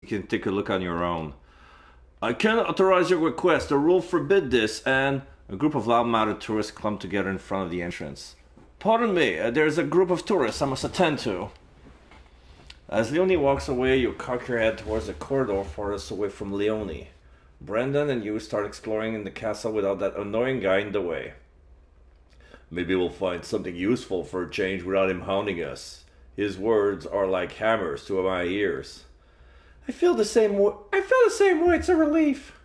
can take a look on your own. I cannot authorize your request. The rules forbid this, and a group of loud-mouthed tourists clump together in front of the entrance. Pardon me, there's a group of tourists I must attend to. As Leonie walks away, you cock your head towards the corridor farthest away from Leonie. Brandon and you start exploring in the castle without that annoying guy in the way. Maybe we'll find something useful for a change without him hounding us. His words are like hammers to my ears. I feel the same way. It's a relief.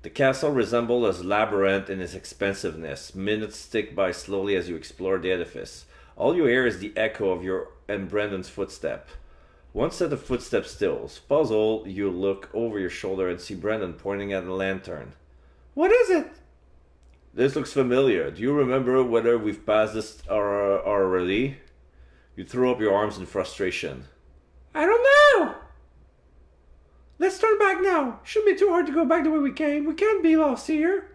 The castle resembles a labyrinth in its expansiveness. Minutes tick by slowly as you explore the edifice. All you hear is the echo of your and Brandon's footstep. One set of footsteps stills. Puzzled, you look over your shoulder and see Brandon pointing at a lantern. What is it? This looks familiar. Do you remember whether we've passed this already? You throw up your arms in frustration. I don't know! Let's turn back now. Shouldn't be too hard to go back the way we came. We can't be lost here.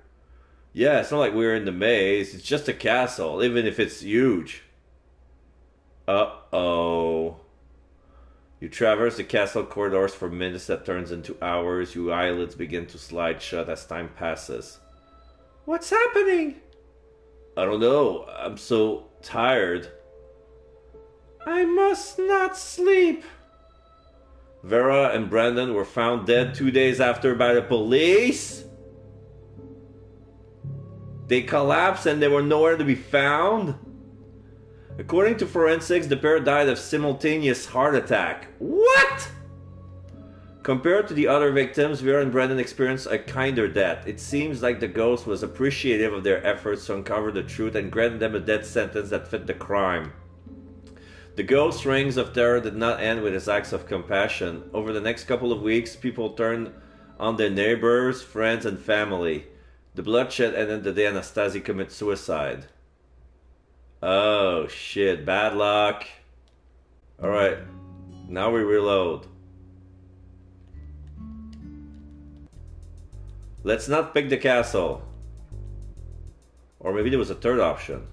Yeah, it's not like we're in the maze. It's just a castle, even if it's huge. Uh-oh. You traverse the castle corridors for minutes that turns into hours. Your eyelids begin to slide shut as time passes. What's happening? I don't know. I'm so tired. I must not sleep. Vera and Brandon were found dead 2 days after by the police. They collapsed and they were nowhere to be found. According to forensics, the pair died of simultaneous heart attack. What? Compared to the other victims, Vera and Brandon experienced a kinder death. It seems like the ghost was appreciative of their efforts to uncover the truth and granted them a death sentence that fit the crime. The ghost's reigns of terror did not end with his acts of compassion. Over the next couple of weeks, people turned on their neighbors, friends, and family. The bloodshed ended the day Anastasia commits suicide. Oh shit, bad luck. Alright, now we reload. Let's not pick the castle. Or maybe there was a third option.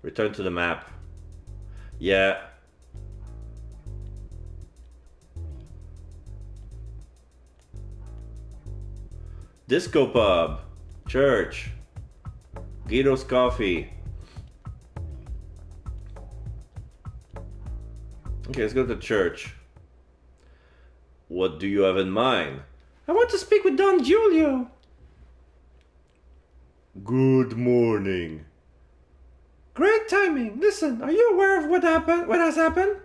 Return to the map. Yeah. Disco pub. Church. Guido's coffee. Okay, let's go to church. What do you have in mind? I want to speak with Don Giulio. Good morning. Great timing. Listen, are you aware of what has happened?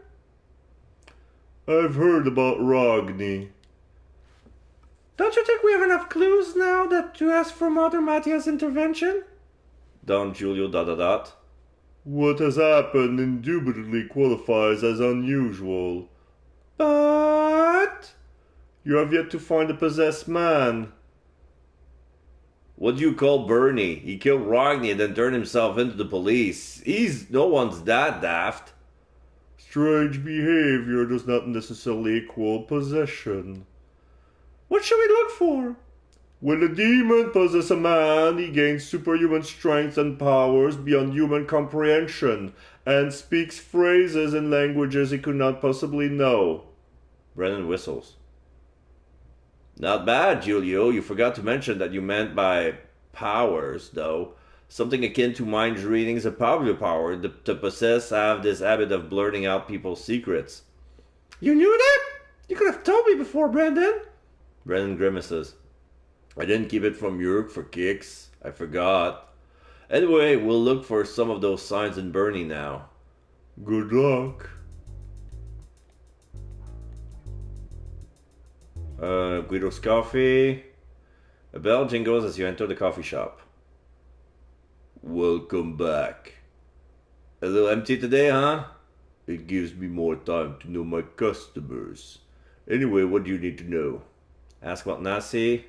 I've heard about Ragni. Don't you think we have enough clues now to ask for Mother Mattia's intervention? Don Giulio ... What has happened indubitably qualifies as unusual. But you have yet to find the possessed man. What do you call Bernie? He killed Ragni and then turned himself into the police. No one's that daft. Strange behavior does not necessarily equal possession. What should we look for? When a demon possesses a man, he gains superhuman strength and powers beyond human comprehension, and speaks phrases and languages he could not possibly know. Brennan whistles. Not bad, Giulio. You forgot to mention that you meant by powers, though. Something akin to mind reading is a popular power. The possessed have this habit of blurting out people's secrets. You knew that? You could have told me before, Brandon. Brennan grimaces. I didn't keep it from Jurg for kicks. I forgot. Anyway, we'll look for some of those signs in Bernie now. Good luck. Guido's coffee. A bell jingles as you enter the coffee shop. Welcome back. A little empty today, huh? It gives me more time to know my customers. Anyway, what do you need to know? Ask about Nasi.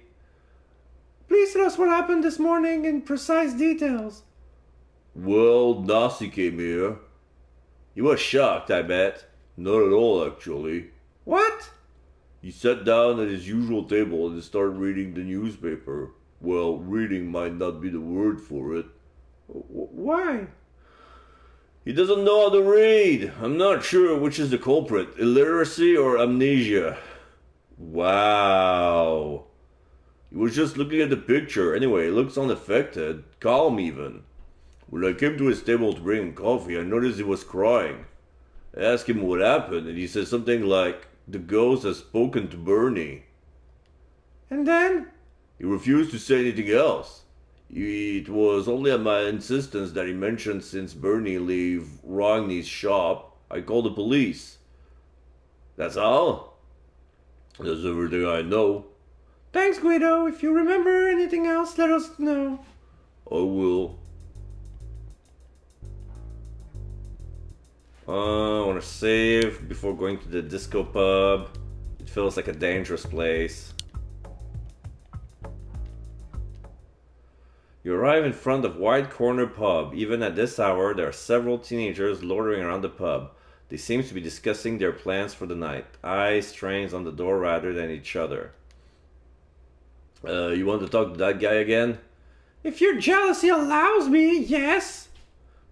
Please tell us what happened this morning in precise details. Well, Nasi came here. He was shocked, I bet. Not at all, actually. What? He sat down at his usual table and started reading the newspaper. Well, reading might not be the word for it. Why? He doesn't know how to read. I'm not sure which is the culprit, illiteracy or amnesia. Wow. He was just looking at the picture. Anyway, he looks unaffected, calm even. When I came to his table to bring him coffee, I noticed he was crying. I asked him what happened, and he said something like, "The ghost has spoken to Bernie." And then? He refused to say anything else. It was only at my insistence that he mentioned since Bernie left Rogne's shop, I called the police. That's all? That's everything I know. Thanks, Guido. If you remember anything else, let us know. I will. I want to save before going to the disco pub. It feels like a dangerous place. You arrive in front of White Corner Pub. Even at this hour, there are several teenagers loitering around the pub. They seem to be discussing their plans for the night. Eyes strains on the door rather than each other. You want to talk to that guy again? If your jealousy allows me, yes.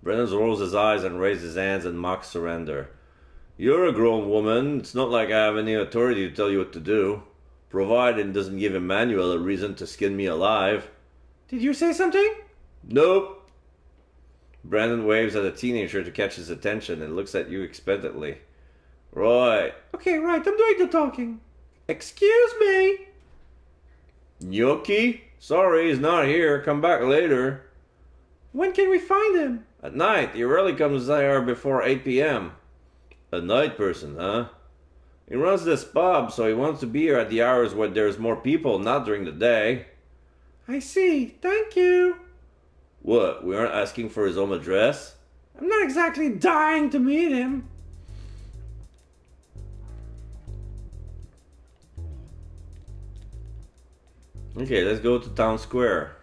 Brennan rolls his eyes and raises his hands in mock surrender. You're a grown woman. It's not like I have any authority to tell you what to do. Provided it doesn't give Emmanuel a reason to skin me alive. Did you say something? Nope. Brandon waves at a teenager to catch his attention and looks at you expectantly. Right. Okay, right. I'm doing the talking. Excuse me. Gnocchi? Sorry, he's not here. Come back later. When can we find him? At night. He rarely comes there before 8 p.m. A night person, huh? He runs this pub, so he wants to be here at the hours where there's more people, not during the day. I see. Thank you. What, we aren't asking for his home address? I'm not exactly dying to meet him. Okay, let's go to town square.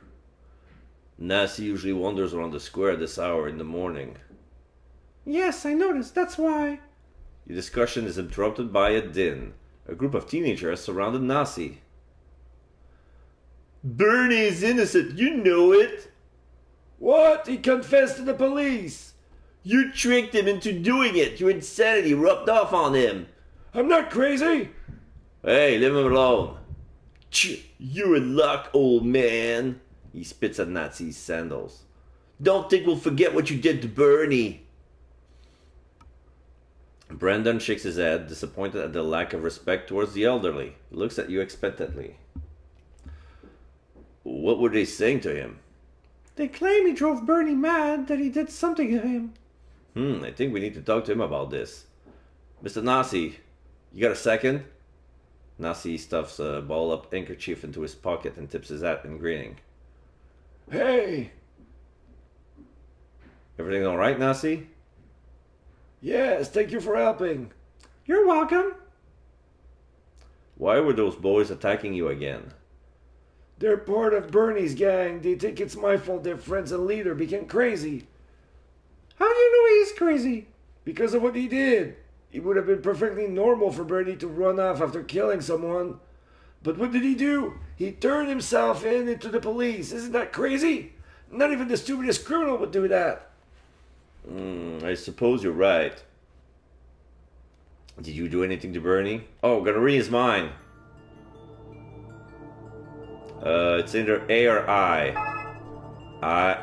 Nancy usually wanders around the square this hour in the morning. Yes, I noticed. That's why. The discussion is interrupted by a din. A group of teenagers surrounded Nasi. Bernie is innocent, you know it. What? He confessed to the police. You tricked him into doing it. Your insanity rubbed off on him. I'm not crazy. Hey, leave him alone. You're in luck, old man. He spits at Nazi's sandals. Don't think we'll forget what you did to Bernie. Brendan shakes his head, disappointed at the lack of respect towards the elderly. He looks at you expectantly. What were they saying to him? They claim he drove Bernie mad, that he did something to him. I think we need to talk to him about this. Mr. Nasi, you got a second? Nasi stuffs a ball-up handkerchief into his pocket and tips his hat in grinning. Hey! Everything all right, Nasi? Yes, thank you for helping. You're welcome. Why were those boys attacking you again? They're part of Bernie's gang. They think it's my fault their friends and leader became crazy. How do you know he's crazy? Because of what he did. It would have been perfectly normal for Bernie to run off after killing someone. But what did he do? He turned himself into the police. Isn't that crazy? Not even the stupidest criminal would do that. I suppose you're right. Did you do anything to Bernie? Oh, gonna read his mind. It's either A or I. I,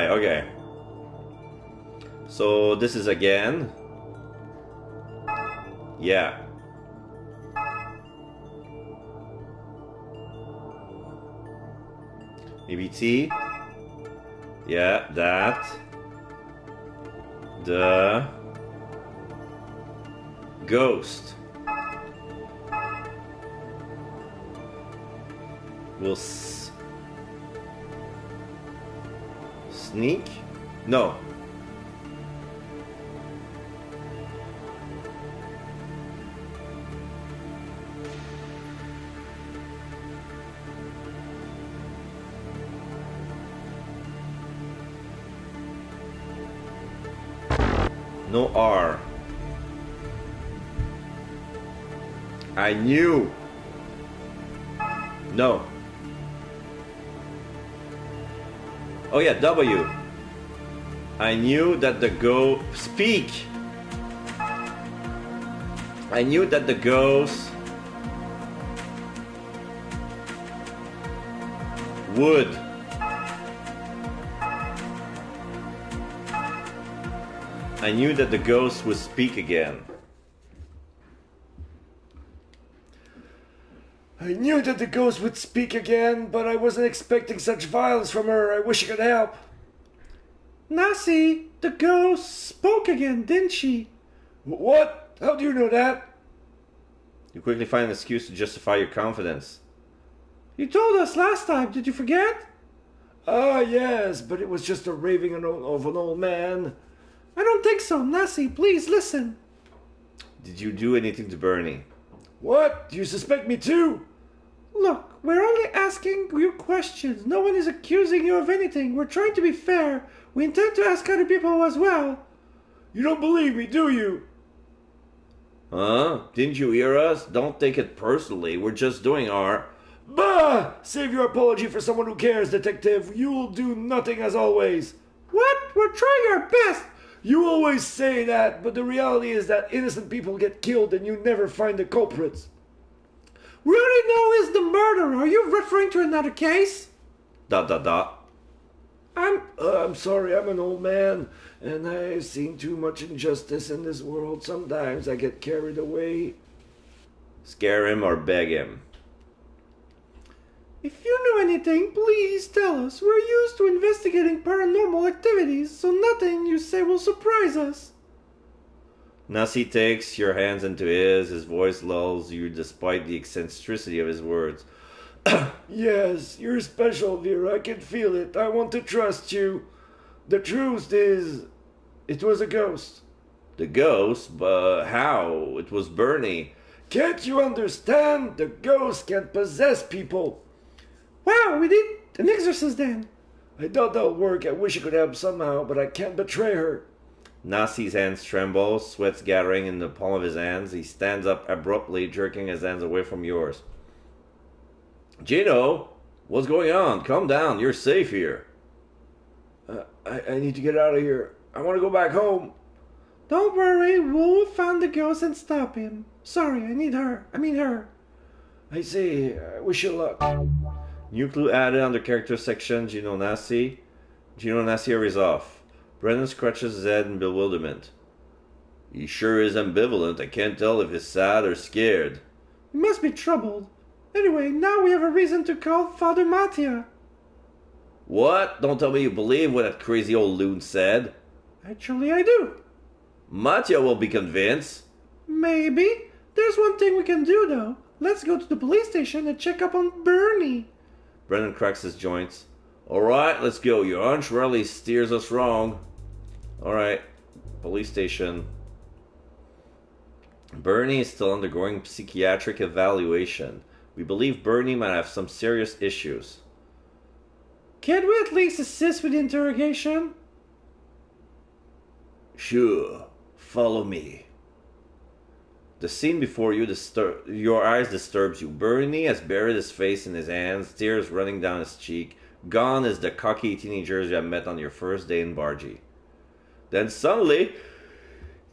okay. So this is again. Yeah. Maybe T. Yeah, that. The ghost. Will sneak? No. No R. I knew. No. Oh yeah, W. I knew that the Speak! I knew that the ghost would. I knew that the ghost would speak again. I knew that the ghost would speak again, but I wasn't expecting such violence from her. I wish I could help. Nasi, the ghost spoke again, didn't she? What? How do you know that? You quickly find an excuse to justify your confidence. You told us last time, did you forget? Ah, yes, but it was just a raving of an old man. I don't think so, Nasi, please listen. Did you do anything to Bernie? What? Do you suspect me too? Look, we're only asking you questions. No one is accusing you of anything. We're trying to be fair. We intend to ask other people as well. You don't believe me, do you? Huh? Didn't you hear us? Don't take it personally. We're just doing our... Bah! Save your apology for someone who cares, detective. You'll do nothing as always. What? We're trying our best. You always say that, but the reality is that innocent people get killed and you never find the culprits. We already know is the murderer. Are you referring to another case? ... I'm sorry, I'm an old man, and I've seen too much injustice in this world. Sometimes I get carried away. Scare him or beg him. If you know anything, please tell us. We're used to investigating paranormal activities, so nothing you say will surprise us. Nasi takes your hands into his voice lulls you despite the eccentricity of his words. Yes, you're special, Vera. I can feel it. I want to trust you. The truth is, it was a ghost. The ghost? But how? It was Bernie. Can't you understand? The ghost can possess people. Wow, we did an exorcist then. I doubt that'll work. I wish I could help somehow, but I can't betray her. Nasi's hands tremble, sweat's gathering in the palm of his hands. He stands up abruptly, jerking his hands away from yours. Gino, what's going on? Calm down, you're safe here. I need to get out of here. I want to go back home. Don't worry, we'll find the ghost and stop him. Sorry, I mean her. I see. I wish you luck. New clue added under character section, Gino Nasi. Gino Nasi hurries off. Brendan scratches his head in bewilderment. He sure is ambivalent. I can't tell if he's sad or scared. He must be troubled. Anyway, now we have a reason to call Father Mattia. What? Don't tell me you believe what that crazy old loon said. Actually, I do. Mattia will be convinced. Maybe. There's one thing we can do, though. Let's go to the police station and check up on Bernie. Brendan cracks his joints. Alright, let's go. Your hunch rarely steers us wrong. Alright, police station. Bernie is still undergoing psychiatric evaluation. We believe Bernie might have some serious issues. Can we at least assist with the interrogation? Sure. Follow me. The scene before you your eyes disturbs you. Bernie has buried his face in his hands, tears running down his cheek. Gone is the cocky teenagers you have met on your first day in Bargy. Then suddenly,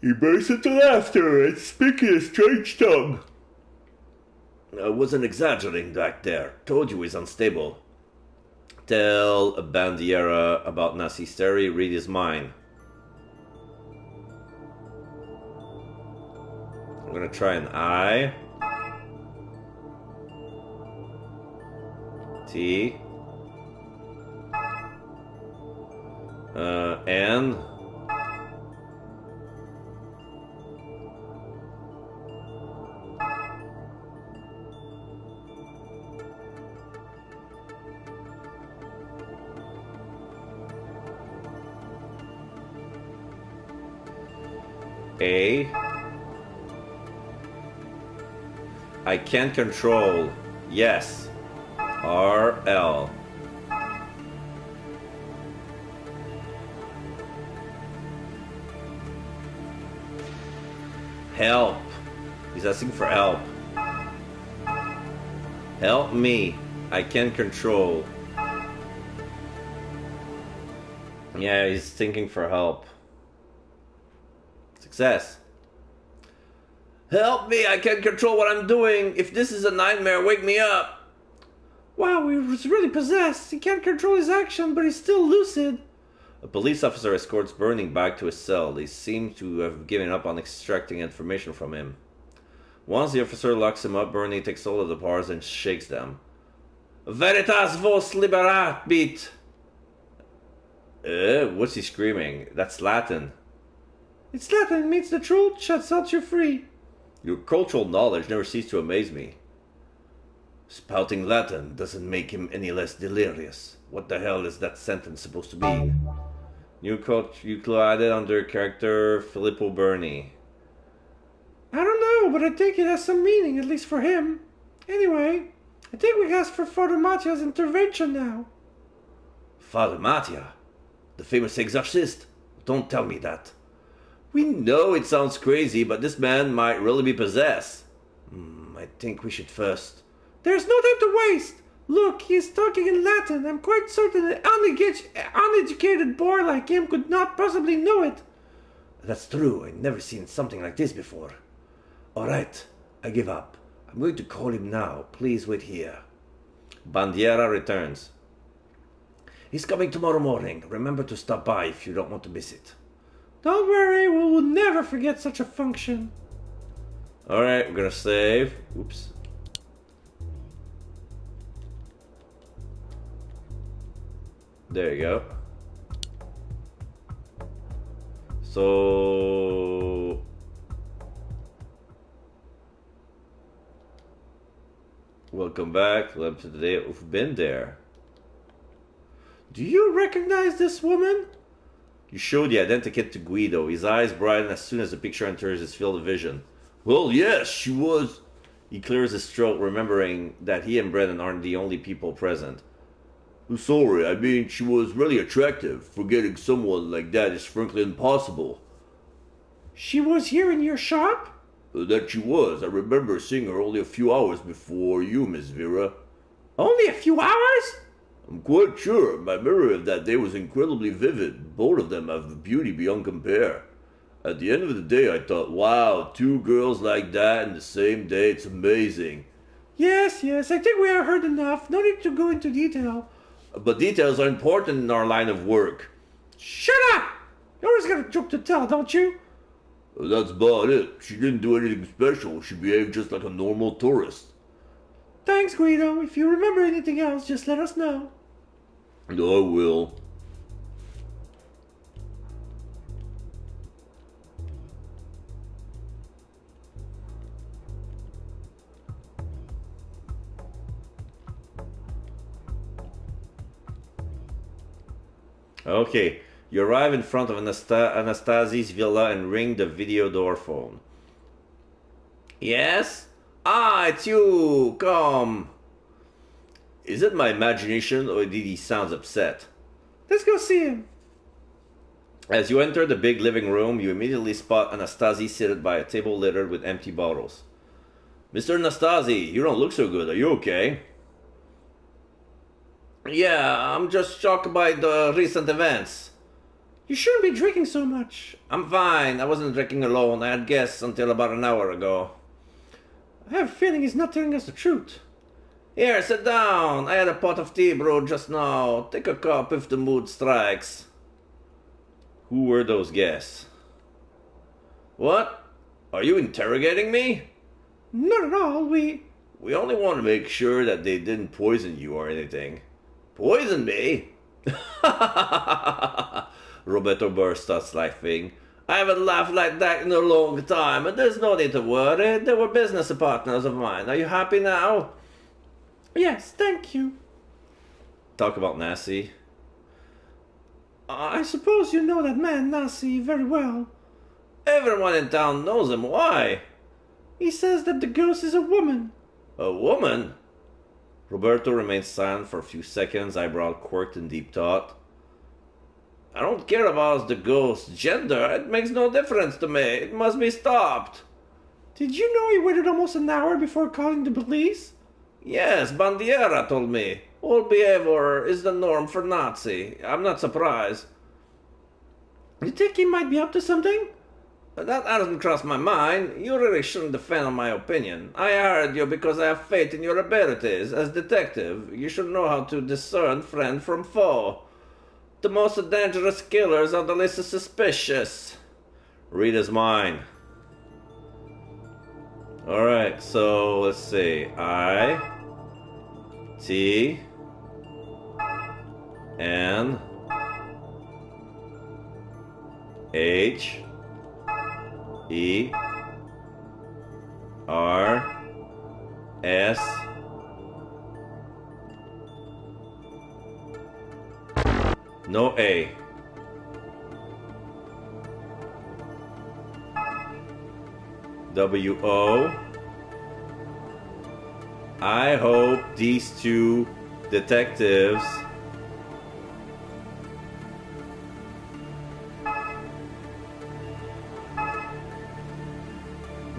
he bursts into laughter and speaking a strange tongue. I wasn't exaggerating back there. Told you he's unstable. Tell Bandiera about Nasi's theory, read his mind. I'm gonna try an I. T. N. A. I can't control. Yes. R. L. Help. He's asking for help. Help me. I can't control. Yeah, he's thinking for help. Success. Help me, I can't control what I'm doing. If this is a nightmare, wake me up. Wow, he was really possessed. He can't control his action, but he's still lucid. A police officer escorts Burning back to his cell. They seem to have given up on extracting information from him. Once the officer locks him up, Bernie takes hold of the bars and shakes them. Veritas vos liberat, beat! What's he screaming? That's Latin. It's Latin, means the truth shall set you free. Your cultural knowledge never ceased to amaze me. Spouting Latin doesn't make him any less delirious. What the hell is that sentence supposed to mean? New clue added under character Filippo Berni. I don't know, but I think it has some meaning, at least for him. Anyway, I think we can ask for Father Mattia's intervention now. Father Mattia? The famous exorcist? Don't tell me that. We know it sounds crazy, but this man might really be possessed. I think we should first... There's no time to waste! Look, he's talking in Latin. I'm quite certain an uneducated boy like him could not possibly know it. That's true. I've never seen something like this before. Alright, I give up. I'm going to call him now. Please wait here. Bandiera returns. He's coming tomorrow morning. Remember to stop by if you don't want to miss it. Don't worry, we will never forget such a function. Alright, we're gonna save. Oops. There you go. So... Welcome back. Welcome to the day. We've been there. Do you recognize this woman? You show the identikit to Guido. His eyes brighten as soon as the picture enters his field of vision. Well, yes, she was... He clears his throat, remembering that he and Brennan aren't the only people present. Sorry, I mean, she was really attractive. Forgetting someone like that is frankly impossible. She was here in your shop? That she was. I remember seeing her only a few hours before you, Miss Vera. Only a few hours? I'm quite sure. My memory of that day was incredibly vivid. Both of them have a beauty beyond compare. At the end of the day, I thought, wow, two girls like that in the same day, it's amazing. Yes, I think we have heard enough. No need to go into detail. But details are important in our line of work. Shut up! You always got a joke to tell, don't you? That's about it. She didn't do anything special. She behaved just like a normal tourist. Thanks, Guido. If you remember anything else, just let us know. I will. Okay, you arrive in front of Anastasi's villa and ring the video door phone. Yes? Ah, it's you! Come! Is it my imagination or did he sound upset? Let's go see him. As you enter the big living room, you immediately spot Anastasi seated by a table littered with empty bottles. Mr. Anastasi, you don't look so good. Are you okay? Yeah, I'm just shocked by the recent events. You shouldn't be drinking so much. I'm fine. I wasn't drinking alone. I had guests until about an hour ago. I have a feeling he's not telling us the truth. Here, sit down. I had a pot of tea brewed just now. Take a cup if the mood strikes. Who were those guests? What? Are you interrogating me? Not at all. We only want to make sure that they didn't poison you or anything. Poison me? Roberto burst out laughing. I haven't laughed like that in a long time, and there's no need to worry. They were business partners of mine. Are you happy now? Yes, thank you. Talk about Nasi. I suppose you know that man, Nasi, very well. Everyone in town knows him. Why? He says that the ghost is a woman. A woman? Roberto remained silent for a few seconds, eyebrow quirked in deep thought. I don't care about the ghost's gender. It makes no difference to me. It must be stopped. Did you know he waited almost an hour before calling the police? Yes, Bandiera told me. Old behavior is the norm for Nazi. I'm not surprised. You think he might be up to something? That hasn't crossed my mind. You really shouldn't defend on my opinion. I hired you because I have faith in your abilities. As detective, you should know how to discern friend from foe. The most dangerous killers are the least suspicious. Read his mind. Alright, so let's see. I T N H E R S no A. W O. I hope these two detectives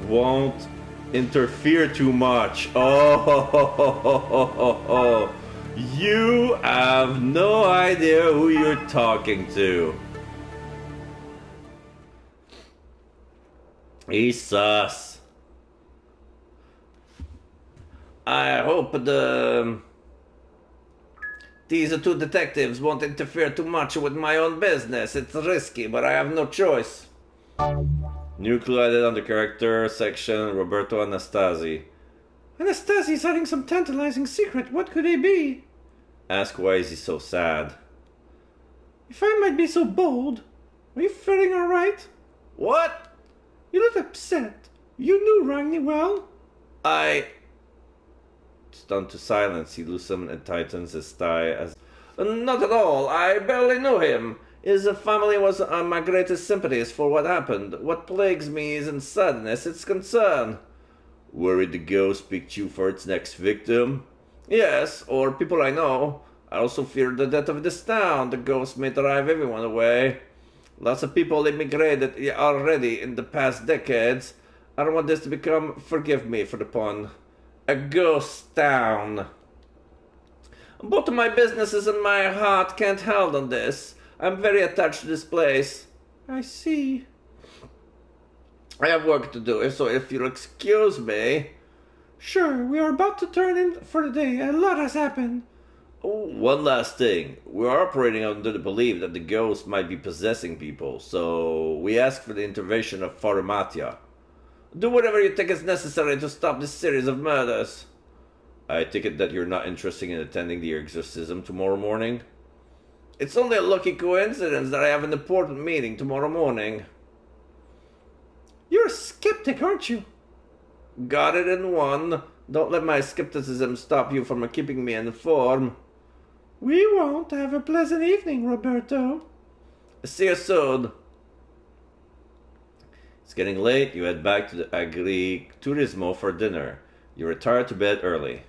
won't interfere too much. Oh, you have no idea who you're talking to. He's sus. I hope these two detectives won't interfere too much with my own business. It's risky, but I have no choice. New clue added on the character section, Roberto Anastasi. Anastasi's hiding some tantalizing secret. What could they be? Ask why is he so sad. If I might be so bold, are you feeling alright? What? You look upset. You knew Ragni well? Stunned to silence, he loosens and tightens his tie as... Not at all. I barely knew him. His family was my greatest sympathies for what happened. What plagues me isn't sadness, it's concern. Worried the ghost picked you for its next victim? Yes, or people I know. I also fear the death of this town. The ghost may drive everyone away. Lots of people immigrated already in the past decades. I don't want this to become, forgive me for the pun, a ghost town. Both my businesses and my heart can't hold on this. I'm very attached to this place. I see. I have work to do, so if you'll excuse me... Sure, we are about to turn in for the day. A lot has happened. Oh, one last thing. We're operating under the belief that the ghost might be possessing people, so we ask for the intervention of Father Mattia. Do whatever you think is necessary to stop this series of murders. I take it that you're not interested in attending the exorcism tomorrow morning? It's only a lucky coincidence that I have an important meeting tomorrow morning. You're a skeptic, aren't you? Got it in one. Don't let my skepticism stop you from keeping me informed. We won't. Have a pleasant evening, Roberto. See you soon. It's getting late. You head back to the Agriturismo for dinner. You retire to bed early.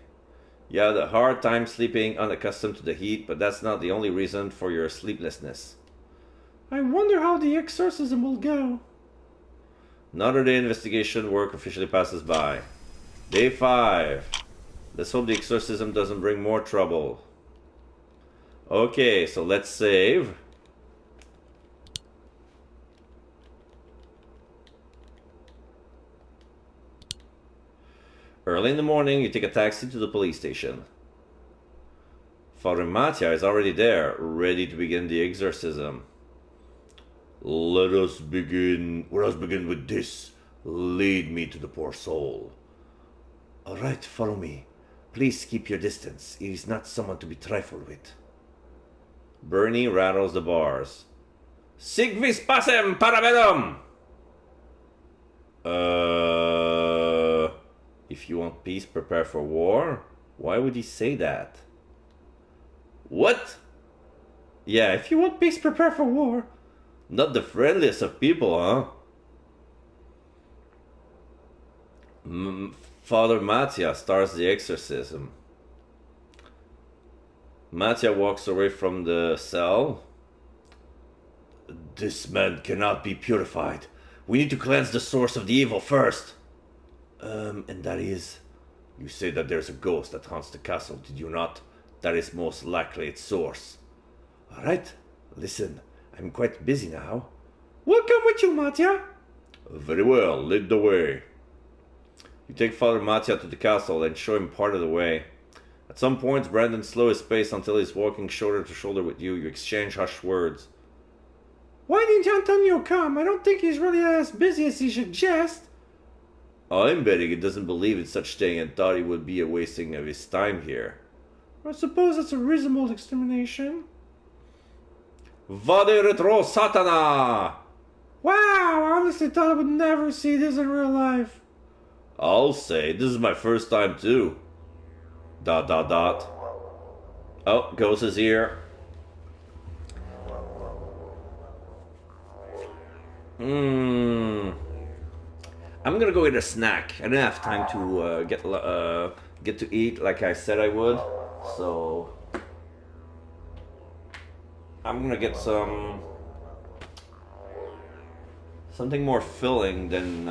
You had a hard time sleeping, unaccustomed to the heat, but that's not the only reason for your sleeplessness. I wonder how the exorcism will go. Another day investigation work officially passes by. Day 5. Let's hope the exorcism doesn't bring more trouble. Okay, so let's save. Early in the morning, you take a taxi to the police station. Father Mattia is already there, ready to begin the exorcism. Let us begin with this. Lead me to the poor soul. All right, follow me. Please keep your distance. He is not someone to be trifled with. Bernie rattles the bars. Sic vis pacem paravedum! If you want peace, prepare for war? Why would he say that? What? Yeah, if you want peace, prepare for war. Not the friendliest of people, huh? Father Mattia starts the exorcism. Mattia walks away from the cell. This man cannot be purified. We need to cleanse the source of the evil first. And that is... You say that there's a ghost that haunts the castle, did you not? That is most likely its source. Alright, listen, I'm quite busy now. We'll come with you, Matya. Very well, lead the way. You take Father Matya to the castle and show him part of the way. At some points, Brandon slows his pace until he's walking shoulder to shoulder with you. You exchange hushed words. Why didn't Antonio come? I don't think he's really as busy as he suggests. I'm betting he doesn't believe in such thing and thought he would be a wasting of his time here. I suppose that's a reasonable explanation. Vade retro satana! Wow, I honestly thought I would never see this in real life. I'll say, this is my first time too. ... Oh, goes his ear. I'm gonna go get a snack. I didn't have time to get to eat like I said I would, so I'm gonna get something more filling than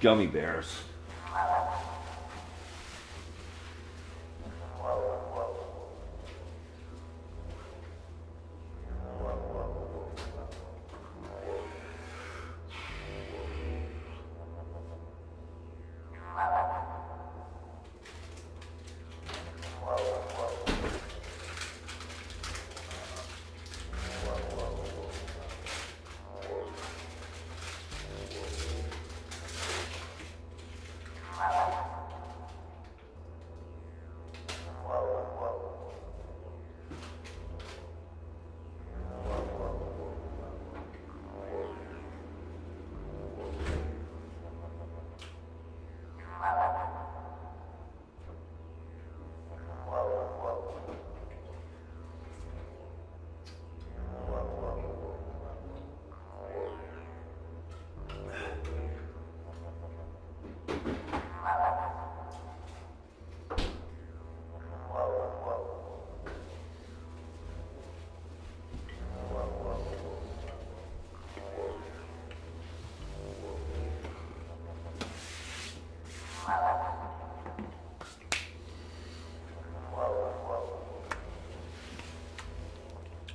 gummy bears.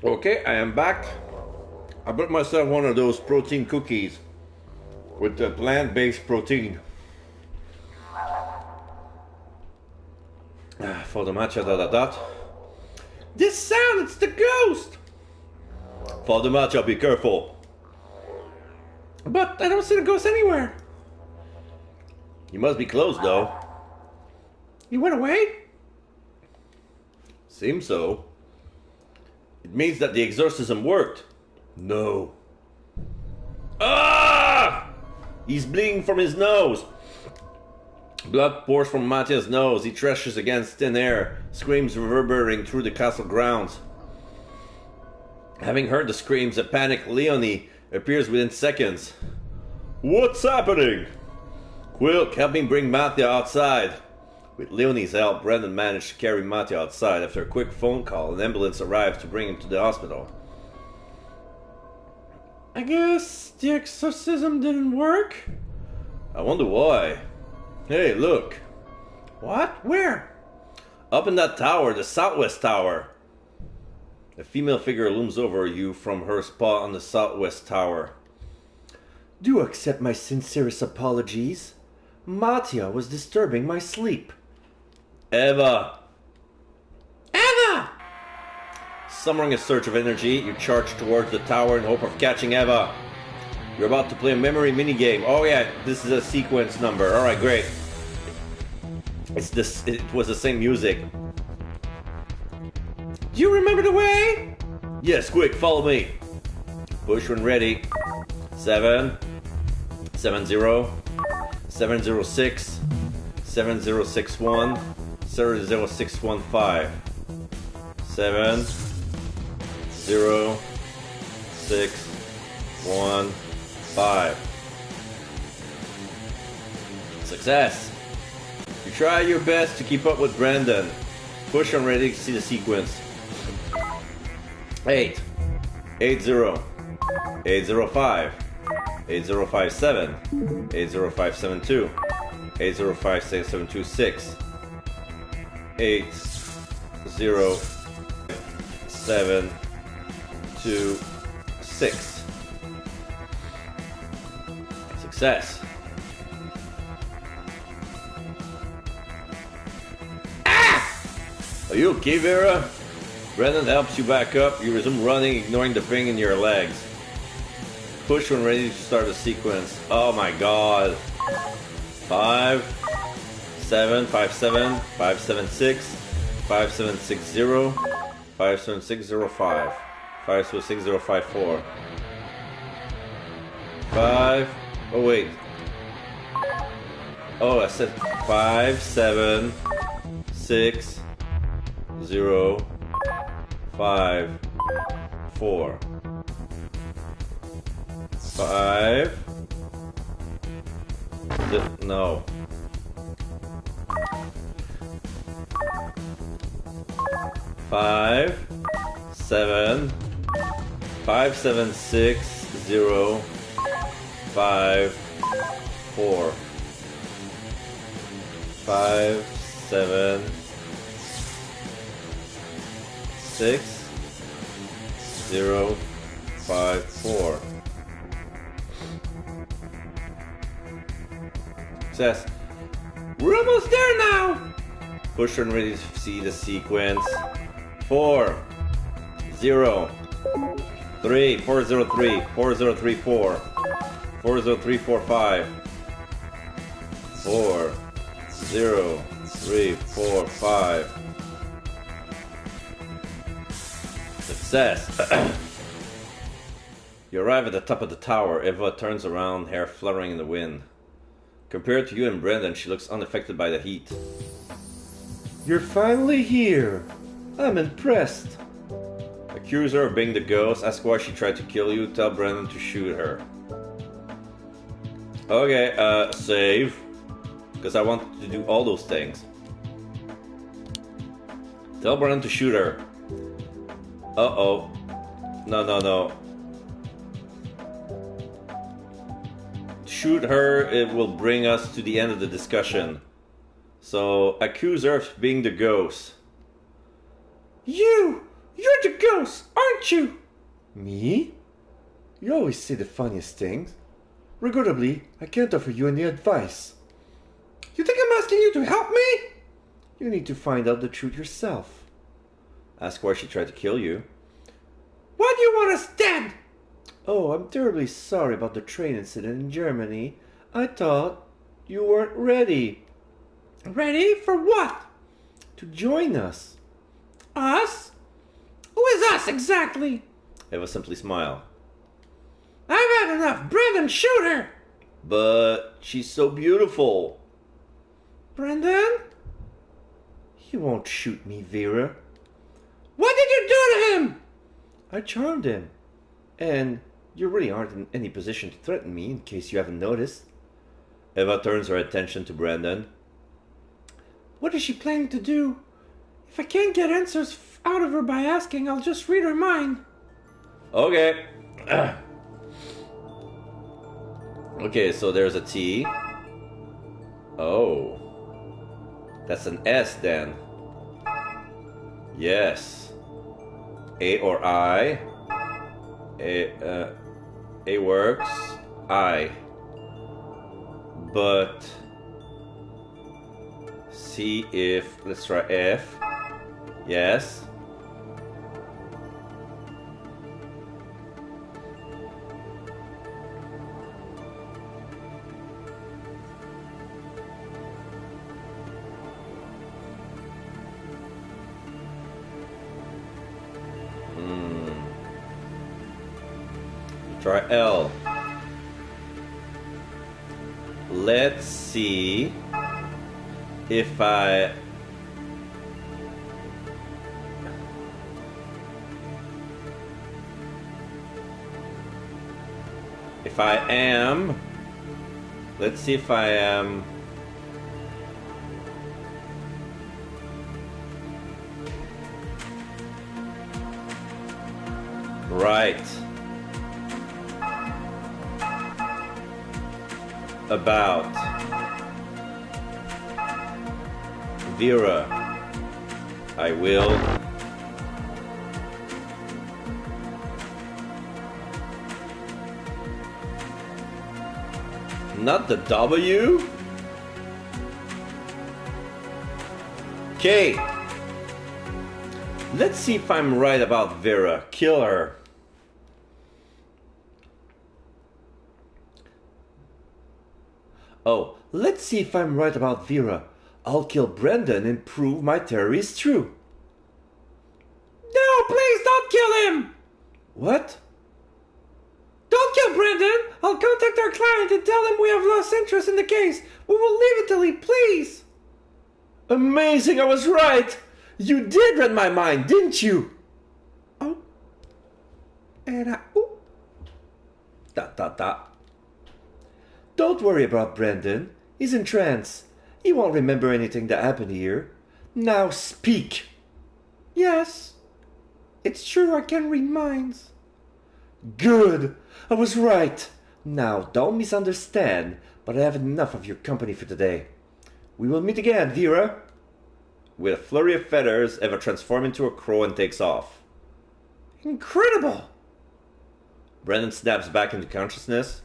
Okay, I am back. I bought myself one of those protein cookies with the plant-based protein. For the matcha This sound, it's the ghost! For the matcha, be careful. But I don't see the ghost anywhere. You must be close though. He went away? Seems so. It means that the exorcism worked. No. Ah! He's bleeding from his nose. Blood pours from Matya's nose. He thrashes against thin air, screams reverberating through the castle grounds. Having heard the screams, a panicked Leonie appears within seconds. What's happening? Quilk, help me bring Matya outside. With Leonie's help, Brandon managed to carry Matya outside. After a quick phone call, an ambulance arrived to bring him to the hospital. I guess the exorcism didn't work? I wonder why. Hey, look. What? Where? Up in that tower, the southwest tower. A female figure looms over you from her spot on the southwest tower. Do accept my sincerest apologies. Matya was disturbing my sleep. Eva! Eva! Summoning a surge of energy, you charge towards the tower in hope of catching Eva. You're about to play a memory minigame. Oh yeah, this is a sequence number. Alright, great. It was the same music. Do you remember the way? Yes, quick, follow me. Push when ready. 7 70 706 7061 00615 7 0 6 1 5. Success. You try your best to keep up with Brandon. Push on ready to see the sequence. 8 80 805 8057 80572 8056726 80726. Success. Are you okay, Vera? Brendan helps you back up. You resume running, ignoring the pain in your legs. Push when ready to start the sequence. Oh my god. 5, 7, 5, 7, 5, 7, 6, 5, 7, 6, 0, 5, 7, 6, 0, 5, 5, 7, 6, 0, 5, 4. 5. Oh wait. Oh, I said 5, 7, 6, 0, 5, 4. 5. No. 5, 7, 5, 7, 6, 0, 5, 4. 5, 7, 6, 0, 5, 4. Success. We're almost there now! Push and ready to see the sequence. 4, 0, 3, 4, 0, 3, 4, 0, 3, 4, 4, 0, 3, 4, 5, 4, 0, 3, 4, 5. Success. You arrive at the top of the tower. Eva turns around, hair fluttering in the wind. Compared to you and Brendan, she looks unaffected by the heat. You're finally here. I'm impressed. Accuse her of being the ghost, ask why she tried to kill you, tell Brendan to shoot her. Okay, save. Because I want to do all those things. Tell Brendan to shoot her. Uh-oh. No. Shoot her, it will bring us to the end of the discussion. So, accuse her of being the ghost. You're the ghost, aren't you? Me? You always say the funniest things. Regrettably, I can't offer you any advice. You think I'm asking you to help me? You need to find out the truth yourself. Ask why she tried to kill you. Why do you want us dead? Oh, I'm terribly sorry about the train incident in Germany. I thought you weren't ready. Ready for what? To join us. Us? Who is us exactly? Eva simply smiled. I've had enough. Brendan, shoot her! But she's so beautiful. Brendan? He won't shoot me, Vera. What did you do to him? I charmed him. And you really aren't in any position to threaten me, in case you haven't noticed. Eva turns her attention to Brendan. What is she planning to do? If I can't get answers out of her by asking, I'll just read her mind. Okay. Okay, so there's a T. Oh. That's an S then. Yes. A or I. A works. I. But see if, let's try F. Yes. Try L. Let's see if I am, let's see if I am right about Vera. I will not the W? Okay. Let's see if I'm right about Vera. Kill her. Oh, let's see if I'm right about Vera. I'll kill Brendan and prove my theory is true. No, please don't kill him! What? Don't kill Brendan! I'll contact our client and tell him we have lost interest in the case. We will leave Italy, please! Amazing, I was right! You did read my mind, didn't you? Oh. Era. Dot dot dot. Don't worry about Brendan. He's in trance. He won't remember anything that happened here. Now speak. Yes. It's true, I can read minds. Good. I was right. Now, don't misunderstand, but I have enough of your company for today. We will meet again, Vera. With a flurry of feathers, Eva transforms into a crow and takes off. Incredible! Brendan snaps back into consciousness.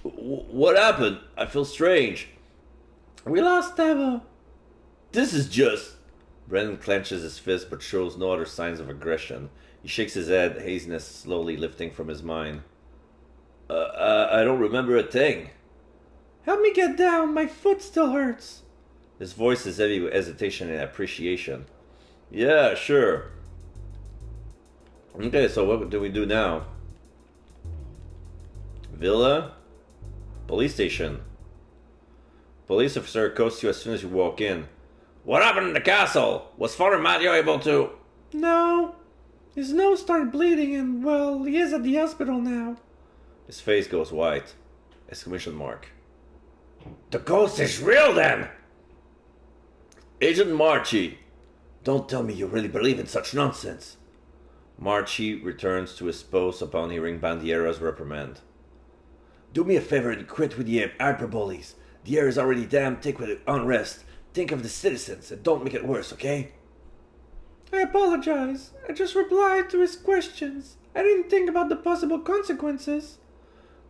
What happened? I feel strange. We lost Eva. This is just... Brendan clenches his fist but shows no other signs of aggression. He shakes his head, haziness slowly lifting from his mind. I don't remember a thing. Help me get down, my foot still hurts. His voice is heavy with hesitation and appreciation. Yeah, sure. Okay, so what do we do now? Villa? Police station. Police officer accosts you as soon as you walk in. What happened in the castle? Was Father Matteo able to... No. His nose started bleeding and, well, he is at the hospital now. His face goes white. Exclamation mark. The ghost is real then! Agent Marchi. Don't tell me you really believe in such nonsense. Marchi returns to his post upon hearing Bandiera's reprimand. Do me a favor and quit with the hyperboles. The air is already damn thick with unrest. Think of the citizens and don't make it worse, okay? I apologize. I just replied to his questions. I didn't think about the possible consequences.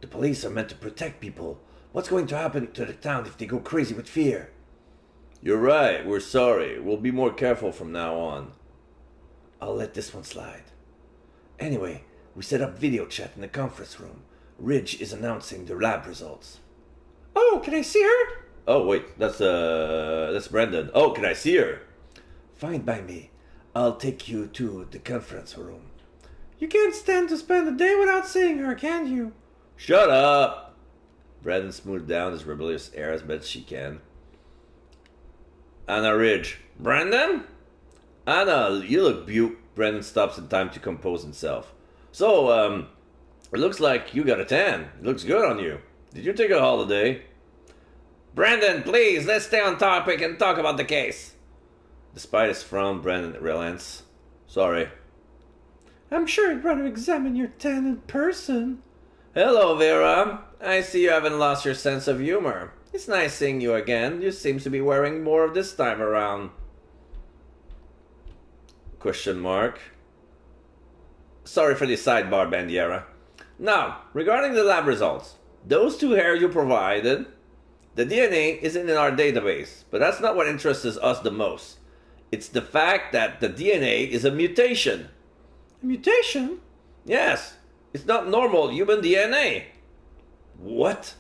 The police are meant to protect people. What's going to happen to the town if they go crazy with fear? You're right. We're sorry. We'll be more careful from now on. I'll let this one slide. Anyway, we set up video chat in the conference room. Ridge is announcing the lab results. Oh, can I see her? Oh, wait. That's Brendan. Oh, can I see her? Fine by me. I'll take you to the conference room. You can't stand to spend a day without seeing her, can you? Shut up! Brendan smoothed down his rebellious air as best she can. Anna Ridge. Brendan? Anna, you look beaut. Brendan stops in time to compose himself. So, it looks like you got a tan. It looks good on you. Did you take a holiday? Brendan, please, let's stay on topic and talk about the case. Despite his frown, Brendan relents. Sorry. I'm sure I'd rather examine your tan in person. Hello, Vera. I see you haven't lost your sense of humor. It's nice seeing you again. You seem to be wearing more of this time around. Question mark. Sorry for the sidebar, Bandiera. Now, regarding the lab results. Those two hairs you provided, the DNA isn't in our database, but that's not what interests us the most. It's the fact that the DNA is a mutation. A mutation? Yes. It's not normal human DNA. What?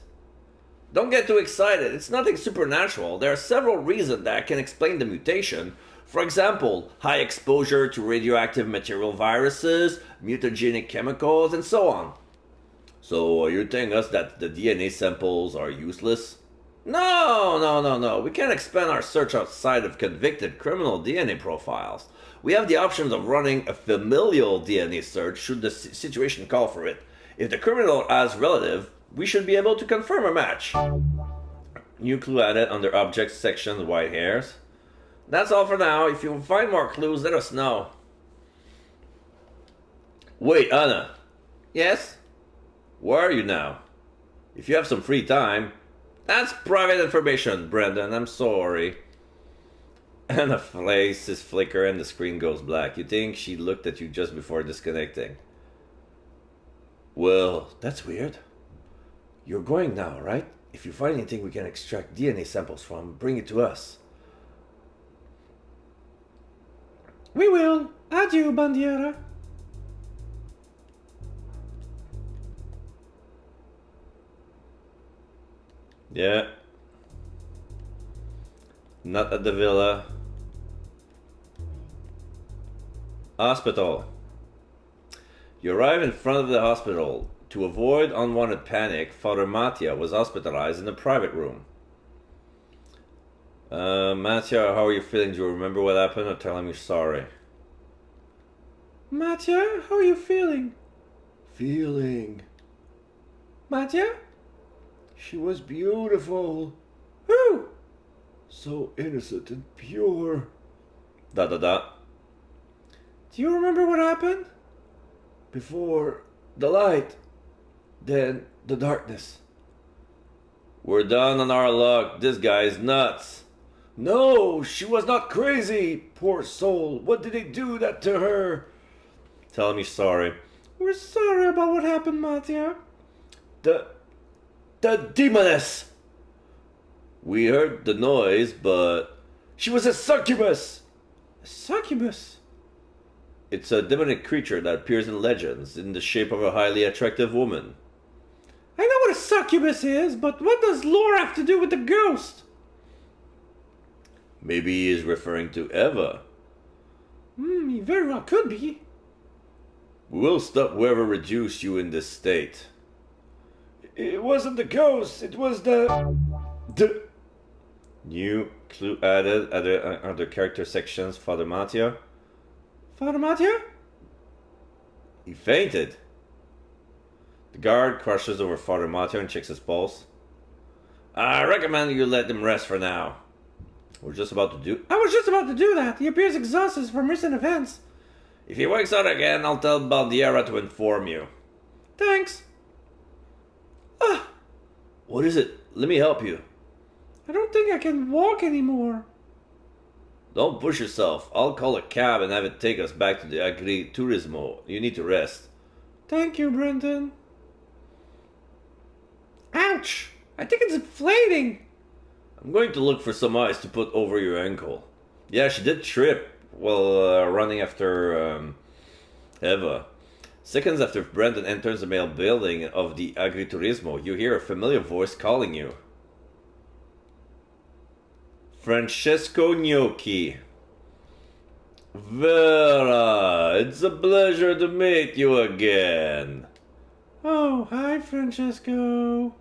Don't get too excited. It's nothing supernatural. There are several reasons that can explain the mutation. For example, high exposure to radioactive material, viruses, mutagenic chemicals, and so on. So you're telling us that the DNA samples are useless? No. We can't expand our search outside of convicted criminal DNA profiles. We have the options of running a familial DNA search should the situation call for it. If the criminal has relative, we should be able to confirm a match. New clue added under objects section, white hairs. That's all for now. If you find more clues, let us know. Wait, Anna. Yes? Where are you now? If you have some free time. That's private information, Brendan. I'm sorry. Anna's face flicker and the screen goes black. You think she looked at you just before disconnecting. Well, that's weird. You're going now, right? If you find anything we can extract DNA samples from, bring it to us. We will. Adieu, Bandiera. Yeah. Not at the villa. Hospital. You arrive in front of the hospital. To avoid unwanted panic, Father Mattia was hospitalized in a private room. Mattia, how are you feeling? Do you remember what happened, or tell him you're sorry? Mattia, how are you feeling? Feeling. Mattia? She was beautiful. Who? So innocent and pure. Da. Do you remember what happened? Before the light, then the darkness. We're down on our luck. This guy's nuts. No, she was not crazy. Poor soul. What did they do that to her? Tell him you're sorry. We're sorry about what happened, Mattia. The demoness. We heard the noise, but She was a succubus. A succubus? it's a demonic creature that appears in legends in the shape of a highly attractive woman. I know what a succubus is, but what does lore have to do with the ghost? Maybe he is referring to Eva. He very well could be. We will stop whoever reduced you in this state. It wasn't the ghost. It was the New clue added at other character sections, Father Mattia. Father Mattia? He fainted. The guard crushes over Father Mattia and checks his pulse. I recommend you let him rest for now. We're just about to do... I was just about to do that. He appears exhausted from recent events. If he wakes up again, I'll tell Bandiera to inform you. Thanks. What is it? Let me help you. I don't think I can walk anymore. Don't push yourself. I'll call a cab and have it take us back to the Agriturismo. You need to rest. Thank you, Brendan. Ouch! I think it's inflating. I'm going to look for some ice to put over your ankle. Yeah, she did trip while running after Eva. Seconds after Brendan enters the main building of the Agriturismo, you hear a familiar voice calling you. Francesco Gnocchi. Vera, it's a pleasure to meet you again. Oh, hi, Francesco.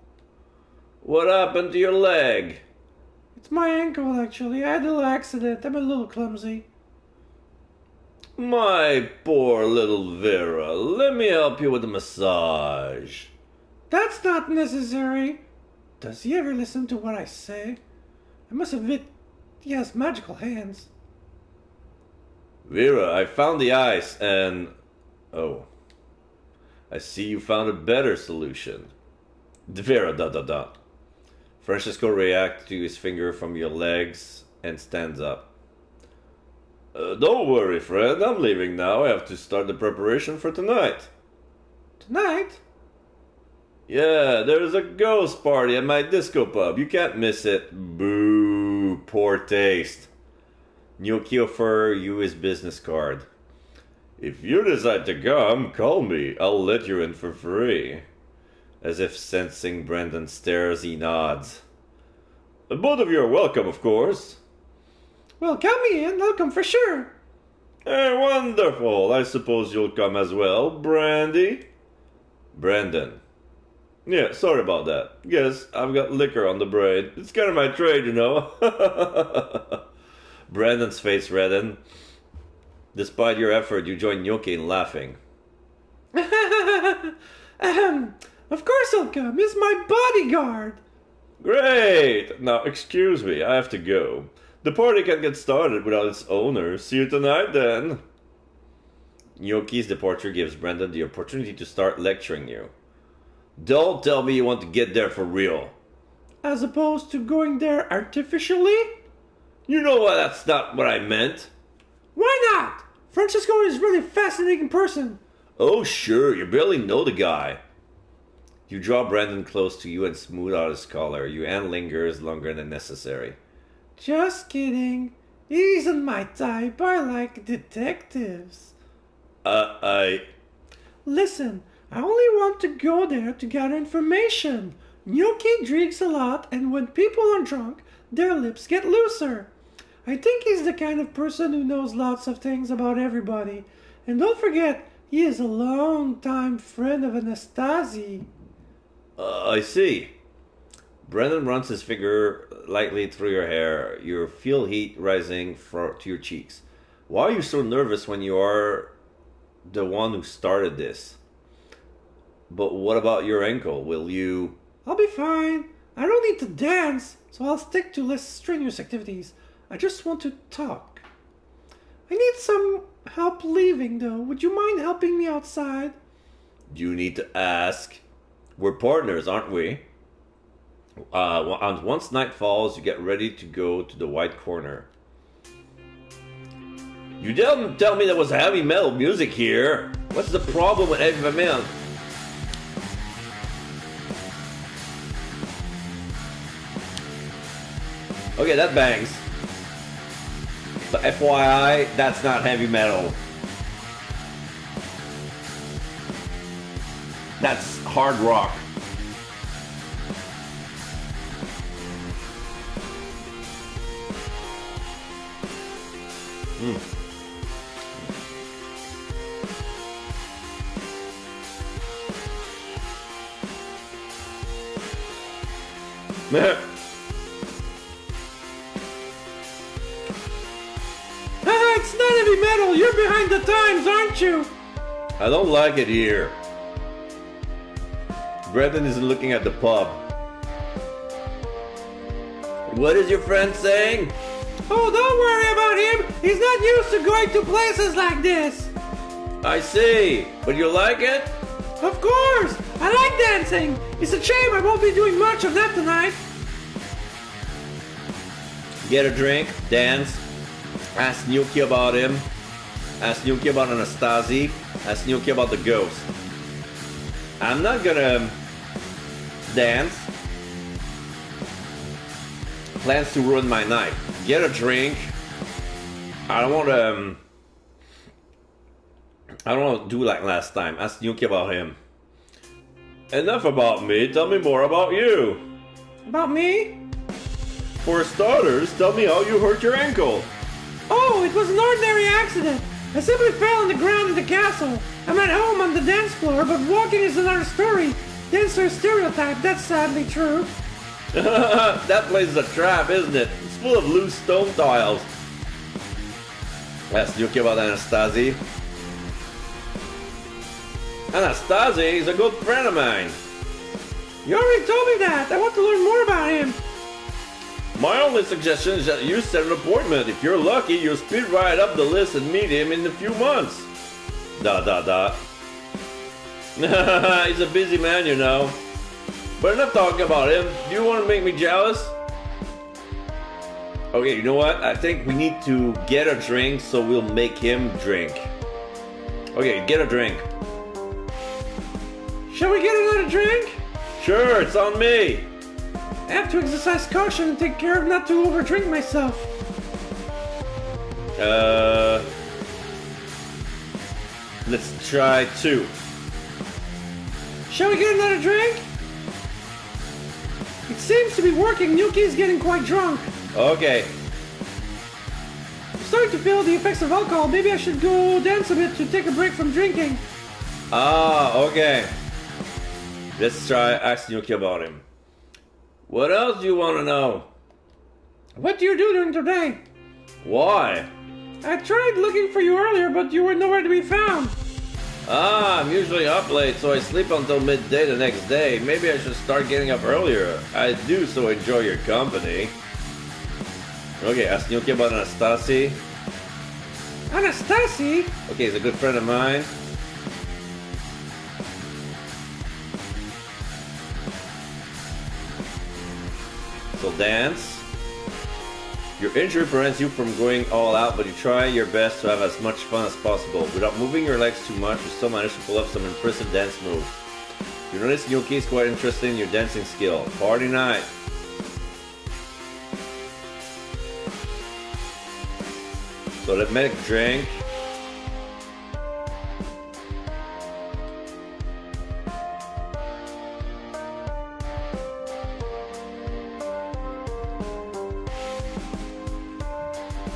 What happened to your leg? It's my ankle, actually. I had a little accident. I'm a little clumsy. My poor little Vera, let me help you with a massage. That's not necessary. Does he ever listen to what I say? I must admit, he has magical hands. Vera, I found the ice and... Oh. I see you found a better solution. Vera, ... Francesco reacts to his finger from your legs and stands up. Don't worry, friend. I'm leaving now. I have to start the preparation for tonight. Tonight? Yeah, there's a ghost party at my disco pub. You can't miss it. Boo, poor taste. Gnocchi offer you his business card. If you decide to come, call me. I'll let you in for free. As if sensing Brendan's stares, he nods. Both of you are welcome, of course. Well, count me in. I'll come for sure. Hey, wonderful. I suppose you'll come as well, Brandy? Brendan. Yeah, sorry about that. Yes, I've got liquor on the brain. It's kind of my trade, you know. Brandon's face reddened. Despite your effort, you join Gnocchi in laughing. Of course I'll come. He's my bodyguard. Great! Now, excuse me, I have to go. The party can't get started without its owner. See you tonight, then. Gnocchi's departure gives Brendan the opportunity to start lecturing you. Don't tell me you want to get there for real. As opposed to going there artificially? You know what? That's not what I meant. Why not? Francesco is really a fascinating person. Oh, sure, you barely know the guy. You draw Brendan close to you and smooth out his collar. Your hand lingers longer than necessary. Just kidding. He isn't my type. I like detectives. I... Listen, I only want to go there to gather information. Gnocchi drinks a lot, and when people are drunk, their lips get looser. I think he's the kind of person who knows lots of things about everybody. And don't forget, he is a long-time friend of Anastasi. I see. Brendan runs his finger lightly through your hair. You feel heat rising to your cheeks. Why are you so nervous when you are the one who started this? But what about your ankle? Will you... I'll be fine. I don't need to dance, so I'll stick to less strenuous activities. I just want to talk. I need some help leaving, though. Would you mind helping me outside? You need to ask. We're partners, aren't we? Once night falls, you get ready to go to the white corner. You didn't tell me there was heavy metal music here. What's the problem with heavy metal? Okay, that bangs. So FYI, that's not heavy metal. That's hard rock. It's not heavy metal. You're behind the times, aren't you? I don't like it here. Brendan is looking at the pub. What is your friend saying? Oh, don't worry about him. He's not used to going to places like this. I see. But you like it? Of course. I like dancing. It's a shame I won't be doing much of that tonight. Get a drink, dance, ask Gnocchi about him, ask Gnocchi about Anastasi, ask Gnocchi about the ghost. I'm not gonna dance. Plans to ruin my night. Get a drink. I don't want to do like last time. Ask Gnocchi about him. Enough about me. Tell me more about you. About me? For starters, tell me how you hurt your ankle. Oh, it was an ordinary accident. I simply fell on the ground in the castle. I'm at home on the dance floor, but walking is another story. Dancer stereotype, that's sadly true. That place is a trap, isn't it? It's full of loose stone tiles. Ask Gnocchi about Anastasi. Anastasi is a good friend of mine. You already told me that. I want to learn more about him. My only suggestion is that you set an appointment. If you're lucky, you'll speed right up the list and meet him in a few months. ... He's a busy man, you know. But enough talking about him. Do you want to make me jealous? Okay, you know what? I think we need to get a drink so we'll make him drink. Okay, get a drink. Shall we get another drink? Sure, it's on me. I have to exercise caution and take care of not to overdrink myself. Let's try 2. Shall we get another drink? It seems to be working. Gnocchi's getting quite drunk. Okay. I'm starting to feel the effects of alcohol. Maybe I should go dance a bit to take a break from drinking. Ah, okay. Let's try ask Gnocchi about him. What else do you want to know? What do you do during the day? Why? I tried looking for you earlier, but you were nowhere to be found. Ah, I'm usually up late, so I sleep until midday the next day. Maybe I should start getting up earlier. I do so enjoy your company. Okay, ask Gnocchi about Anastasi. Anastasi? Okay, he's a good friend of mine. So dance. Your injury prevents you from going all out, but you try your best to have as much fun as possible. Without moving your legs too much, you still manage to pull up some impressive dance moves. You notice Yuki is quite interested in your dancing skill. Party night. So let me drink.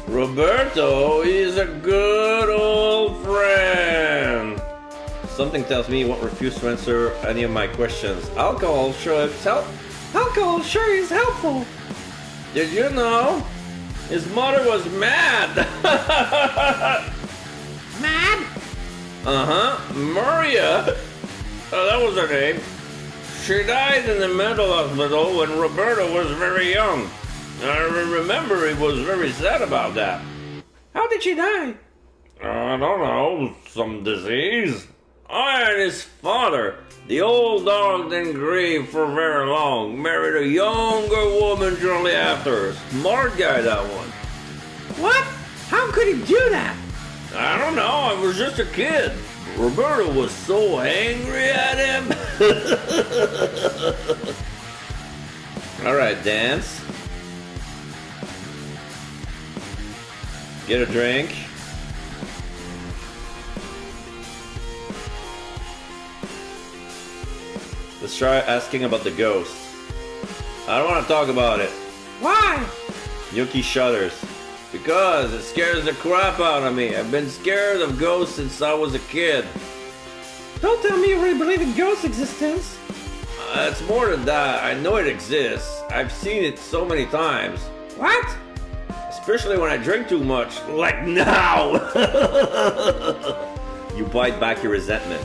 Roberto is a good old friend. Something tells me he won't refuse to answer any of my questions. Alcohol sure help. Alcohol sure is helpful. Did you know his mother was mad? Mad? Maria. That was her name. She died in the mental hospital when Roberto was very young. I remember he was very sad about that. How did she die? I don't know, some disease. I and his father, the old dog, didn't grieve for very long. Married a younger woman shortly after. Smart guy, that one. What? How could he do that? I don't know, I was just a kid. Roberto was so angry at him. Alright, dance. Get a drink. Let's try asking about the ghost. I don't want to talk about it. Why? Yuki shudders. Because it scares the crap out of me. I've been scared of ghosts since I was a kid. Don't tell me you really believe in ghost existence. It's more than that. I know it exists. I've seen it so many times. What? Especially when I drink too much. Like now! You bite back your resentment.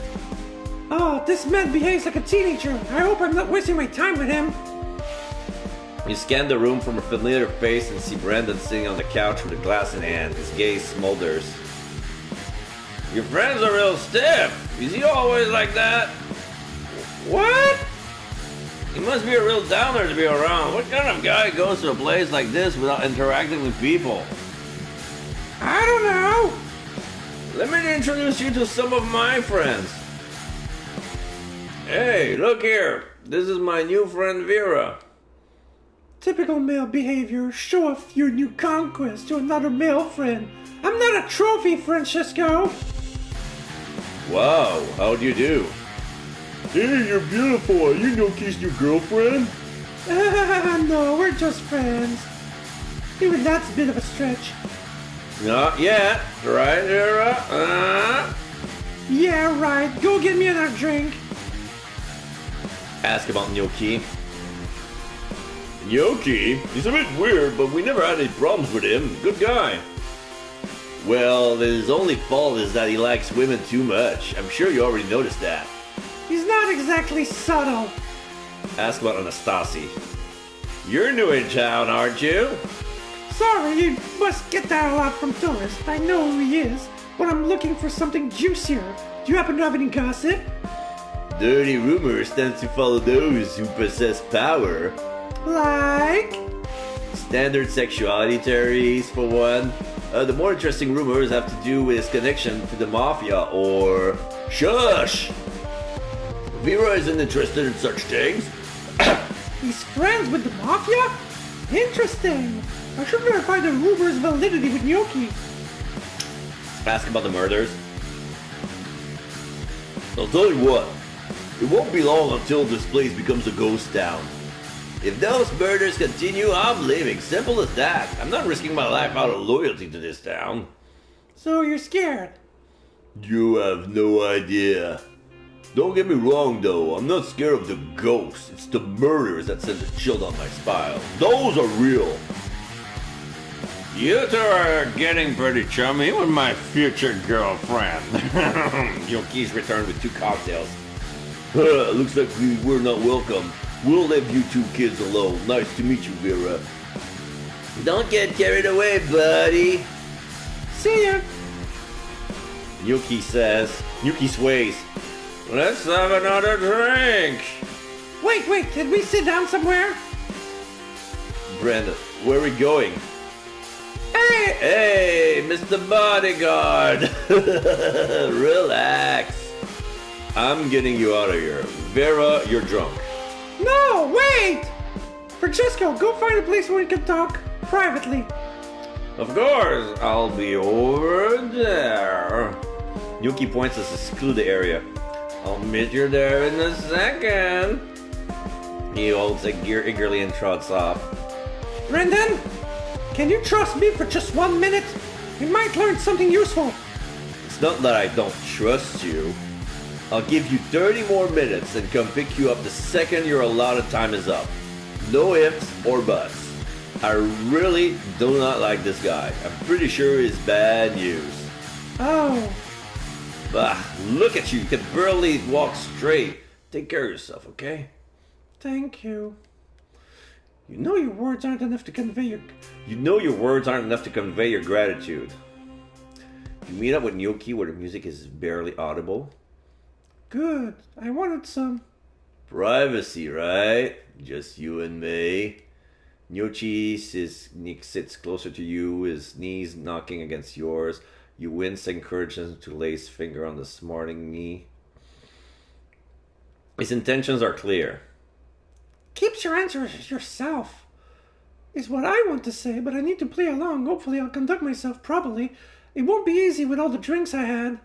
Oh, this man behaves like a teenager. I hope I'm not wasting my time with him. You scan the room from a familiar face and see Brandon sitting on the couch with a glass in hand. His gaze smolders. Your friend's are real stiff. Is he always like that? What? He must be a real downer to be around. What kind of guy goes to a place like this without interacting with people? I don't know. Let me introduce you to some of my friends. Hey, look here. This is my new friend Vera. Typical male behavior. Show off your new conquest to another male friend. I'm not a trophy, Francesco. Wow, how'd you do? Hey, you're beautiful. Are you Noki's new girlfriend? No, we're just friends. Even that's a bit of a stretch. Not yet. Right, Vera? Yeah, right. Go get me another drink. Ask about Nyoki. Nyoki? He's a bit weird, but we never had any problems with him. Good guy. Well, his only fault is that he likes women too much. I'm sure you already noticed that. He's not exactly subtle. Ask about Anastasi. You're new in town, aren't you? Sorry, you must get that a lot from tourists. I know who he is, but I'm looking for something juicier. Do you happen to have any gossip? Dirty rumors tend to follow those who possess power. Like? Standard sexuality theories, for one. The more interesting rumors have to do with his connection to the mafia or... Shush! Vera isn't interested in such things. He's friends with the mafia? Interesting. I should verify the rumor's validity with Nyoki. Ask about the murders. I'll tell you what. It won't be long until this place becomes a ghost town. If those murders continue, I'm leaving. Simple as that. I'm not risking my life out of loyalty to this town. So you're scared? You have no idea. Don't get me wrong though, I'm not scared of the ghosts. It's the murders that send a chill down my spine. Those are real. You two are getting pretty chummy with my future girlfriend. Yoki's returned with 2 cocktails. Looks like we were not welcome. We'll leave you 2 kids alone. Nice to meet you, Vera. Don't get carried away, buddy. See ya. Yuki sways. Let's have another drink. Wait, did we sit down somewhere? Brandon, where are we going? Hey! Hey, Mr. Bodyguard. Relax. I'm getting you out of here. Vera, you're drunk. No, wait! Francesco, go find a place where we can talk privately. Of course, I'll be over there. Yuki points us to secluded area. I'll meet you there in a second. He holds a gear eagerly and trots off. Brendan, can you trust me for just 1 minute? We might learn something useful. It's not that I don't trust you. I'll give you 30 more minutes and come pick you up the second your allotted time is up. No ifs or buts. I really do not like this guy. I'm pretty sure he's bad news. Oh, Bah, look at you. You can barely walk straight. Take care of yourself, okay? thank you. You know your words aren't enough to convey your... You know your words aren't enough to convey your gratitude. You meet up with Nyoki where the music is barely audible. Good. I wanted some. Privacy, right? Just you and me. Nyochi sits closer to you, his knees knocking against yours. You wince and encourage him to lay his finger on the smarting knee. His intentions are clear. Keep your answers yourself, is what I want to say, but I need to play along. Hopefully I'll conduct myself properly. It won't be easy with all the drinks I had.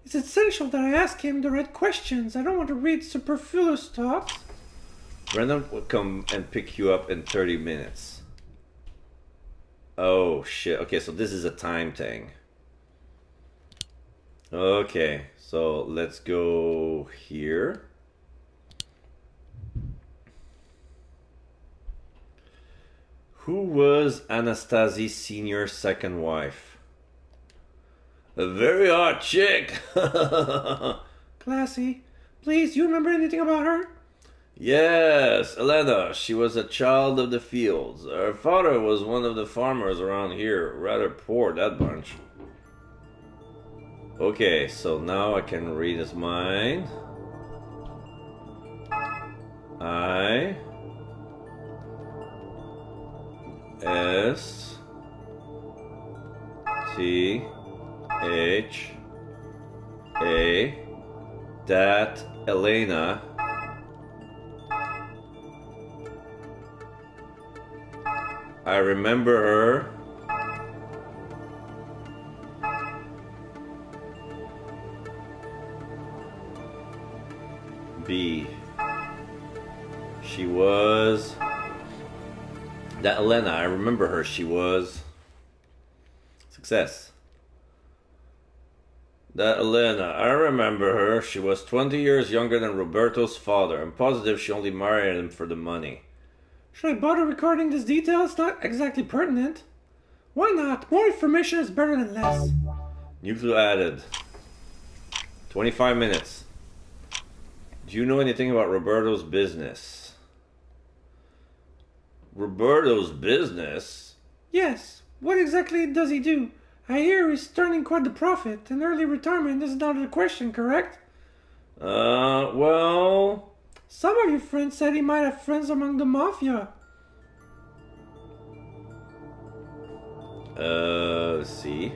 It's essential that I ask him the right questions. I don't want to read superfluous thoughts. Brendan will come and pick you up in 30 minutes. Oh, shit. Okay, so this is a time thing. Okay, so let's go here. Who was Anastasi's senior second wife? A very hot chick. Classy. Please, you remember anything about her? Yes, Elena. She was a child of the fields. Her father was one of the farmers around here. Rather poor, that bunch. Okay, so now I can read his mind. I S T H A that Elena I remember her. B. She was that Elena, I remember her. She was success. That Elena, I remember her. She was 20 years younger than Roberto's father. I'm positive she only married him for the money. Should I bother recording this detail? It's not exactly pertinent. Why not? More information is better than less. Nuclear added. 25 minutes. Do you know anything about Roberto's business? Roberto's business? Yes. What exactly does he do? I hear he's turning quite the profit. An early retirement is not a question, correct? Well... Some of your friends said he might have friends among the mafia. See.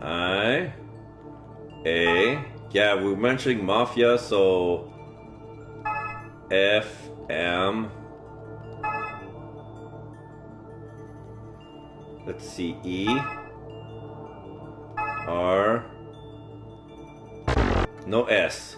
I... A... Yeah, we're mentioning mafia, so... F... M... Let's see, E... R... No S.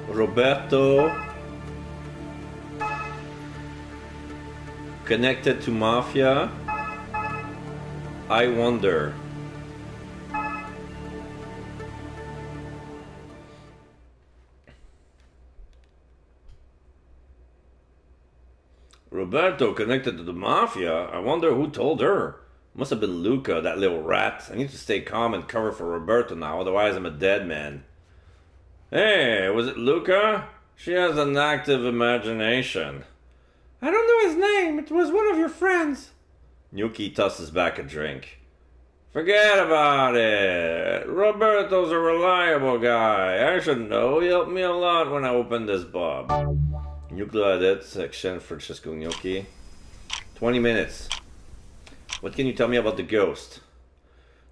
Roberto connected to mafia. I wonder. Roberto connected to the mafia? I wonder who told her. Must have been Luca, that little rat. I need to stay calm and cover for Roberto now, otherwise I'm a dead man. Hey, was it Luca? She has an active imagination. I don't know his name. It was one of your friends. Yuki tosses back a drink. Forget about it. Roberto's a reliable guy. I should know. He helped me a lot when I opened this pub. Nuclear Adet section, Francesco Gnocchi. 20 minutes. What can you tell me about the ghost?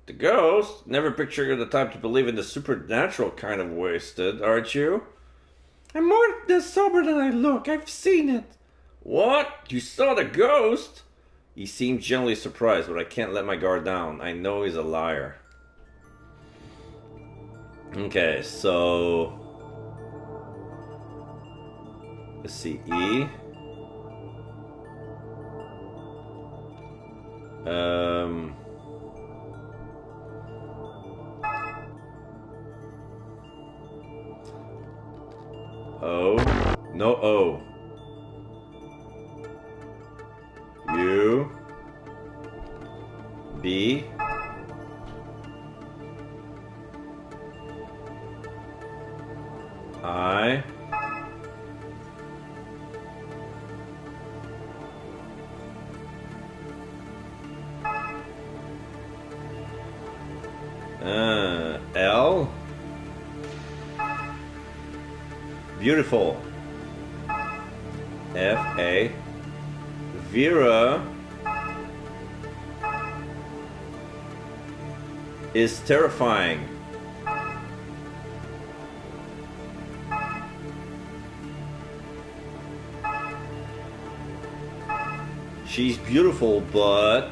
The ghost? Never picture you're the type to believe in the supernatural kind of wasted, aren't you? I'm more sober than I look. I've seen it. What? You saw the ghost? He seemed genuinely surprised, but I can't let my guard down. I know he's a liar. Okay, so... let's see, E. O. No O. U. B. I. L. Beautiful. F. A. Vera is terrifying. She's beautiful, but...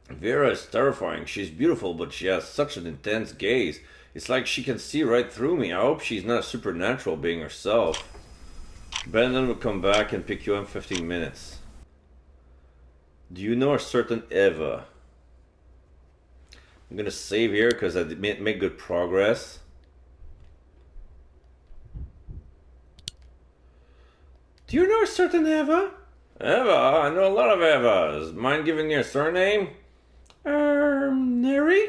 Vera is terrifying. She's beautiful, but she has such an intense gaze. It's like she can see right through me. I hope she's not a supernatural being herself. Brandon will come back and pick you up in 15 minutes. Do you know a certain Eva? I'm gonna save here because I did make good progress. Do you know a certain Eva? Eva? I know a lot of Evas. Mind giving you a surname? Neri?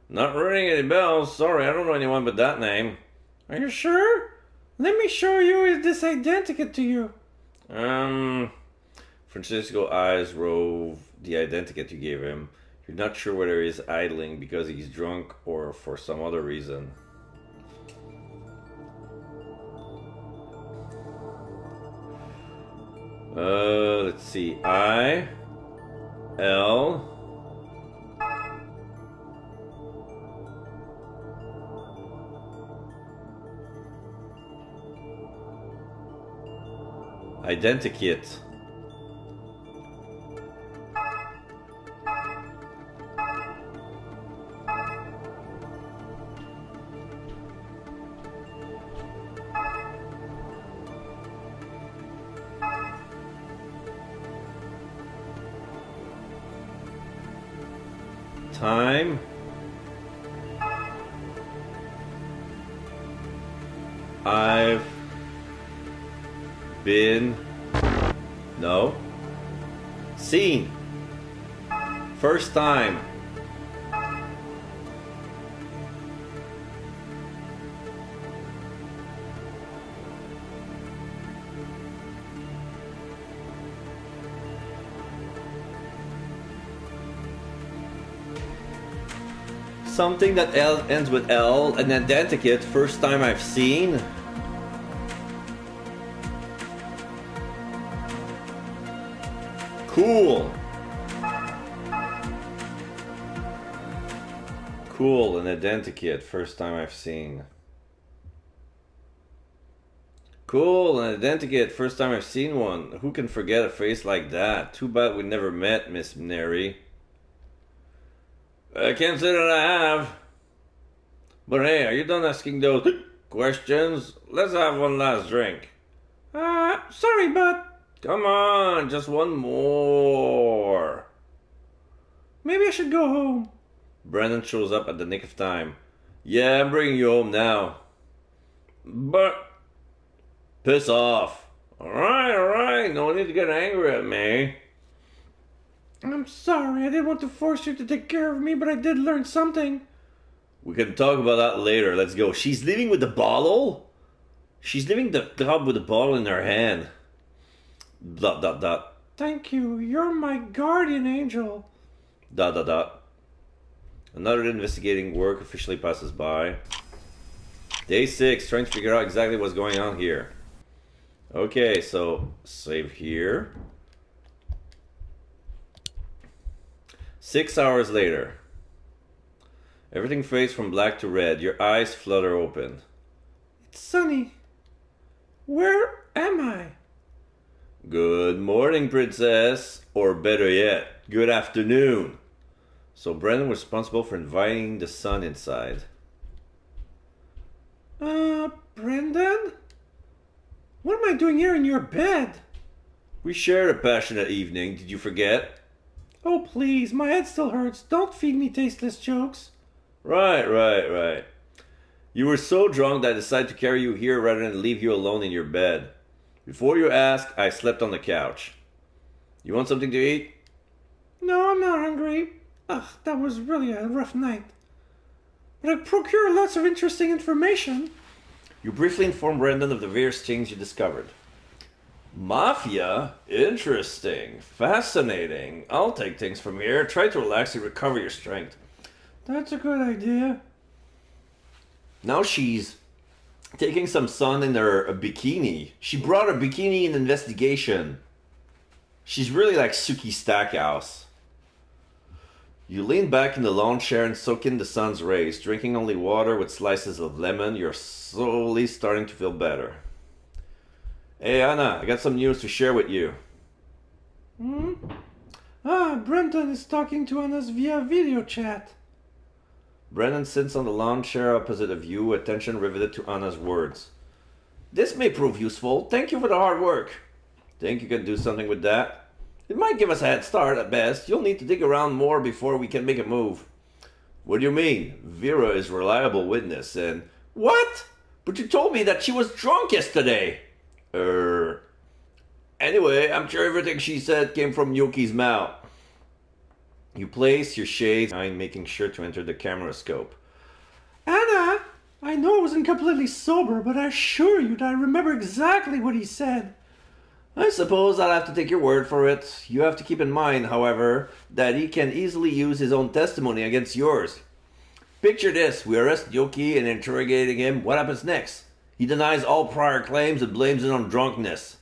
Not ringing any bells. Sorry, I don't know anyone but that name. Are you sure? Let me show you this identikit to you. Francisco's eyes rove the identikit you gave him. You're not sure whether he's idling because he's drunk or for some other reason. Let's see. I. L. Identikit. Time. I've been seen. First time. Something that ends with L, an identikit, first time I've seen. Cool. Cool, an identikit, first time I've seen. Cool, an identikit, first time I've seen one. Who can forget a face like that? Too bad we never met, Miss Neri. I can't say that I have. But hey, are you done asking those questions? Let's have one last drink. Sorry, but... Come on, just one more. maybe I should go home. Brandon shows up at the nick of time. Yeah, I'm bringing you home now. But... piss off. Alright, no need to get angry at me. I'm sorry, I didn't want to force you to take care of me, but I did learn something. We can talk about that later. Let's go. She's leaving with the bottle? She's leaving the club with the bottle in her hand. Dot dot dot. Thank you. You're my guardian angel. Dot dot dot. Another investigating work officially passes by. Day 6, trying to figure out exactly what's going on here. Okay, so save here. 6 hours later. Everything fades from black to red. Your eyes flutter open. It's sunny. Where am I? Good morning, princess. Or better yet, good afternoon. So Brendan was responsible for inviting the sun inside. Brendan? What am I doing here in your bed? We shared a passionate evening. Did you forget? Oh, please, my head still hurts. Don't feed me tasteless jokes. Right. You were so drunk that I decided to carry you here rather than leave you alone in your bed. Before you ask, I slept on the couch. You want something to eat? No, I'm not hungry. Ugh, that was really a rough night. But I procured lots of interesting information. You briefly informed Brendan of the various things you discovered. Mafia? Interesting. Fascinating. I'll take things from here. Try to relax and recover your strength. That's a good idea. Now she's taking some sun in her bikini. She brought her bikini in investigation. She's really like Suki Stackhouse. You lean back in the lawn chair and soak in the sun's rays, drinking only water with slices of lemon. You're slowly starting to feel better. Hey Anna, I got some news to share with you. Brendan is talking to us via video chat. Brendan sits on the lawn chair opposite of you, attention riveted to Anna's words. This may prove useful. Thank you for the hard work. Think you can do something with that? It might give us a head start at best. You'll need to dig around more before we can make a move. What do you mean? Vera is a reliable witness and... What? But you told me that she was drunk yesterday. Anyway, I'm sure everything she said came from Yoki's mouth. You place your shades behind, making sure to enter the camera scope. Anna, I know I wasn't completely sober, but I assure you that I remember exactly what he said. I suppose I'll have to take your word for it. You have to keep in mind, however, that he can easily use his own testimony against yours. Picture this, we arrest Yoki and interrogating him. What happens next? He denies all prior claims and blames it on drunkenness.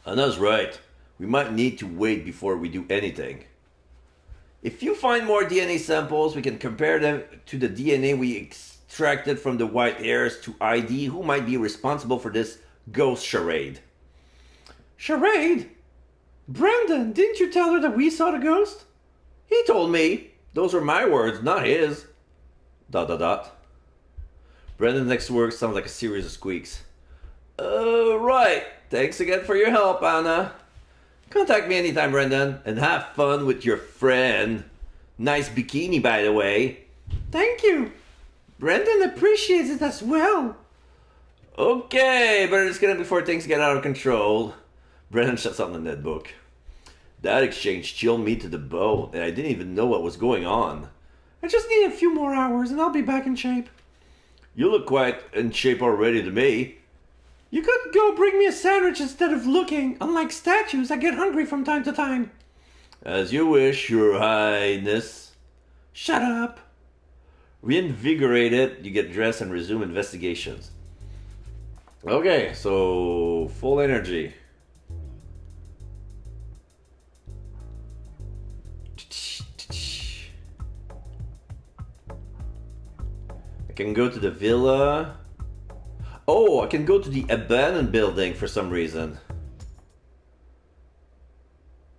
Anna's right. We might need to wait before we do anything. If you find more DNA samples, we can compare them to the DNA we extracted from the white hairs to ID who might be responsible for this ghost charade. Charade? Brendan, didn't you tell her that we saw the ghost? He told me. Those are my words, not his. ... Brendan's next word sounds like a series of squeaks. Right. Thanks again for your help, Anna. Contact me anytime, Brendan, and have fun with your friend. Nice bikini, by the way. Thank you. Brendan appreciates it as well. Okay, better just get it before things get out of control. Brendan shuts out the netbook. That exchange chilled me to the bone, and I didn't even know what was going on. I just need a few more hours, and I'll be back in shape. You look quite in shape already to me. You could go bring me a sandwich instead of looking. Unlike statues, I get hungry from time to time. As you wish, Your Highness. Shut up. Reinvigorated, you get dressed and resume investigations. Okay, so full energy. I can go to the villa. Oh, I can go to the abandoned building for some reason.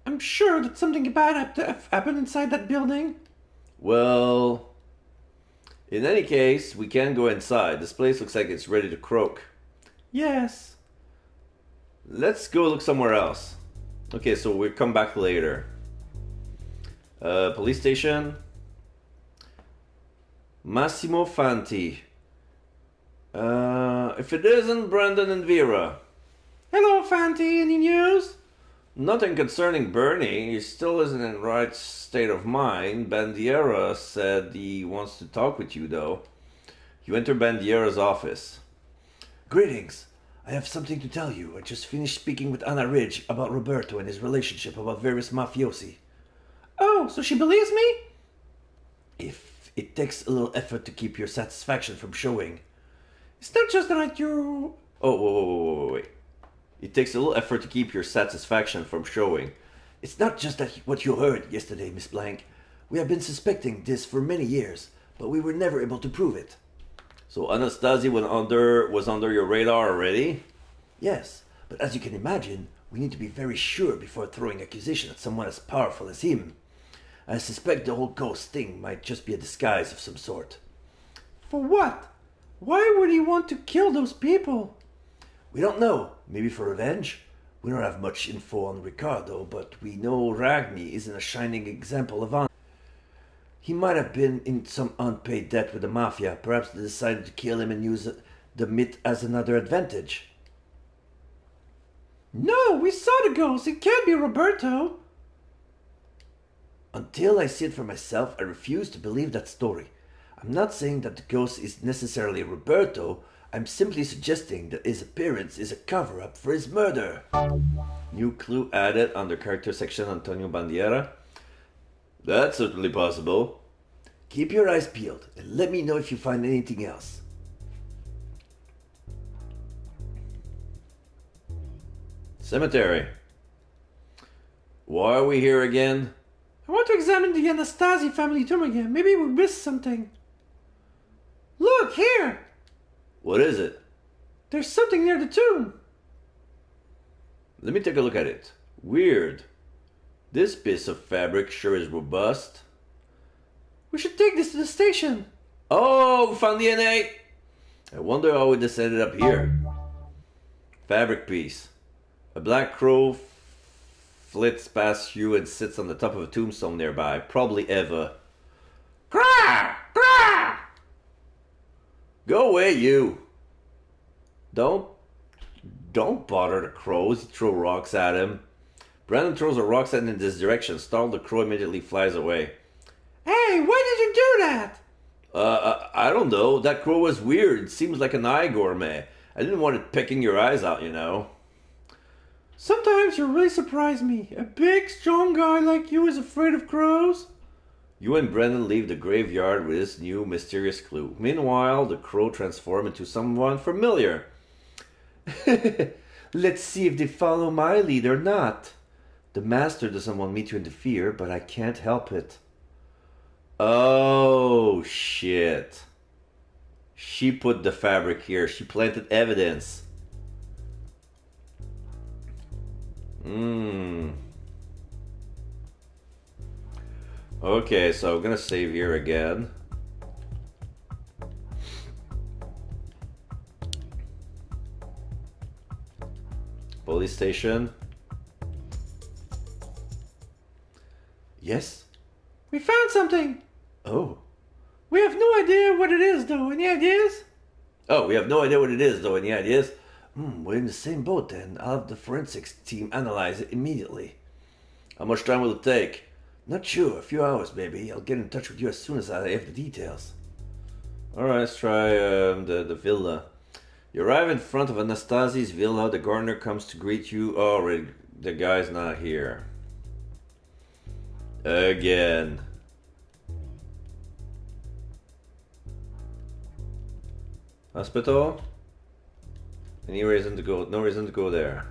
I'm sure that something bad happened inside that building. Well, in any case, we can go inside. This place looks like it's ready to croak. Yes. Let's go look somewhere else. Okay, so we'll come back later. Police station. Massimo Fanti. If it isn't Brendan and Vera. Hello, Fanti. Any news? Nothing concerning Bernie. He still isn't in the right state of mind. Bandiera said he wants to talk with you, though. You enter Bandiera's office. Greetings. I have something to tell you. I just finished speaking with Anna Ridge about Roberto and his relationship about various mafiosi. Oh, so she believes me? If it takes a little effort to keep your satisfaction from showing. It's not just that you... Oh, wait. It takes a little effort to keep your satisfaction from showing. It's not just that what you heard yesterday, Miss Blank. We have been suspecting this for many years, but we were never able to prove it. So Anastasia was under your radar already? Yes, but as you can imagine, we need to be very sure before throwing accusation at someone as powerful as him. I suspect the whole ghost thing might just be a disguise of some sort. For what? Why would he want to kill those people? We don't know. Maybe for revenge? We don't have much info on Ricardo, but we know Ragni isn't a shining example of honor. He might have been in some unpaid debt with the mafia. Perhaps they decided to kill him and use the myth as another advantage. No, we saw the ghost. It can't be Roberto. Until I see it for myself, I refuse to believe that story. I'm not saying that the ghost is necessarily Roberto. I'm simply suggesting that his appearance is a cover-up for his murder. New clue added under character section, Antonio Bandiera. That's certainly possible. Keep your eyes peeled and let me know if you find anything else. Cemetery. Why are we here again? I want to examine the Anastasi family tomb again. Maybe we missed something. Look, here! What is it? There's something near the tomb. Let me take a look at it. Weird. This piece of fabric sure is robust. We should take this to the station. Oh, we found DNA! I wonder how it descended up here. Fabric piece. A black crow flits past you and sits on the top of a tombstone nearby. Probably Eva. Cry! Cry! Go away, you! Don't bother the crows. You throw rocks at him. Brandon throws a rock set in this direction. Startled, the crow immediately flies away. Hey, why did you do that? I don't know. That crow was weird. It seems like an eye gourmet. I didn't want it picking your eyes out, you know. Sometimes you really surprise me. A big, strong guy like you is afraid of crows? You and Brendan leave the graveyard with this new mysterious clue. Meanwhile, the crow transforms into someone familiar. Let's see if they follow my lead or not. The master doesn't want me to interfere, but I can't help it. Oh, shit. She put the fabric here. She planted evidence. Okay, so I'm gonna save here again. Police station. Yes? We found something. Oh. We have no idea what it is, though. Any ideas? Oh, we have no idea what it is, though. Any ideas? We're in the same boat then. I'll have the forensics team analyze it immediately. How much time will it take? Not sure. A few hours, maybe. I'll get in touch with you as soon as I have the details. Alright, let's try the villa. You arrive in front of Anastasi's villa. The gardener comes to greet you. Oh, the guy's not here. Again. Hospital? Any reason to go? No reason to go there.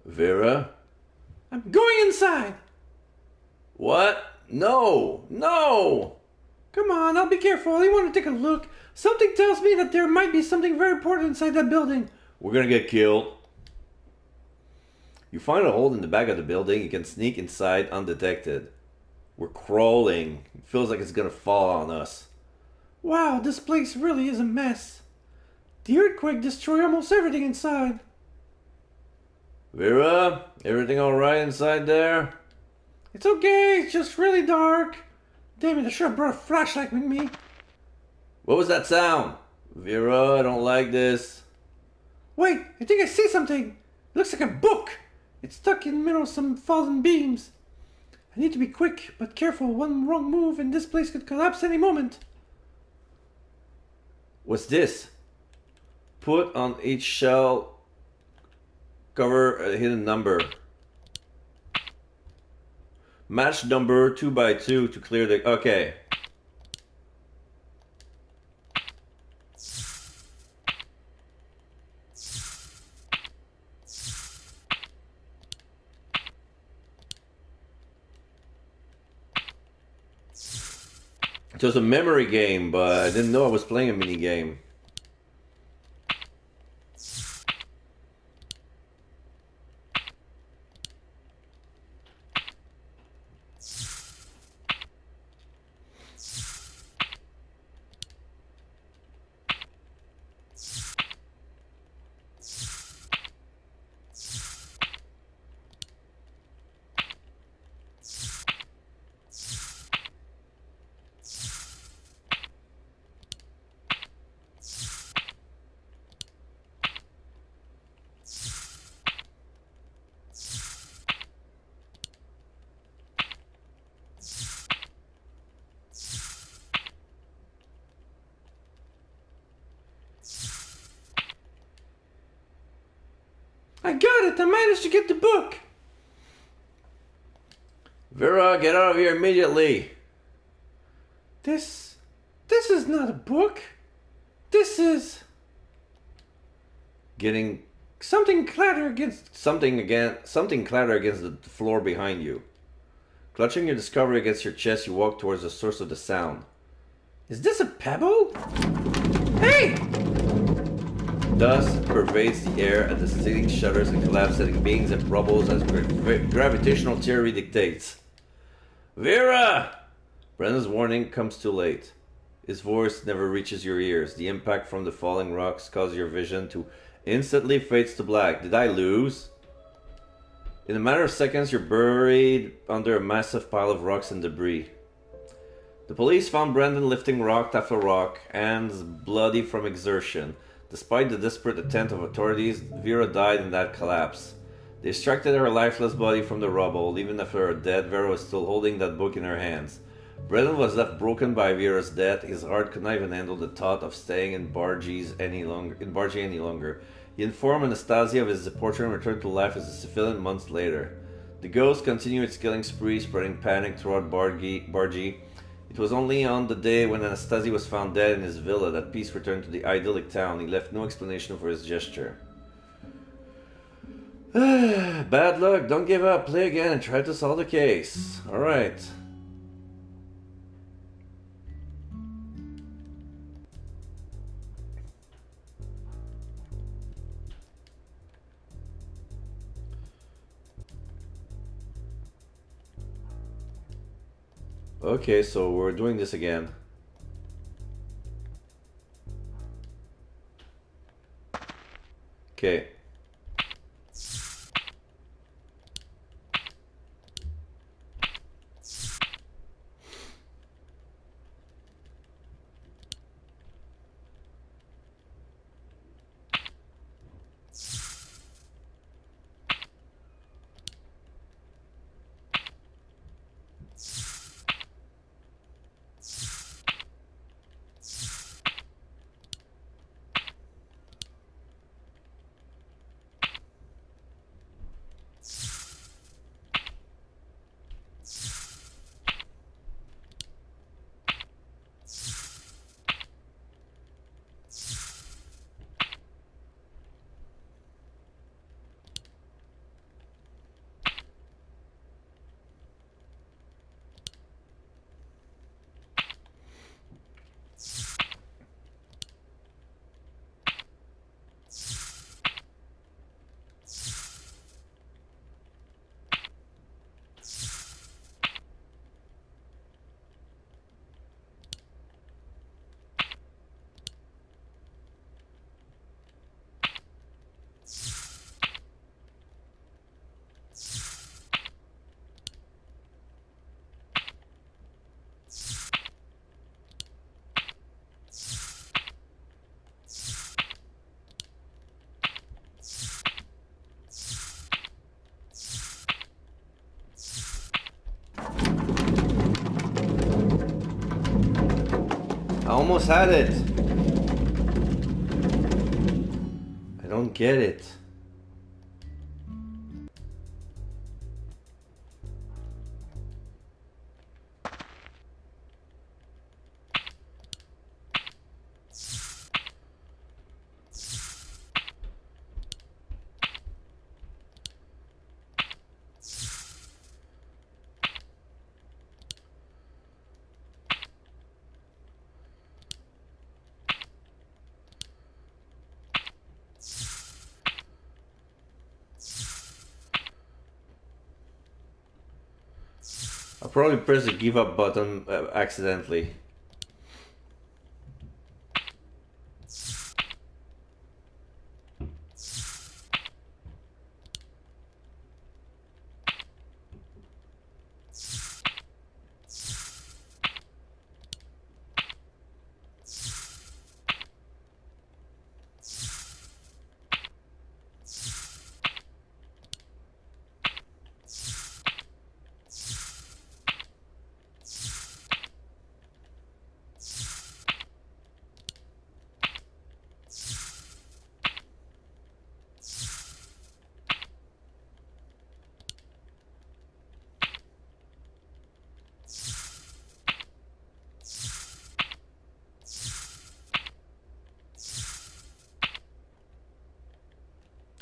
Vera? I'm going inside. What? No! No! Come on, I'll be careful. I want to take a look. Something tells me that there might be something very important inside that building. We're gonna get killed. You find a hole in the back of the building. You can sneak inside undetected. We're crawling. It feels like it's gonna fall on us. Wow, this place really is a mess. The earthquake destroyed almost everything inside. Vera, everything alright inside there? It's okay, it's just really dark. Damn it, I should have brought a flashlight with me. What was that sound? Vera, I don't like this. Wait, I think I see something. It looks like a book. It's stuck in the middle of some fallen beams. I need to be quick, but careful. One wrong move and this place could collapse any moment. What's this? Put on each shell cover a hidden number. Match number 2 by 2 to clear the... Okay. It was a memory game, but I didn't know I was playing a mini game. I got it. I managed to get the book. Vera, get out of here immediately. This is not a book. This is Getting something clatter against. something clatter against the floor behind you. Clutching your discovery against your chest, you walk towards the source of the sound. Is this a pebble? Hey! Dust pervades the air as the ceiling shudders and collapsing beings and bubbles as gravitational theory dictates. Vera! Brendan's warning comes too late. His voice never reaches your ears. The impact from the falling rocks causes your vision to instantly fades to black. Did I lose? In a matter of seconds, you're buried under a massive pile of rocks and debris. The police found Brendan lifting rock after rock, hands bloody from exertion. Despite the desperate attempt of authorities, Vera died in that collapse. They extracted her lifeless body from the rubble. Even after her death, Vera was still holding that book in her hands. Brendan was left broken by Vera's death. His heart could not even handle the thought of staying in Bargy any longer. He informed Anastasia of his departure and returned to life as a civilian months later. The ghost continued its killing spree, spreading panic throughout Bargy. It was only on the day when Anastasia was found dead in his villa that peace returned to the idyllic town. He left no explanation for his gesture. Bad luck, don't give up, play again and try to solve the case. Alright. Okay, so we're doing this again. Okay. almost had it. I don't get it. I'll probably press the give up button accidentally.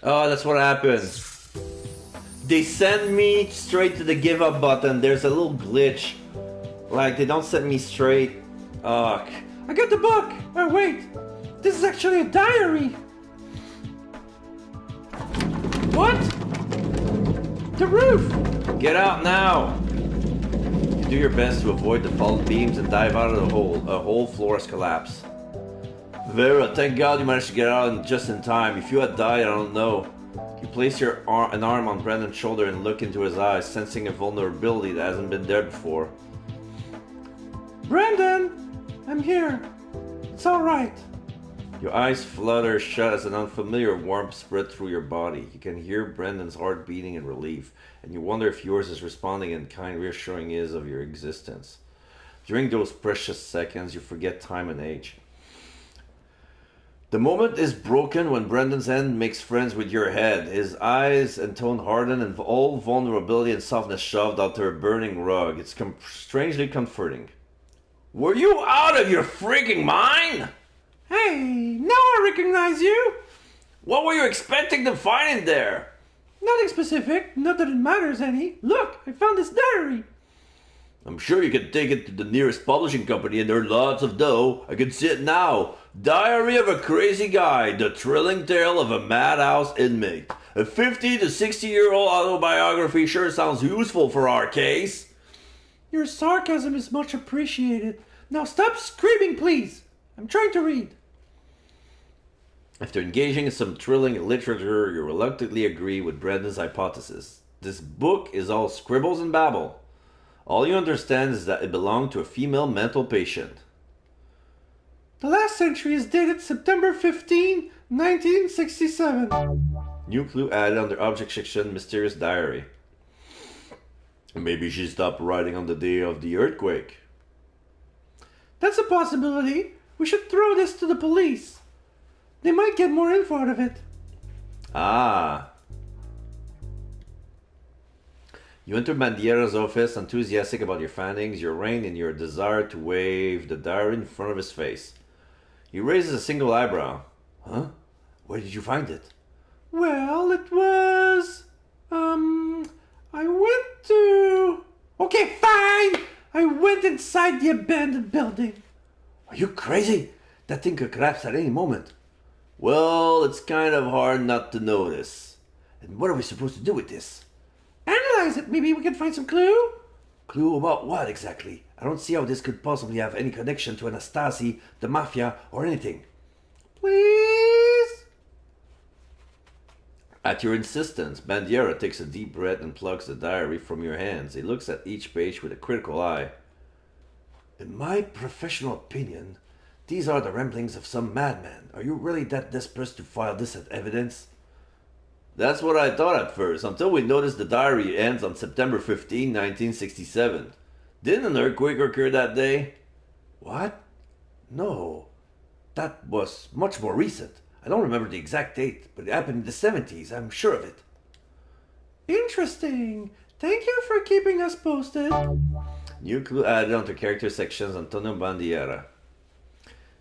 Oh, that's what happened. They send me straight to the give up button. There's a little glitch. Like, they don't send me straight. Ugh. I got the book! Oh, wait! This is actually a diary! What? The roof! Get out now! You do your best to avoid the fallen beams and dive out of the hole. A whole floor has collapsed. Vera, thank God you managed to get out just in time. If you had died, I don't know. You place an arm on Brandon's shoulder and look into his eyes, sensing a vulnerability that hasn't been there before. Brandon! I'm here. It's alright. Your eyes flutter shut as an unfamiliar warmth spread through your body. You can hear Brandon's heart beating in relief, and you wonder if yours is responding in kind, reassuring is of your existence. During those precious seconds, you forget time and age. The moment is broken when Brandon's hand makes friends with your head. His eyes and tone harden and all vulnerability and softness shoved out to a burning rug. It's strangely comforting. Were you out of your freaking mind? Hey, now I recognize you! What were you expecting to find in there? Nothing specific, not that it matters any. Look, I found this diary! I'm sure you can take it to the nearest publishing company and earn lots of dough. I can see it now. Diary of a Crazy Guy, the thrilling tale of a madhouse inmate. A 50 to 60-year-old autobiography sure sounds useful for our case. Your sarcasm is much appreciated. Now stop screaming, please. I'm trying to read. After engaging in some thrilling literature, you reluctantly agree with Brandon's hypothesis. This book is all scribbles and babble. All you understand is that it belonged to a female mental patient. The last entry is dated September 15, 1967. New clue added under object section, mysterious diary. Maybe she stopped writing on the day of the earthquake. That's a possibility. We should throw this to the police. They might get more info out of it. Ah. You enter Bandiera's office, enthusiastic about your findings, your reign, and your desire to wave the diary in front of his face. He raises a single eyebrow. Huh? Where did you find it? Well, it was... I went to... Okay, fine! I went inside the abandoned building. Are you crazy? That thing could collapse at any moment. Well, it's kind of hard not to notice. And what are we supposed to do with this? Analyze it. Maybe we can find some clue? Clue about what exactly? I don't see how this could possibly have any connection to Anastasi, the Mafia, or anything. Please? At your insistence, Bandiera takes a deep breath and plucks the diary from your hands. He looks at each page with a critical eye. In my professional opinion, these are the ramblings of some madman. Are you really that desperate to file this as evidence? That's what I thought at first, until we noticed the diary ends on September 15, 1967. Didn't an earthquake occur that day? What? No, that was much more recent. I don't remember the exact date, but it happened in the 70s. I'm sure of it. Interesting. Thank you for keeping us posted. New clue added onto character sections, Antonio Bandiera.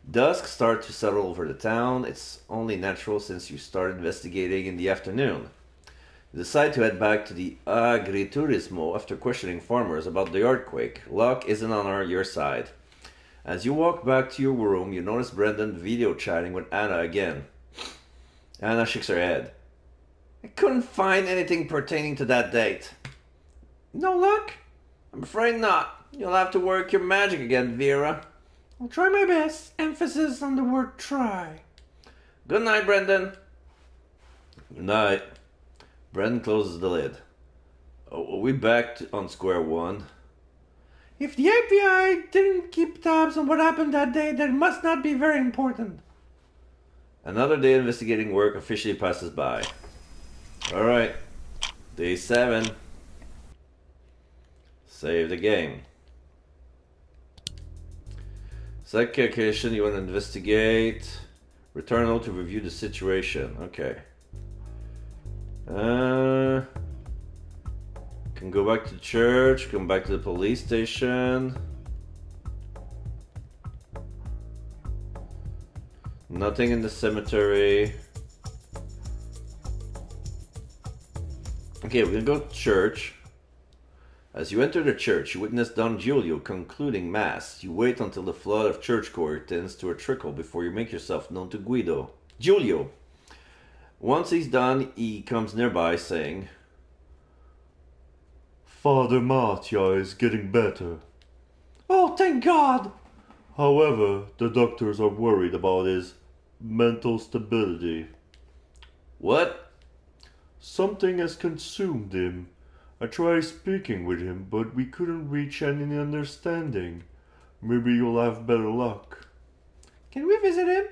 Dusk starts to settle over the town. It's only natural since you started investigating in the afternoon. You decide to head back to the Agriturismo after questioning farmers about the earthquake. Luck isn't on your side. As you walk back to your room, you notice Brendan video chatting with Anna again. Anna shakes her head. I couldn't find anything pertaining to that date. No luck? I'm afraid not. You'll have to work your magic again, Vera. I'll try my best. Emphasis on the word try. Good night, Brendan. Good night. Brendan closes the lid. Are we back on square one? If the FBI didn't keep tabs on what happened that day, then it must not be very important. Another day investigating work officially passes by. Alright. Day 7. Save the game. Second occasion, you want to investigate. Return home to review the situation. Okay. Can go back to church, come back to the police station. Nothing in the cemetery. Okay, we're gonna go to church. As you enter the church, you witness Don Giulio concluding Mass. You wait until the flood of churchgoer tends to a trickle before you make yourself known to Guido. Giulio. Once he's done, he comes nearby saying, Father Mattia is getting better. Oh, thank God! However, the doctors are worried about his mental stability. What? Something has consumed him. I tried speaking with him, but we couldn't reach any understanding. Maybe you'll have better luck. Can we visit him?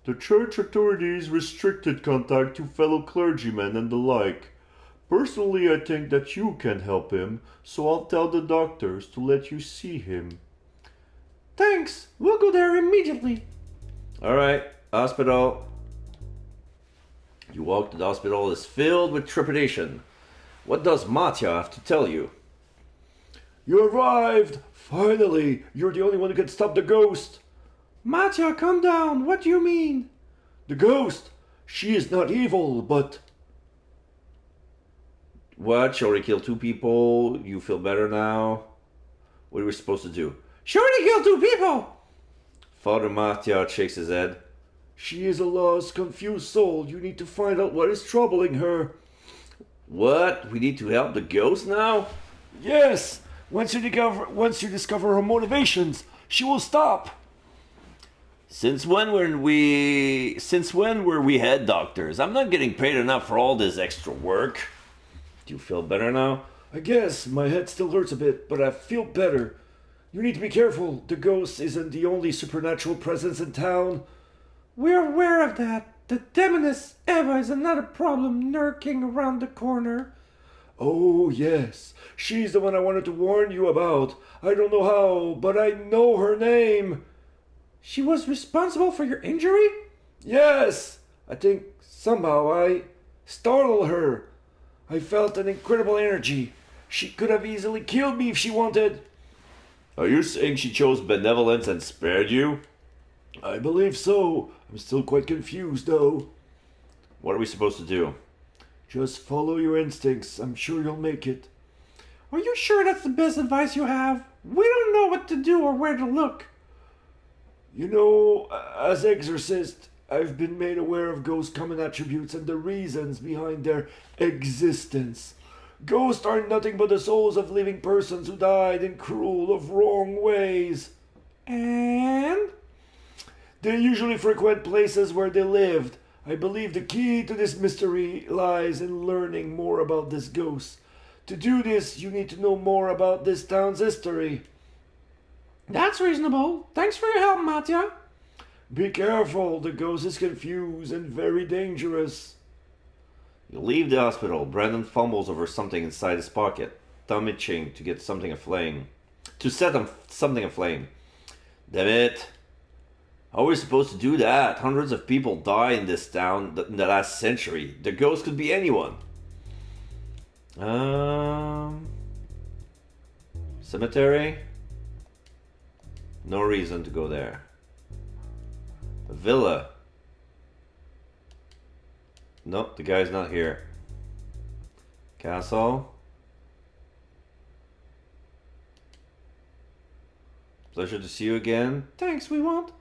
The church authorities restricted contact to fellow clergymen and the like. Personally, I think that you can help him, so I'll tell the doctors to let you see him. Thanks. We'll go there immediately. Alright, hospital. You walk to the hospital is filled with trepidation. What does Mattia have to tell you? You arrived! Finally! You're the only one who can stop the ghost! Mattia, calm down. What do you mean? The ghost! She is not evil, but... What? She already killed 2 people? You feel better now? What are we supposed to do? She already killed 2 people! Father Mattia shakes his head. She is a lost, confused soul. You need to find out what is troubling her. What? We need to help the ghost now? Yes! Once you discover her motivations, she will stop. Since when were we head doctors? I'm not getting paid enough for all this extra work. Do you feel better now? I guess my head still hurts a bit, but I feel better. You need to be careful. The ghost isn't the only supernatural presence in town. We're aware of that. The demoness Eva is another problem lurking around the corner. Oh, yes. She's the one I wanted to warn you about. I don't know how, but I know her name. She was responsible for your injury? Yes. I think somehow I startled her. I felt an incredible energy. She could have easily killed me if she wanted. Are you saying she chose benevolence and spared you? I believe so. I'm still quite confused, though. What are we supposed to do? Just follow your instincts. I'm sure you'll make it. Are you sure that's the best advice you have? We don't know what to do or where to look. You know, as exorcist, I've been made aware of ghost common attributes and the reasons behind their existence. Ghosts are nothing but the souls of living persons who died in cruel of wrong ways. And? They usually frequent places where they lived. I believe the key to this mystery lies in learning more about this ghost. To do this, you need to know more about this town's history. That's reasonable. Thanks for your help, Mattia. Be careful, the ghost is confused and very dangerous. You leave the hospital. Brandon fumbles over something inside his pocket, thumb itching to get something aflame. To set something aflame. Damn it. How are we supposed to do that? Hundreds of people die in this town in the last century. The ghost could be anyone. Cemetery? No reason to go there. A villa? Nope, the guy's not here. Castle? Pleasure to see you again. Thanks, we won't.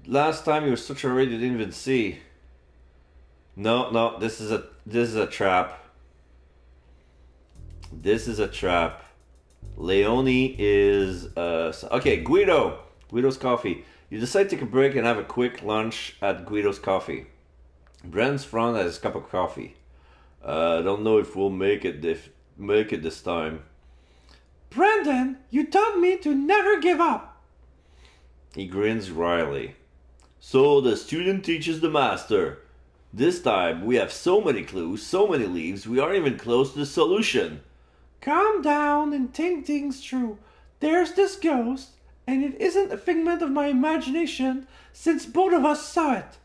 Last time you were such a hurry you didn't even see. No, this is a trap. This is a trap. Leone is okay, Guido. Guido's Coffee. You decide to take a break and have a quick lunch at Guido's Coffee. Brent's front has his cup of coffee. I don't know if we'll make it this time. Brendan, you taught me to never give up. He grins wryly. So the student teaches the master. This time we have so many clues, so many leaves, we aren't even close to the solution. Calm down and think things through. There's this ghost, and it isn't a figment of my imagination since both of us saw it.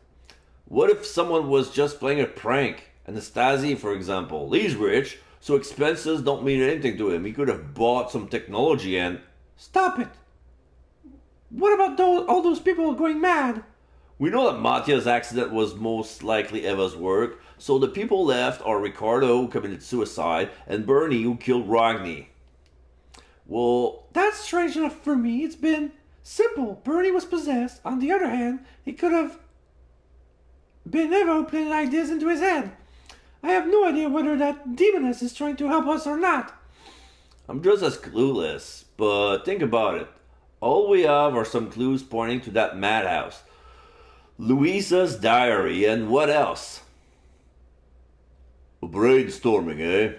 What if someone was just playing a prank? Anastasi, for example. He's rich, so expenses don't mean anything to him. He could have bought some technology and... Stop it. What about all those people going mad? We know that Mattia's accident was most likely Eva's work, so the people left are Ricardo, who committed suicide, and Bernie, who killed Ragni. Well... That's strange enough for me. It's been simple. Bernie was possessed. On the other hand, it could have been Eva who planted ideas into his head. I have no idea whether that demoness is trying to help us or not. I'm just as clueless, but think about it. All we have are some clues pointing to that madhouse. Luisa's diary, and what else? Brainstorming, eh?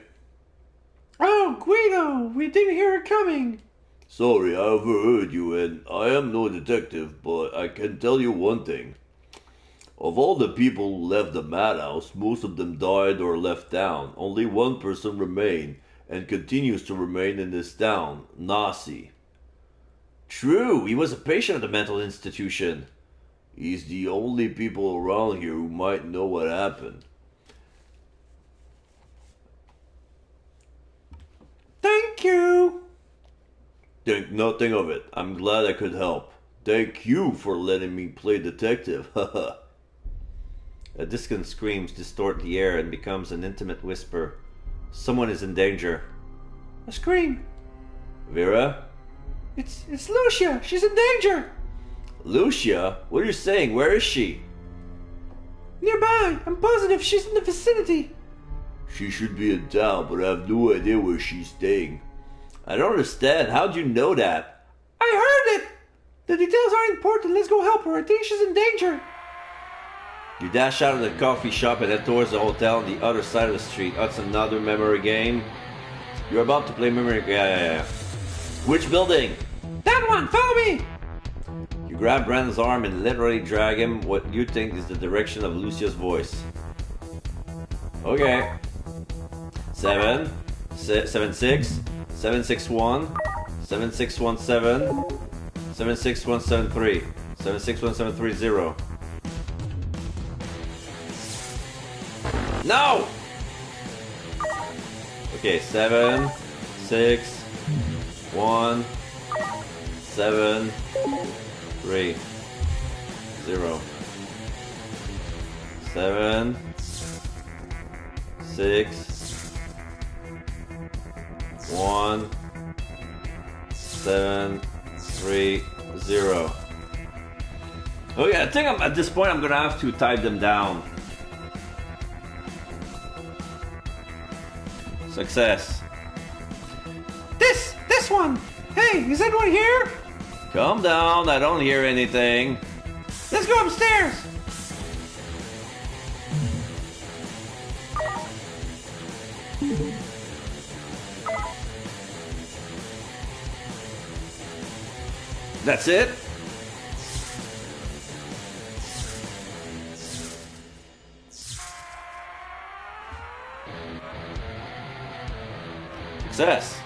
Oh, Guido, we didn't hear it coming. Sorry, I overheard you, and I am no detective, but I can tell you one thing. Of all the people who left the madhouse, most of them died or left town. Only one person remained, and continues to remain in this town, Nasi. True, he was a patient at the mental institution. He's the only people around here who might know what happened. Thank you. Think nothing of it. I'm glad I could help. Thank you for letting me play detective. Haha. A distant screams distort the air and becomes an intimate whisper. Someone is in danger. A scream. Vera? It's Lucia. She's in danger. Lucia? What are you saying? Where is she? Nearby. I'm positive she's in the vicinity. She should be in town, but I have no idea where she's staying. I don't understand. How'd you know that? I heard it. The details aren't important. Let's go help her. I think she's in danger. You dash out of the coffee shop and head towards the hotel on the other side of the street. That's another memory game. You're about to play memory... Yeah. Which building? That one. Follow me. You grab Brandon's arm and literally drag him what you think is the direction of Lucia's voice. Okay. 7, 6, 761, 7617, 76173, 76130. No! Okay, 7, 6, 1, 7, 3, 0. 7, 6, 1, 7, 3, 0. Okay, I think at this point I'm gonna have to type them down. Success. This one. Hey, is anyone here? Calm down, I don't hear anything. Let's go upstairs. That's it? Success.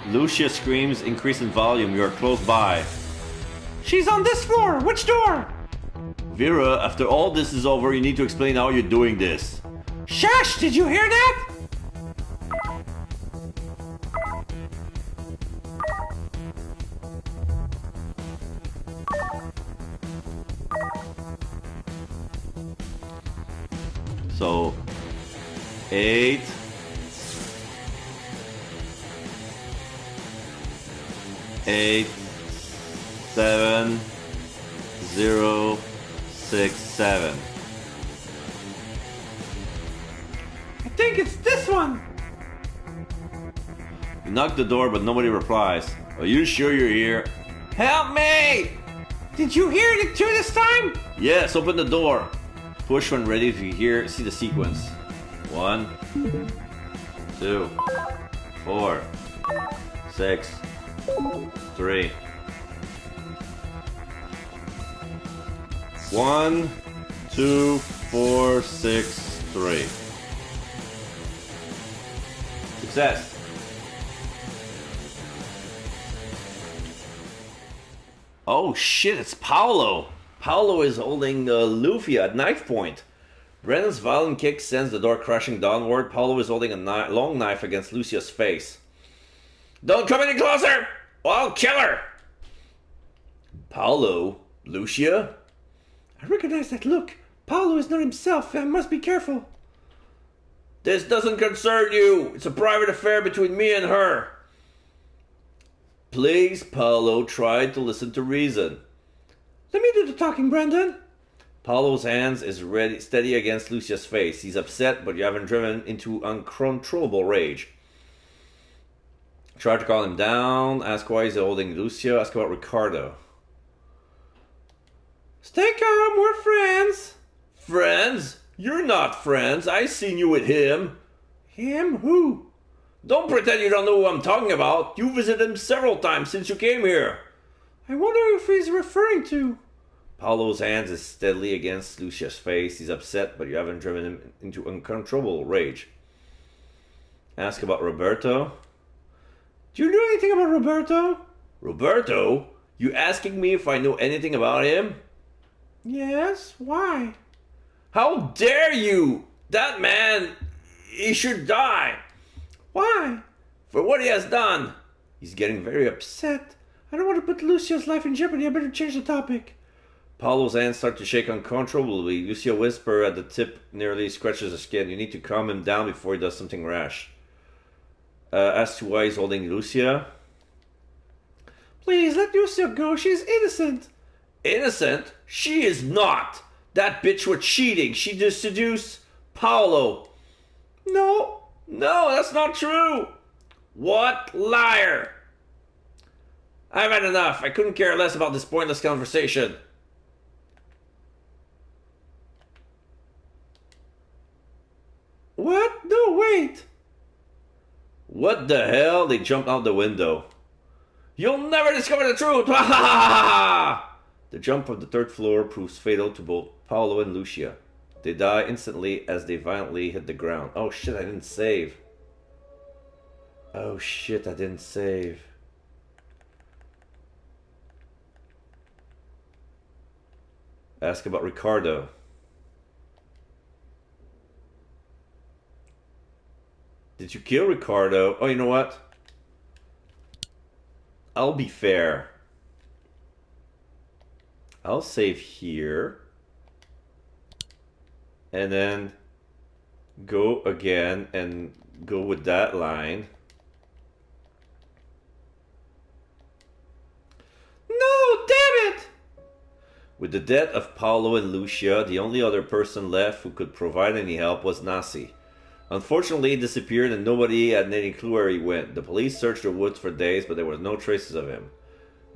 Lucia screams, increase in volume, you are close by. She's on this floor. Which door? Vera, after all this is over, you need to explain how you're doing this. Shush! Did you hear that? So, 8, 8, 7, 0, 6, 7. I think it's this one. You knock the door, but nobody replies. Are you sure you're here? Help me! Did you hear it too this time? Yes, open the door. Push when ready if you see the sequence. 1, 2, 4, 6, 3. 1, 2, 4, 6, 3. Success. Oh shit, it's Paolo. Paolo is holding Lufia at knife point. Brennan's violent kick sends the door crashing downward. Paolo is holding a long knife against Lucia's face. Don't come any closer! Or I'll kill her! Paolo? Lucia? I recognize that look. Paolo is not himself. I must be careful. This doesn't concern you. It's a private affair between me and her. Please, Paolo, try to listen to reason. Let me do the talking, Brendan. Paolo's hands is steady against Lucia's face. He's upset, but you haven't driven into uncontrollable rage. Try to calm him down. Ask why he's holding Lucia. Ask about Ricardo. Stay calm, we're friends. Friends? You're not friends. I seen you with him. Him? Who? Don't pretend you don't know who I'm talking about. You visited him several times since you came here. I wonder if he's referring to... Paolo's hands is steadily against Lucia's face. He's upset, but you haven't driven him into uncontrollable rage. Ask about Roberto. Do you know anything about Roberto? Roberto? You asking me if I know anything about him? Yes, why? How dare you! That man, he should die. Why? For what he has done. He's getting very upset. Upset. I don't want to put Lucia's life in jeopardy. I better change the topic. Paolo's hands start to shake uncontrollably. Lucia whisper at the tip nearly scratches the skin. You need to calm him down before he does something rash. As to why he's holding Lucia. Please, let Lucia go. She's innocent. Innocent? She is not. That bitch was cheating. She just seduced Paolo. No. No, that's not true. What liar. I've had enough. I couldn't care less about this pointless conversation. What? No, wait. What the hell? They jumped out the window. You'll never discover the truth! The jump from the third floor proves fatal to both Paolo and Lucia. They die instantly as they violently hit the ground. Oh shit, I didn't save. Oh shit, I didn't save. Ask about Ricardo. Did you kill Ricardo? Oh, you know what? I'll be fair. I'll save here. And then go again and go with that line. No, damn it! With the death of Paolo and Lucia, the only other person left who could provide any help was Nasi. Unfortunately, he disappeared and nobody had any clue where he went. The police searched the woods for days, but there were no traces of him.